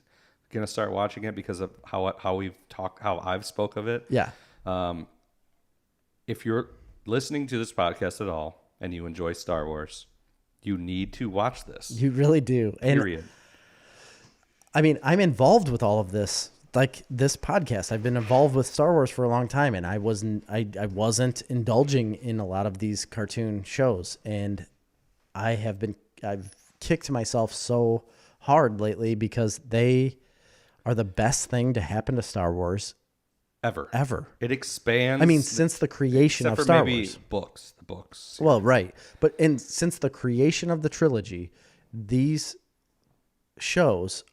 going to start watching it because of how we've talked, how I've spoke of it. Yeah. If you're listening to this podcast at all and you enjoy Star Wars, you need to watch this. You really do. Period. And I'm involved with all of this. Like this podcast, I've been involved with Star Wars for a long time, and I wasn't indulging in a lot of these cartoon shows, and I've kicked myself so hard lately because they are the best thing to happen to Star Wars ever. It expands. Since the creation of Except for Star maybe Wars. the books. Well, right. But since the creation of the trilogy, these shows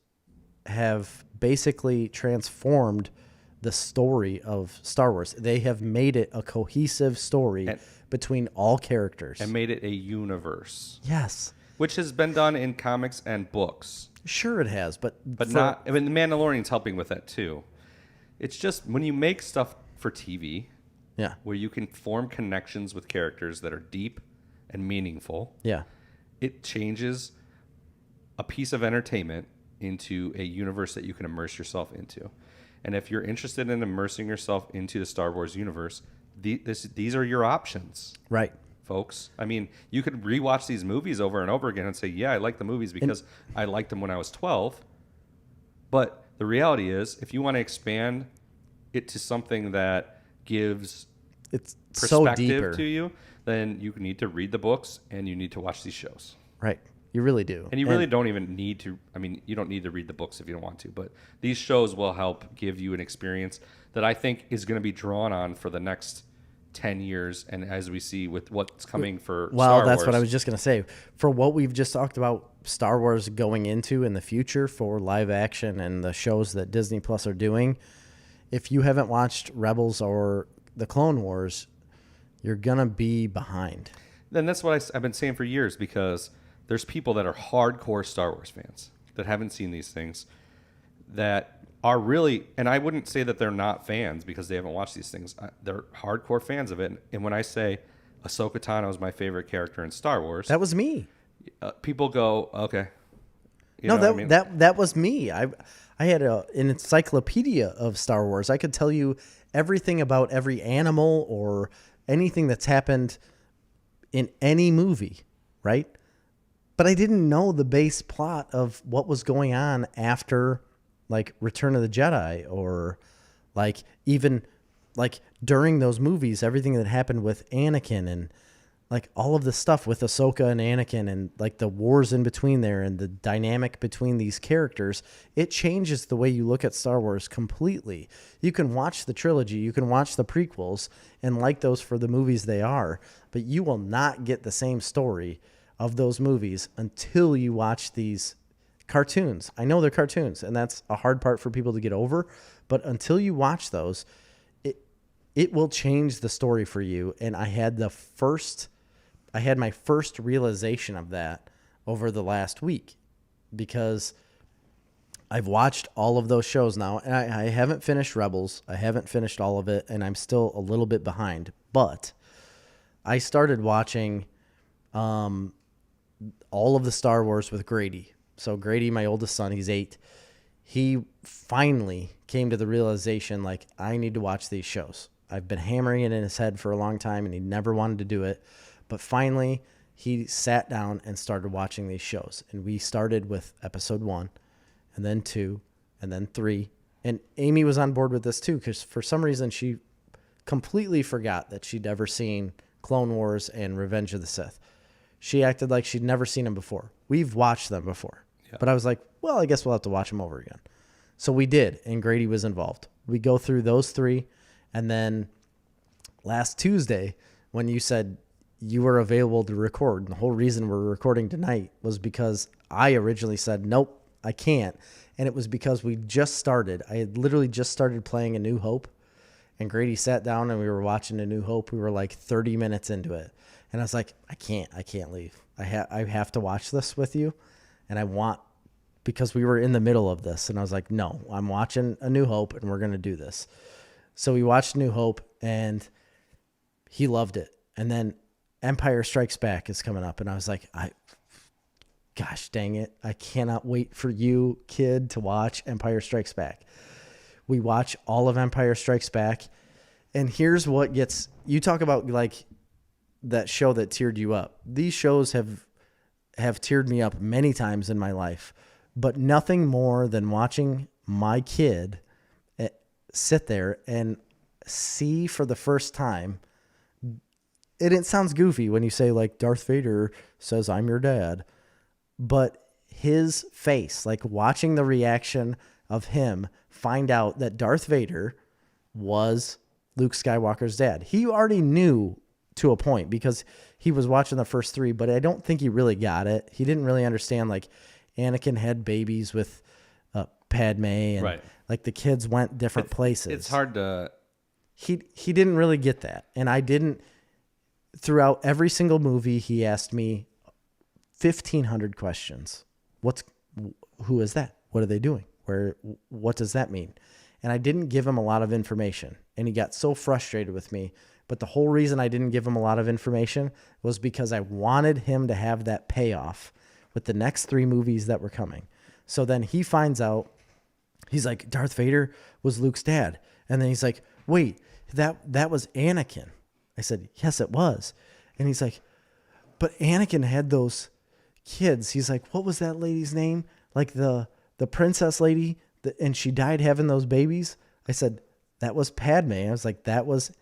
have basically transformed the story of Star Wars. They have made it a cohesive story between all characters. And made it a universe. Yes. Which has been done in comics and books. Sure it has, but not... The Mandalorian's helping with that too. It's just when you make stuff for TV, where you can form connections with characters that are deep and meaningful, it changes a piece of entertainment into a universe that you can immerse yourself into. And if you're interested in immersing yourself into the Star Wars universe, these are your options. Right. Folks. You could rewatch these movies over and over again and say, yeah, I like the movies because I liked them when I was 12. But the reality is, if you want to expand it to something that gives perspective to you, then you need to read the books and you need to watch these shows. Right. You really do. And you really don't even need to. You don't need to read the books if you don't want to. But these shows will help give you an experience that I think is going to be drawn on for the next 10 years. And as we see with what's coming for Star Wars. Well, that's what I was just going to say. For what we've just talked about Star Wars going into in the future for live action and the shows that Disney Plus are doing, if you haven't watched Rebels or the Clone Wars, you're going to be behind. Then that's what I've been saying for years, because there's people that are hardcore Star Wars fans that haven't seen these things that are really, and I wouldn't say that they're not fans because they haven't watched these things. They're hardcore fans of it. And when I say Ahsoka Tano is my favorite character in Star Wars, that was me. People go, okay. That was me. I had an encyclopedia of Star Wars. I could tell you everything about every animal or anything that's happened in any movie, right? But I didn't know the base plot of what was going on after, like, Return of the Jedi, or like even like during those movies, everything that happened with Anakin and like all of the stuff with Ahsoka and Anakin and like the wars in between there and the dynamic between these characters. It changes the way you look at Star Wars completely. You can watch the trilogy, you can watch the prequels and like those for the movies they are, but you will not get the same story of those movies until you watch these cartoons. I know they're cartoons, and that's a hard part for people to get over, but until you watch those, it will change the story for you. And I had my first realization of that over the last week, because I've watched all of those shows now, and I haven't finished Rebels. I haven't finished all of it, and I'm still a little bit behind, but I started watching all of the Star Wars with Grady. So Grady, my oldest son, he's 8. He finally came to the realization, like, I need to watch these shows. I've been hammering it in his head for a long time, and he never wanted to do it. But finally, he sat down and started watching these shows. And we started with episode 1, and then 2, and then 3. And Amy was on board with this too, because for some reason she completely forgot that she'd ever seen Clone Wars and Revenge of the Sith. She acted like she'd never seen them before. We've watched them before. Yeah. But I was like, well, I guess we'll have to watch them over again. So we did, and Grady was involved. We go through those 3, and then last Tuesday, when you said you were available to record, and the whole reason we're recording tonight was because I originally said, nope, I can't. And it was because we just started. I had literally just started playing A New Hope, and Grady sat down and we were watching A New Hope. We were like 30 minutes into it. And I was like, I can't leave. I have to watch this with you. And because we were in the middle of this, and I was like, no, I'm watching A New Hope and we're going to do this. So we watched New Hope and he loved it. And then Empire Strikes Back is coming up. And I was like, gosh dang it. I cannot wait for you, kid, to watch Empire Strikes Back. We watch all of Empire Strikes Back. And here's what you talk about, like, that show that teared you up. These shows have teared me up many times in my life, but nothing more than watching my kid sit there and see for the first time. It sounds goofy when you say, like, Darth Vader says, I'm your dad, but his face, like watching the reaction of him find out that Darth Vader was Luke Skywalker's dad. He already knew to a point because he was watching the first 3, but I don't think he really got it. He didn't really understand, like, Anakin had babies with Padme, and right. Like the kids went different places. It's hard to. He didn't really get that, and I didn't. Throughout every single movie, he asked me 1,500 questions. Who is that? What are they doing? What does that mean? And I didn't give him a lot of information, and he got so frustrated with me. But the whole reason I didn't give him a lot of information was because I wanted him to have that payoff with the next 3 movies that were coming. So then he finds out, he's like, Darth Vader was Luke's dad. And then he's like, wait, that was Anakin. I said, yes, it was. And he's like, but Anakin had those kids. He's like, what was that lady's name? Like the princess lady, and she died having those babies. I said, that was Padme. I was like, that was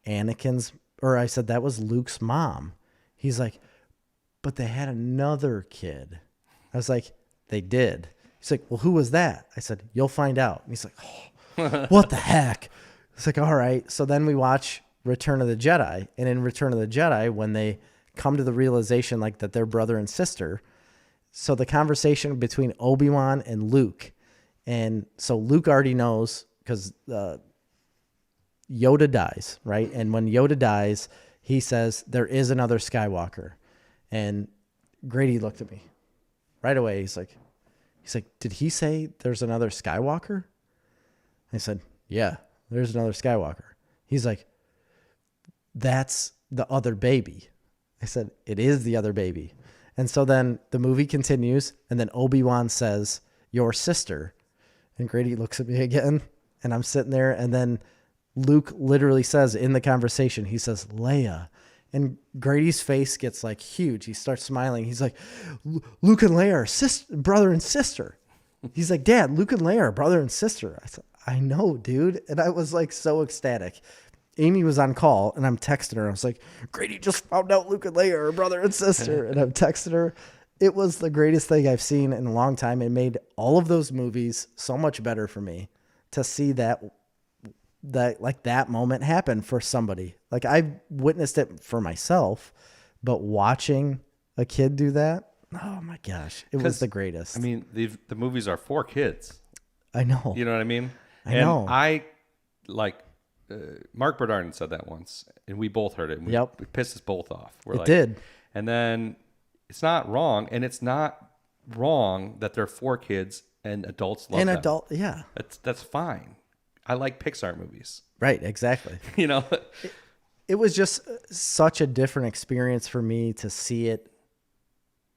I said, that was Luke's mom. He's like, but they had another kid. I was like, they did. He's like, well, who was that? I said, you'll find out. And he's like, oh, what the heck? It's like, all right. So then we watch Return of the Jedi. And in Return of the Jedi, when they come to the realization, like, that they're brother and sister, so the conversation between Obi-Wan and Luke, and so Luke already knows because Yoda dies, right? And when Yoda dies, he says, there is another Skywalker. And Grady looked at me right away. He's like, did he say there's another Skywalker? I said, yeah, there's another Skywalker. He's like, that's the other baby. I said, it is the other baby. And so then the movie continues, and then Obi-Wan says, your sister. And Grady looks at me again, and I'm sitting there, and then Luke literally says in the conversation, he says, Leia. And Grady's face gets like huge. He starts smiling. He's like, Luke and Leia are brother and sister. He's like, Dad, Luke and Leia are brother and sister. I said, I know, dude. And I was like so ecstatic. Amy was on call and I'm texting her. I was like, Grady just found out Luke and Leia are brother and sister. And I'm texting her. It was the greatest thing I've seen in a long time. It made all of those movies so much better for me to see that moment happen for somebody. Like I've witnessed it for myself, but watching a kid do that, oh my gosh, it was the greatest. I mean, the movies are for kids. I know. You know what I mean? I know. I like Mark Bernardin said that once, and we both heard it. And it pissed us both off. It did. And then it's not wrong, and it's not wrong that they're for kids and adults love them. Yeah. That's fine. I like Pixar movies. Right, exactly. You know? It was just such a different experience for me to see it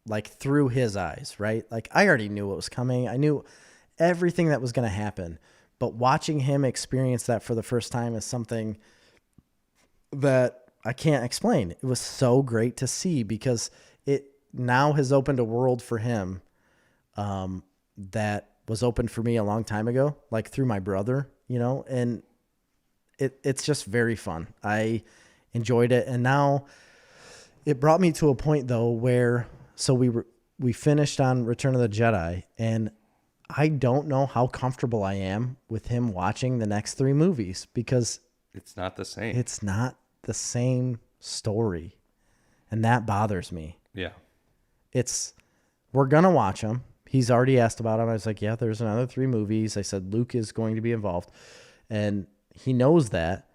like through his eyes, right? Like I already knew what was coming. I knew everything that was going to happen. But watching him experience that for the first time is something that I can't explain. It was so great to see because it now has opened a world for him that was opened for me a long time ago, like through my brother, you know, and it's just very fun. I enjoyed it. And now it brought me to a point though, where, so we finished on Return of the Jedi, and I don't know how comfortable I am with him watching the next 3 movies because it's not the same. It's not the same story. And that bothers me. Yeah. We're going to watch them. He's already asked about them. I was like, yeah, there's another 3 movies. I said, Luke is going to be involved. And he knows that.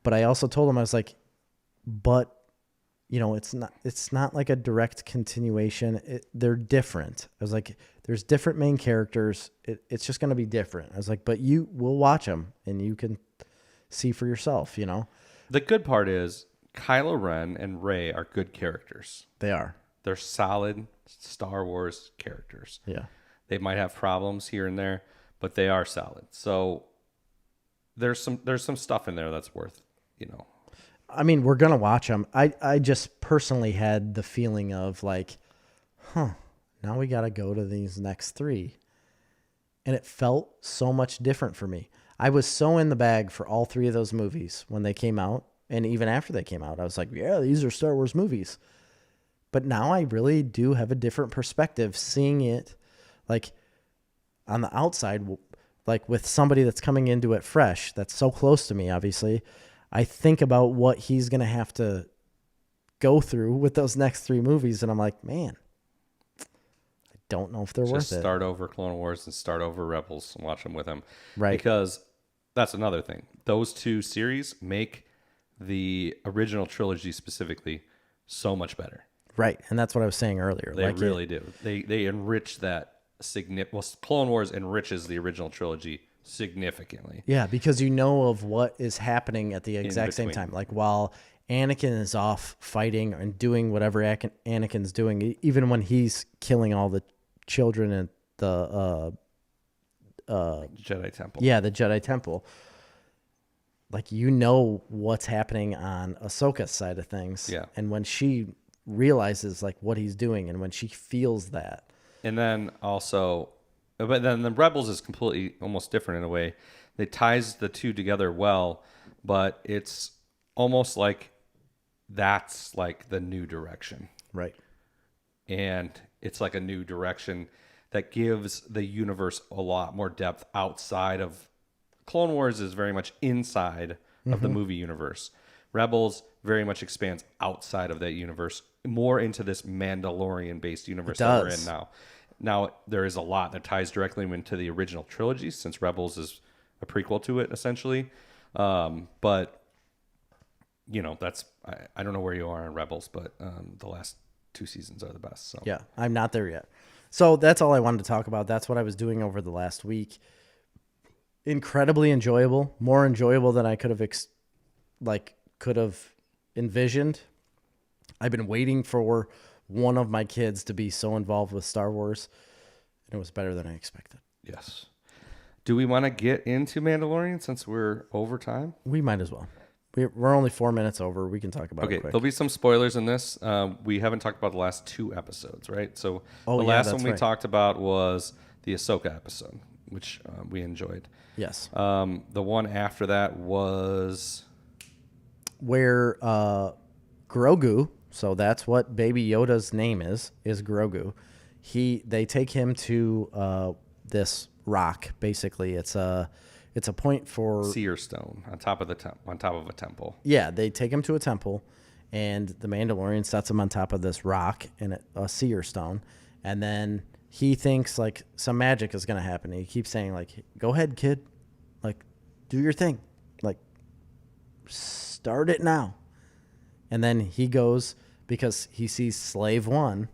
But I also told him, I was like, but, you know, it's not like a direct continuation. They're different. I was like, there's different main characters. It's just going to be different. I was like, but we'll watch them and you can see for yourself, you know? The good part is Kylo Ren and Rey are good characters. They are. They're solid Star Wars characters. Yeah. They might have problems here and there, but they are solid. So there's some stuff in there that's worth, you know. I mean, we're going to watch them. I just personally had the feeling of like, now we got to go to these next 3. And it felt so much different for me. I was so in the bag for all 3 of those movies when they came out. And even after they came out, I was like, yeah, these are Star Wars movies. But now I really do have a different perspective seeing it like on the outside, like with somebody that's coming into it fresh, that's so close to me, obviously. I think about what he's going to have to go through with those next 3 movies. And I'm like, man, I don't know if they're worth it. Just start over Clone Wars and start over Rebels and watch them with him. Right. Because that's another thing. Those 2 series make the original trilogy specifically so much better. Right. And that's what I was saying earlier. They really do. They enrich that Clone Wars enriches the original trilogy significantly. Yeah, because you know of what is happening at the exact same time. Like while Anakin is off fighting and doing whatever Anakin's doing, even when he's killing all the children at the Jedi Temple. Yeah, the Jedi Temple. Like, you know what's happening on Ahsoka's side of things. Yeah. And when she realizes like what he's doing and when she feels that. And then also, but then the Rebels is completely almost different in a way. It ties the 2 together well, but it's almost like that's like the new direction. Right. And it's like a new direction that gives the universe a lot more depth outside of Clone Wars is very much inside of the movie universe. Rebels very much expands outside of that universe, more into this Mandalorian-based universe that we're in now. Now, there is a lot that ties directly into the original trilogy, since Rebels is a prequel to it, essentially. But, you know, that's I don't know where you are in Rebels, but the last 2 seasons are the best. So yeah, I'm not there yet. So that's all I wanted to talk about. That's what I was doing over the last week. Incredibly enjoyable, more enjoyable than I could have envisioned. I've been waiting for one of my kids to be so involved with Star Wars, and it was better than I expected. Yes. Do we want to get into Mandalorian since we're over time? We might as well. We're only 4 minutes over. We can talk about it Okay, quick. there'll be some spoilers in this. We haven't talked about the last 2 episodes, right? So the last that's one we right. talked about was the Ahsoka episode, which we enjoyed. Yes. The one after that was Where Grogu, so that's what Baby Yoda's name is Grogu. They take him to this rock. Basically, it's a point for Seer Stone on top of a temple. Yeah, they take him to a temple, and the Mandalorian sets him on top of this rock in a seer stone, and then he thinks like some magic is gonna happen. He keeps saying like, "Go ahead, kid, like do your thing, like start it now." And then he goes because he sees Slave One,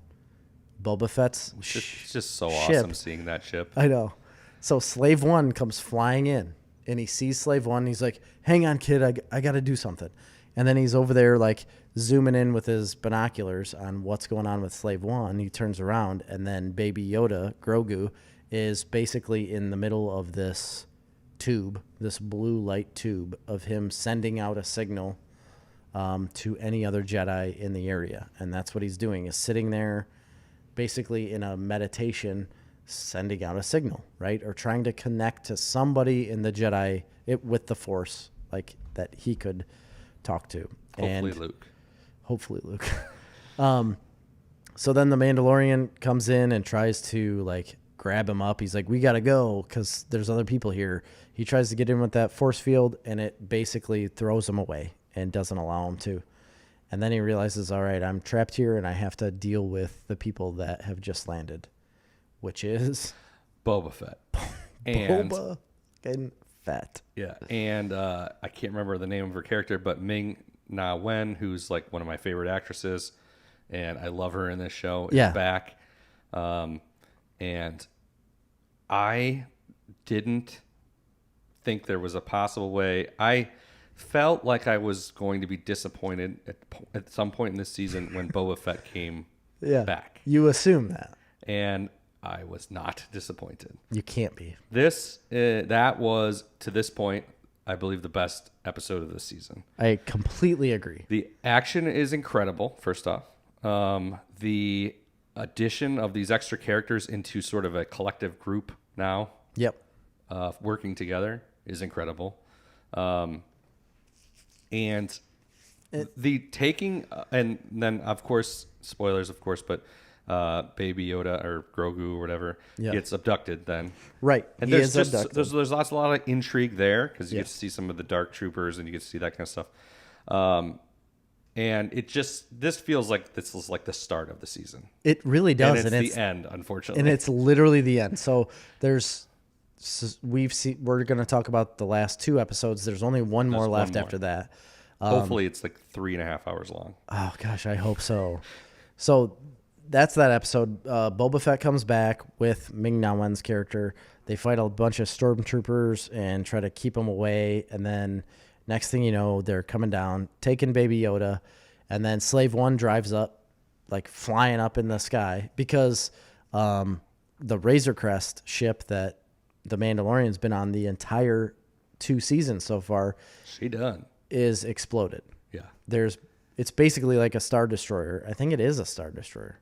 Boba Fett's It's just so ship. awesome seeing that ship. I know. So Slave One comes flying in, and he sees Slave One. And he's like, "Hang on, kid, I got to do something." And then he's over there like zooming in with his binoculars on what's going on with Slave One. He turns around, and then Baby Yoda, Grogu, is basically in the middle of this tube, this blue light tube of him sending out a signal to any other Jedi in the area. And that's what he's doing, is sitting there basically in a meditation, sending out a signal, right? Or trying to connect to somebody in the Jedi with the Force, like that he could talk to. Hopefully Luke. So then the Mandalorian comes in and tries to like grab him up. He's like, "We got to go because there's other people here." He tries to get in with that force field, and it basically throws him away and doesn't allow him to. And then he realizes, all right, I'm trapped here and I have to deal with the people that have just landed, which is Boba Fett. And Boba and Fett. yeah, and I can't remember the name of her character, but Ming-Na Wen, who's like one of my favorite actresses, and I love her in this show, is back. And I didn't think there was a possible way. I felt like I was going to be disappointed at some point in this season when Boba Fett came back. You assume that. And I was not disappointed. You can't be. That was, to this point, I believe the best episode of this season. I completely agree. The action is incredible, first off. The addition of these extra characters into sort of a collective group now, working together, is incredible. And the taking, and then, of course, spoilers, of course, but Baby Yoda or Grogu or whatever gets abducted then. Right. And there's a lot of intrigue there because you get to see some of the dark troopers and you get to see that kind of stuff. And this feels like this is like the start of the season. It really does. And it's the end, unfortunately. And it's literally the end. So we're going to talk about the last 2 episodes. There's only one more left after that. Hopefully it's like 3.5 hours long. Oh gosh, I hope so. So that's that episode. Boba Fett comes back with Ming-Na Wen's character. They fight a bunch of stormtroopers and try to keep him away. And then next thing you know, they're coming down, taking Baby Yoda. And then Slave One drives up, like flying up in the sky because the Razor Crest ship that the Mandalorian's been on the entire 2 seasons so far is exploded. Yeah. It's basically like a Star Destroyer. I think it is a Star Destroyer.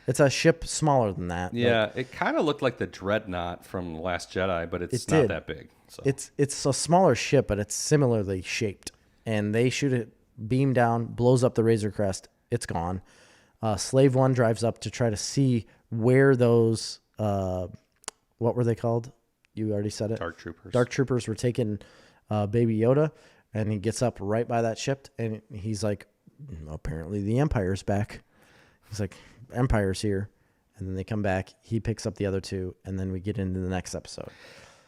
It's a ship smaller than that. Yeah, it kind of looked like the Dreadnought from The Last Jedi, but it's not that big. So. It's a smaller ship, but it's similarly shaped. And they shoot it, beam down, blows up the Razor Crest. It's gone. Slave One drives up to try to see where those, what were they called? You already said it. Dark Troopers. Dark Troopers were taking Baby Yoda, and he gets up right by that ship, and he's like, apparently the Empire's back. He's like, Empire's here. And then they come back. He picks up the other 2, and then we get into the next episode.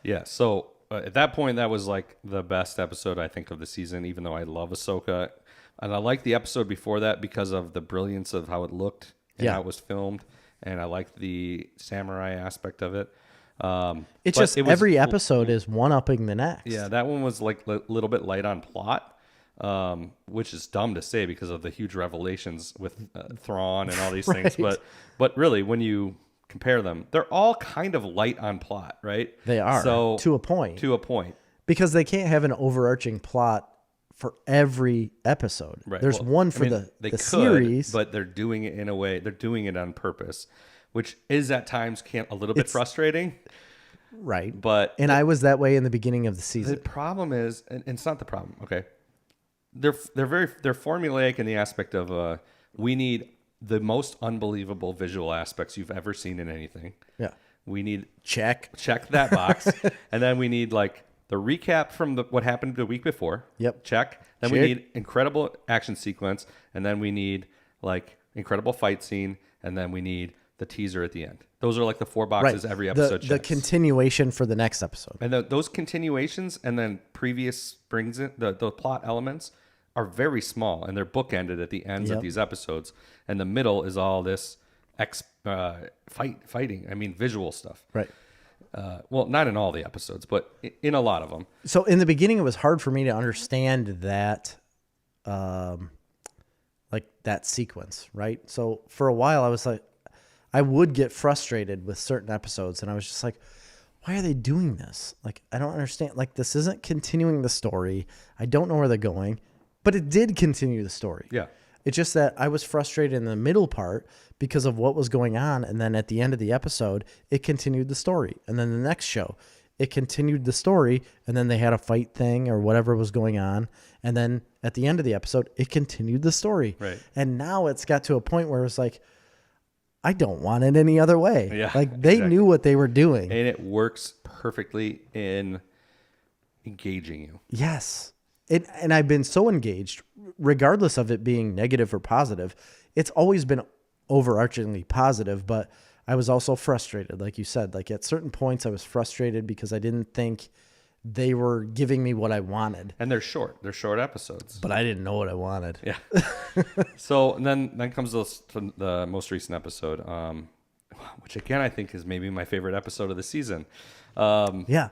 Yeah, so at that point, that was like the best episode, I think, of the season, even though I love Ahsoka. And I liked the episode before that because of the brilliance of how it looked and how it was filmed. And I liked the samurai aspect of it. Every episode is one-upping the next. Yeah, that one was like a little bit light on plot, which is dumb to say because of the huge revelations with Thrawn and all these things. But really, when you compare them, they're all kind of light on plot, right? They are, to a point. To a point. Because they can't have an overarching plot for every episode. Right. There's one for they the could, series, but they're doing it in a way. They're doing it on purpose, which is at times a little bit frustrating. right? But and I was that way in the beginning of the the season. problem is, and it's not the problem. Okay, they're formulaic in the aspect of we need the most unbelievable visual aspects you've ever seen in anything. Yeah. We need Check that box, and then we need like the recap from what happened the week before. Yep. Check. Then we need incredible action sequence, and then we need like incredible fight scene, and then we need the teaser at the end. Those are like the 4 boxes every episode. The continuation for the next episode. And those continuations and then previous brings in the plot elements are very small, and they're bookended at the ends of these episodes. And the middle is all this fighting. I mean, visual stuff. Right. Well, not in all the episodes, but in a lot of them. So in the beginning, it was hard for me to understand that, like that sequence, right? So for a while, I was like, I would get frustrated with certain episodes, and I was just like, why are they doing this? Like, I don't understand. Like, this isn't continuing the story. I don't know where they're going, but it did continue the story. Yeah. It's just that I was frustrated in the middle part because of what was going on. And then at the end of the episode, it continued the story. And then the next show, it continued the story. And then they had a fight thing or whatever was going on. And then at the end of the episode, it continued the story. Right. And now it's got to a point where it's like, I don't want it any other way. Yeah, like they knew what they were doing. And it works perfectly in engaging you. Yes. And I've been so engaged, regardless of it being negative or positive. It's always been overarchingly positive, but I was also frustrated. Like you said, like at certain points I was frustrated because I didn't think they were giving me what I wanted. And they're short episodes. But I didn't know what I wanted. Yeah. So and then comes the most recent episode, which again I think is maybe my favorite episode of the season. Yeah.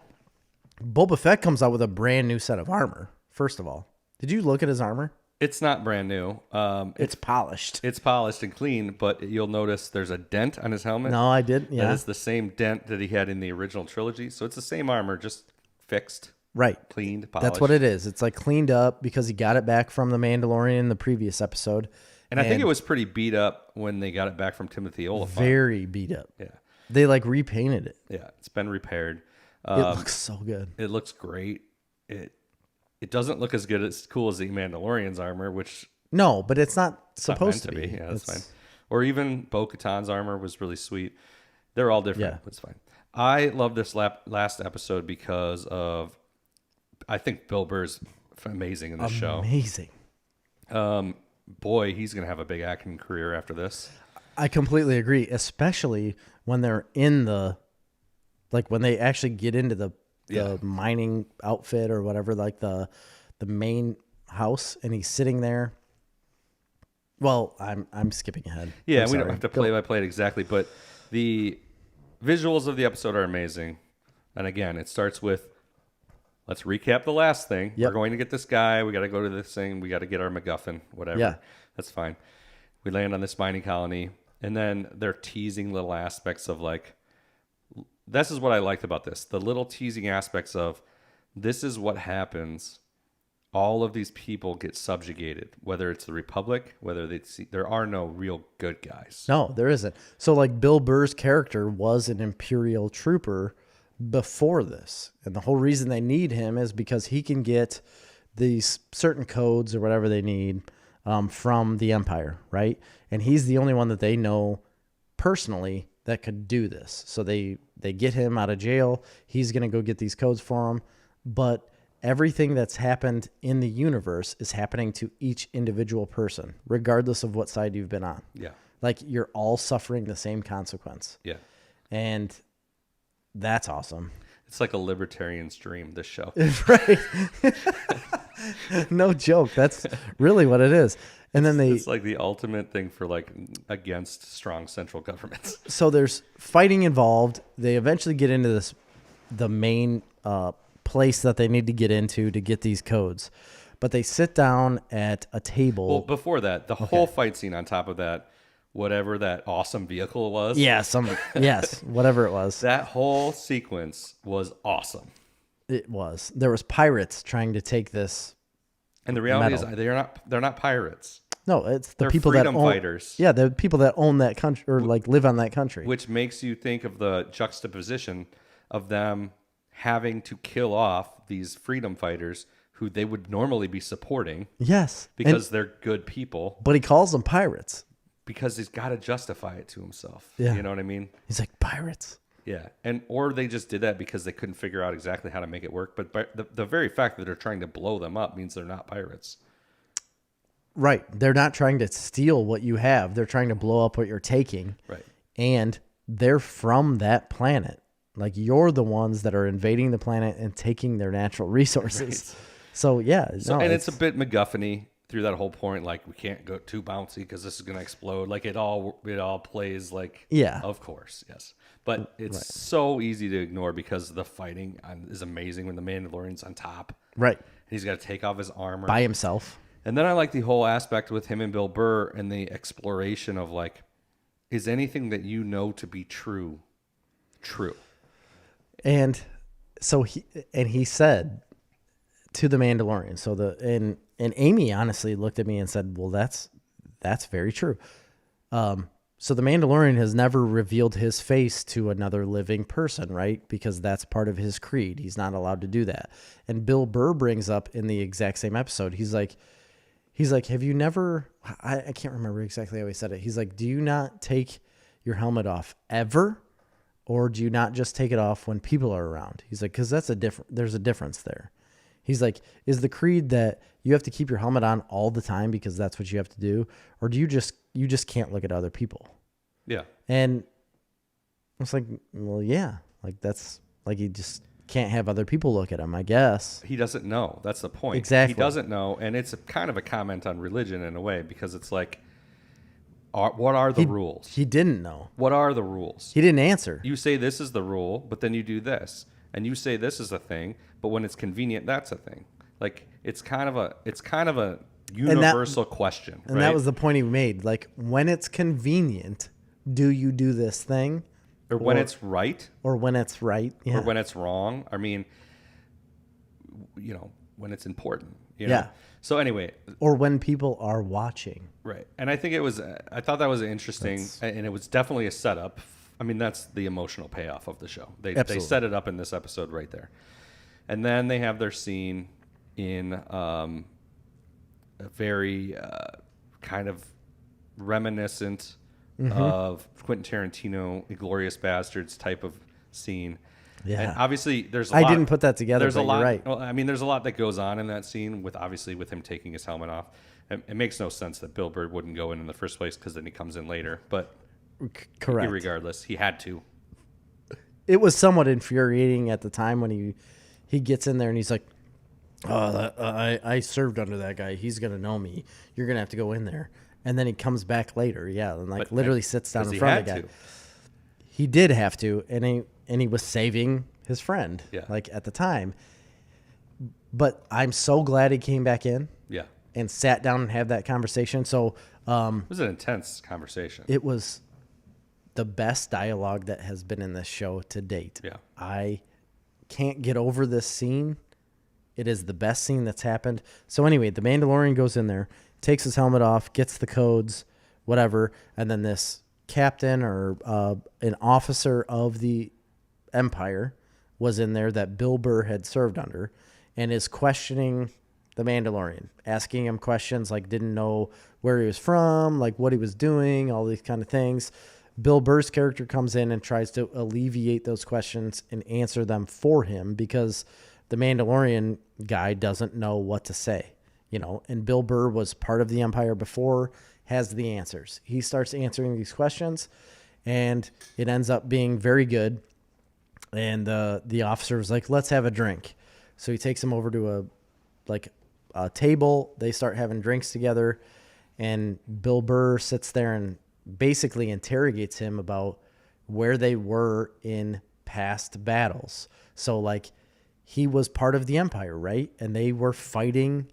Boba Fett comes out with a brand new set of armor. First of all, did you look at his armor? It's not brand new. It's polished. It's polished and clean, but you'll notice there's a dent on his helmet. No, I did. Yeah. That is the same dent that he had in the original trilogy. So it's the same armor, just fixed. Right. Cleaned, polished. That's what it is. It's like cleaned up because he got it back from the Mandalorian in the previous episode. And I think it was pretty beat up when they got it back from Timothy Olyphant. Very beat up. Yeah. They like repainted it. Yeah. It's been repaired. It looks so good. It looks great. It doesn't look as cool as the Mandalorian's armor, which no, but it's not it's not supposed meant to be. Yeah, that's fine. Or even Bo-Katan's armor was really sweet. They're all different. Yeah. It's fine. I love this last episode because of, I think Bill Burr's amazing in this show. Amazing. Boy, he's going to have a big acting career after this. I completely agree, especially when they're in when they actually get into the mining outfit or whatever, like the main house, and he's sitting there. Well, I'm skipping ahead. Yeah, we don't have to play by play it exactly, but the visuals of the episode are amazing. And again, it starts with, let's recap the last thing. Yep. We're going to get this guy. We got to go to this thing. We got to get our MacGuffin, whatever. Yeah. That's fine. We land on this mining colony, and then they're teasing little aspects of like, this is what I liked about this. The little teasing aspects of, this is what happens. All of these people get subjugated, whether it's the Republic, whether there are no real good guys. No, there isn't. So like Bill Burr's character was an Imperial trooper before this. And the whole reason they need him is because he can get these certain codes or whatever they need from the Empire, right? And he's the only one that they know personally that could do this. So they get him out of jail. He's going to go get these codes for him. But everything that's happened in the universe is happening to each individual person, regardless of what side you've been on. Yeah. Like you're all suffering the same consequence. Yeah. And that's awesome. It's like a libertarian's dream, this show. Right. No joke. That's really what it is. And then it's like the ultimate thing for like against strong central governments. So there's fighting involved. They eventually get into the main place that they need to get into to get these codes. But they sit down at a table. Well, before that, the whole fight scene on top of that, whatever that awesome vehicle was. Yeah, yes, whatever it was. That whole sequence was awesome. It was. There was pirates trying to take this And the reality metal. is they're not pirates. No, it's the They're people that freedom own, fighters. Yeah, the people that own that country or like live on that country. Which makes you think of the juxtaposition of them having to kill off these freedom fighters who they would normally be supporting. Yes, Because they're good people. But he calls them pirates. Because he's got to justify it to himself. Yeah. You know what I mean? He's like, pirates. Yeah. Or they just did that because they couldn't figure out exactly how to make it work. But the very fact that they're trying to blow them up means they're not pirates. Right. They're not trying to steal what you have. They're trying to blow up what you're taking. Right. And they're from that planet. Like, you're the ones that are invading the planet and taking their natural resources. Right. So, yeah. It's a bit MacGuffin-y through that whole point. Like, we can't go too bouncy because this is going to explode. Like, it all plays like, yeah, of course, yes. But it's so easy to ignore because the fighting is amazing when the Mandalorian's on top. Right. He's got to take off his armor. By himself. And then I like the whole aspect with him and Bill Burr and the exploration of like, is anything that you know to be true? And so he said to the Mandalorian, and Amy honestly looked at me and said, well, that's very true. So the Mandalorian has never revealed his face to another living person, right? Because that's part of his creed. He's not allowed to do that. And Bill Burr brings up in the exact same episode, he's like, have you never, I can't remember exactly how he said it. He's like, do you not take your helmet off ever? Or do you not just take it off when people are around? He's like, because there's a difference there. He's like, is the creed that you have to keep your helmet on all the time because that's what you have to do? Or do you just can't look at other people? Yeah. And I was like, well, yeah, like that's like, he just can't have other people look at him, I guess. He doesn't know. That's the point. Exactly. He doesn't know. And it's kind of a comment on religion in a way, because it's like, what are the rules? He didn't know. What are the rules? He didn't answer. You say this is the rule, but then you do this. And you say this is a thing, but when it's convenient, that's a thing. Like, it's kind of a universal question. And that was the point he made. Like, when it's convenient, do you do this thing? Or when it's right. Or when it's right. Yeah. Or when it's wrong. I mean, when it's important. Yeah. So anyway. Or when people are watching. Right. And I think I thought that was interesting. And it was definitely a setup. I mean, that's the emotional payoff of the show. They set it up in this episode right there. And then they have their scene in a very kind of reminiscent of Quentin Tarantino, Inglourious Bastards type of scene. Yeah. And obviously, there's a lot. I didn't put that together, There's but a lot. You're right. Well, I mean, there's a lot that goes on in that scene with him taking his helmet off. It makes no sense that Bill Burr wouldn't go in the first place, because then he comes in later. But correct. Regardless, he had to. It was somewhat infuriating at the time when he gets in there and he's like, I served under that guy. He's going to know me. You're going to have to go in there. And then he comes back later. Yeah. And literally sits down in front of the guy. He did have to. And he was saving his friend. Yeah. Like at the time. But I'm so glad he came back in. Yeah. And sat down and had that conversation. So, it was an intense conversation. It was the best dialogue that has been in this show to date. Yeah. I can't get over this scene. It is the best scene that's happened. So anyway, the Mandalorian goes in there, takes his helmet off, gets the codes, whatever, and then this captain or an officer of the Empire was in there that Bill Burr had served under, and is questioning the Mandalorian, asking him questions like didn't know where he was from, like what he was doing, all these kind of things. Bill Burr's character comes in and tries to alleviate those questions and answer them for him, because the Mandalorian guy doesn't know what to say, and Bill Burr was part of the Empire before, has the answers. He starts answering these questions, and it ends up being very good. And the officer was like, let's have a drink. So he takes him over to a table. They start having drinks together, and Bill Burr sits there and basically interrogates him about where they were in past battles. So he was part of the Empire, right? And they were fighting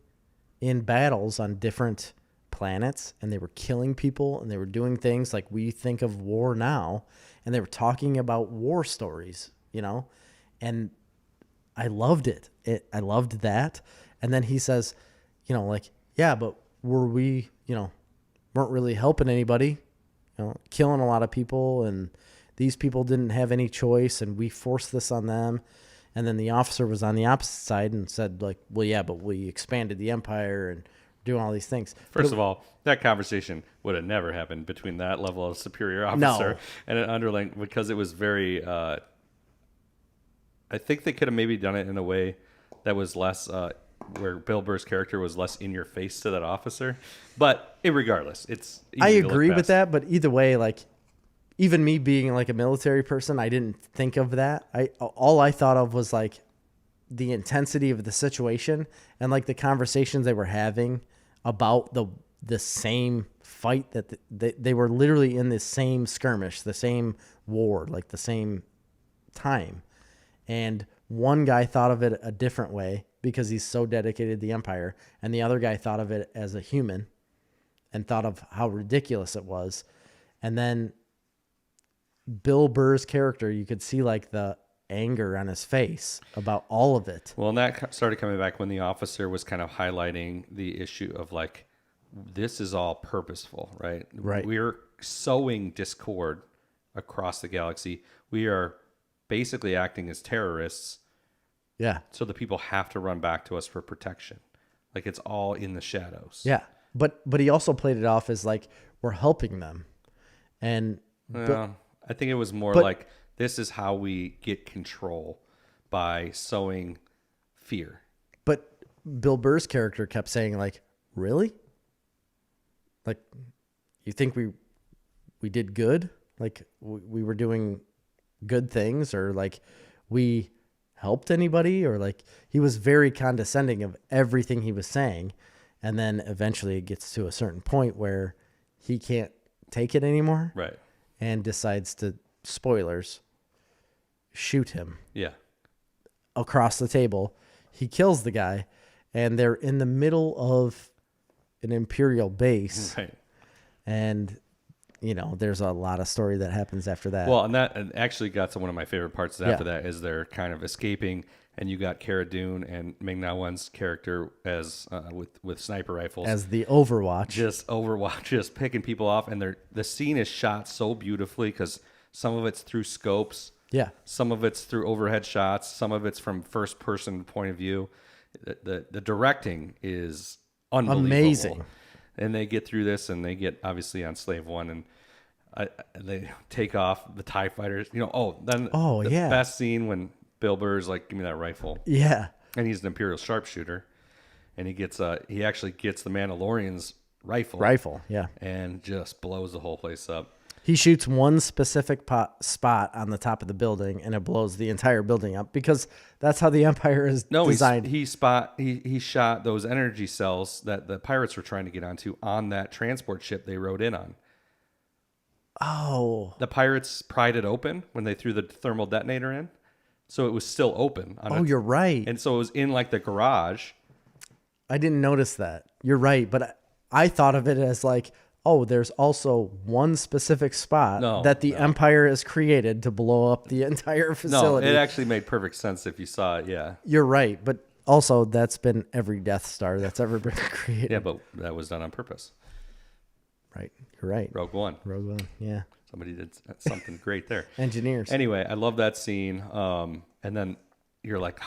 in battles on different planets, and they were killing people, and they were doing things like we think of war now, and they were talking about war stories, and I loved it. I loved that. And then he says, like, yeah, but were we, weren't really helping anybody, killing a lot of people, and these people didn't have any choice, and we forced this on them. And then the officer was on the opposite side and said, like, well, yeah, but we expanded the empire and doing all these things. First of all, that conversation would have never happened between that level of superior officer and an underling, because it was very, I think they could have maybe done it in a way that was less, where Bill Burr's character was less in your face to that officer. But regardless, it's easy I to look agree with past. that, but either way, like, even me being like a military person, I didn't think of that. All I thought of was like the intensity of the situation and like the conversations they were having about the same fight that they were literally in the same skirmish, the same war, like the same time. And one guy thought of it a different way because he's so dedicated to the empire, and the other guy thought of it as a human and thought of how ridiculous it was. And then Bill Burr's character, you could see like the anger on his face about all of it. Well, and that started coming back when the officer was kind of highlighting the issue of like, this is all purposeful, right? Right. We're sowing discord across the galaxy. We are basically acting as terrorists. Yeah. So the people have to run back to us for protection. Like, it's all in the shadows. Yeah. But he also played it off as like, we're helping them. And I think it was more like, this is how we get control, by sowing fear. But Bill Burr's character kept saying like, really? Like, you think we did good? Like we were doing good things, or like we helped anybody, or like he was very condescending of everything he was saying. And then eventually it gets to a certain point where he can't take it anymore. Right. And decides to, spoilers, shoot him. Yeah. Across the table. He kills the guy, and they're in the middle of an Imperial base. Right. And, there's a lot of story that happens after that. Well, and actually got to one of my favorite parts after that is they're kind of escaping, and you got Cara Dune and Ming-Na Wen's character as with sniper rifles. As the Overwatch. Just picking people off, and the scene is shot so beautifully because some of it's through scopes. Yeah. Some of it's through overhead shots. Some of it's from first person point of view. The directing is unbelievable. Amazing. And they get through this, and they get obviously on Slave One, and they take off the TIE fighters. The best scene when Bill Burr's like, give me that rifle. Yeah. And he's an Imperial sharpshooter, and he actually gets the Mandalorian's rifle. Rifle, yeah. And just blows the whole place up. He shoots one specific spot on the top of the building, and it blows the entire building up, because that's how the Empire is designed. He shot those energy cells that the pirates were trying to get onto on that transport ship they rode in on. Oh. The pirates pried it open when they threw the thermal detonator in, so it was still open. You're right. And so it was in like the garage. I didn't notice that. You're right, but I thought of it as like, there's also one specific spot that the Empire has created to blow up the entire facility. No, it actually made perfect sense if you saw it, yeah. You're right, but also that's been every Death Star that's ever been created. Yeah, but that was done on purpose. Right, you're right. Rogue One, yeah. Somebody did something great there. Engineers. Anyway, I love that scene. And then you're like,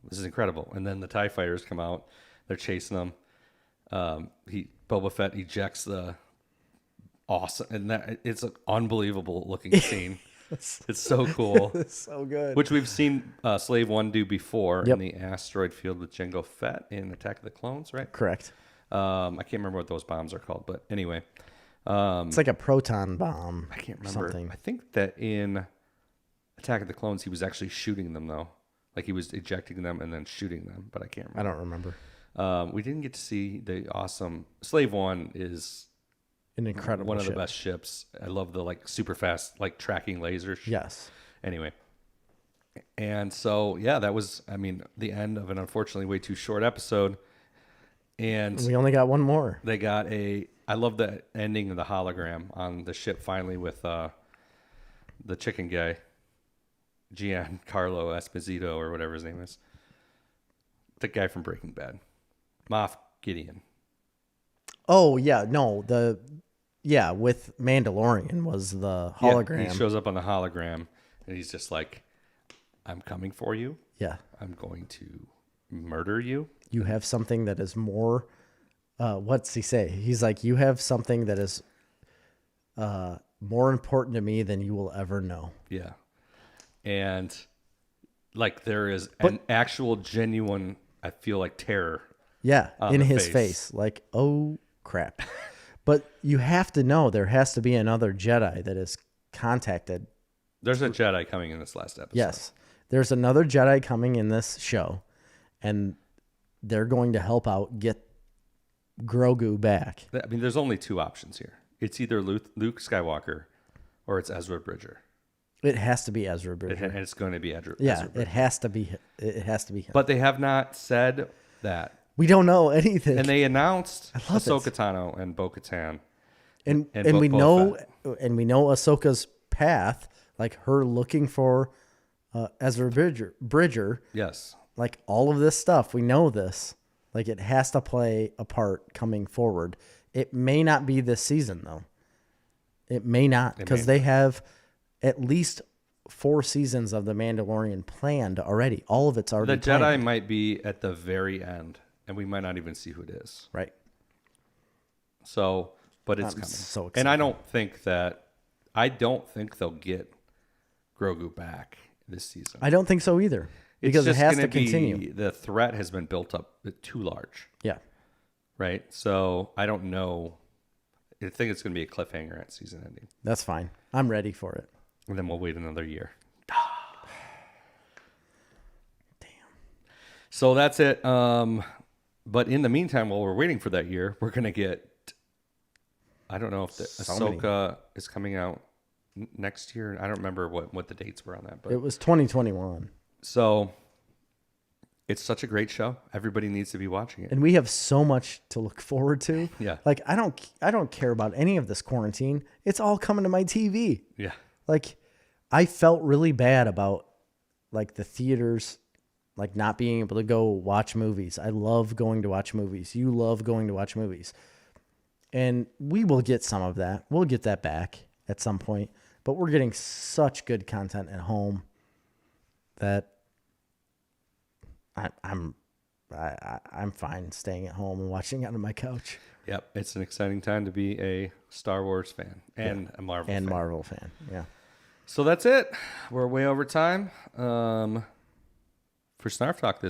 this is incredible. And then the TIE fighters come out. They're chasing them. Boba Fett ejects the... Awesome, and it's an unbelievable looking scene. It's so cool. It's so good. Which we've seen Slave One do before in the asteroid field with Jango Fett in Attack of the Clones, right? Correct. I can't remember what those bombs are called, but anyway, it's like a proton bomb. I can't remember. Something. I think that in Attack of the Clones he was actually shooting them though, like he was ejecting them and then shooting them, but I can't remember. I don't remember. We didn't get to see the awesome Slave One is. An incredible one of ship. the best ships. I love the like super fast like tracking lasers. Yes. Anyway, and so that was the end of an unfortunately way too short episode. And we only got one more. They got I love the ending of the hologram on the ship finally with the chicken guy, Giancarlo Esposito or whatever his name is. The guy from Breaking Bad, Moff Gideon. Oh yeah, no, with Mandalorian was the hologram. Yeah, he shows up on the hologram, and he's just like, "I'm coming for you. Yeah, I'm going to murder you." you have something that is more. What's he say? He's like, you have something that is more important to me than you will ever know. Yeah, and like there is an actual genuine, I feel like, terror. Yeah, in the his face. Like, oh crap. But you have to know there has to be another Jedi that is contacted. There's a Jedi coming in this last episode. Yes, there's another Jedi coming in this show, and they're going to help out get Grogu back. I mean, there's only two options here. It's either Luke Skywalker or it's Ezra Bridger. It has to be Ezra Bridger. And it's going to be Ezra Yeah, Bridger. it has to be. It has to be him. But they have not said that. We don't know anything. And they announced love Ahsoka it. Tano and Bo-Katan. and and we Boba know Fett. and we know Ahsoka's path, like her looking for Ezra Bridger. Yes. Like all of this stuff, we know this. Like it has to play a part coming forward. It may not be this season though. It may not, because they have at least 4 seasons of The Mandalorian planned already. All of it's already The Jedi planned. might be at the very end, and we might not even see who it is. Right. So, but it's I'm coming. so And I excited. don't think they'll get Grogu back this season. I don't think so either. Because it just has gonna to continue. be, the threat has been built up too large, Yeah. right? So I don't know. I think it's going to be a cliffhanger at season ending. That's fine. I'm ready for it. And then we'll wait another year. Damn. So that's it. But in the meantime, while we're waiting for that year, we're going to get, I don't know if the Ahsoka is coming out next year. I don't remember what the dates were on that. But It was 2021. so it's such a great show. Everybody needs to be watching it. And we have so much to look forward to. Yeah. Like I don't care about any of this quarantine. It's all coming to my TV. Yeah. Like I felt really bad about like the theaters like not being able to go watch movies. I love going to watch movies. You love going to watch movies. And we will get some of that. We'll get that back at some point. But we're getting such good content at home that I'm fine staying at home and watching it on my couch. Yep. It's an exciting time to be a Star Wars fan and a Marvel fan. Marvel fan. Yeah. So that's it. We're way over time. For Snarf Talk this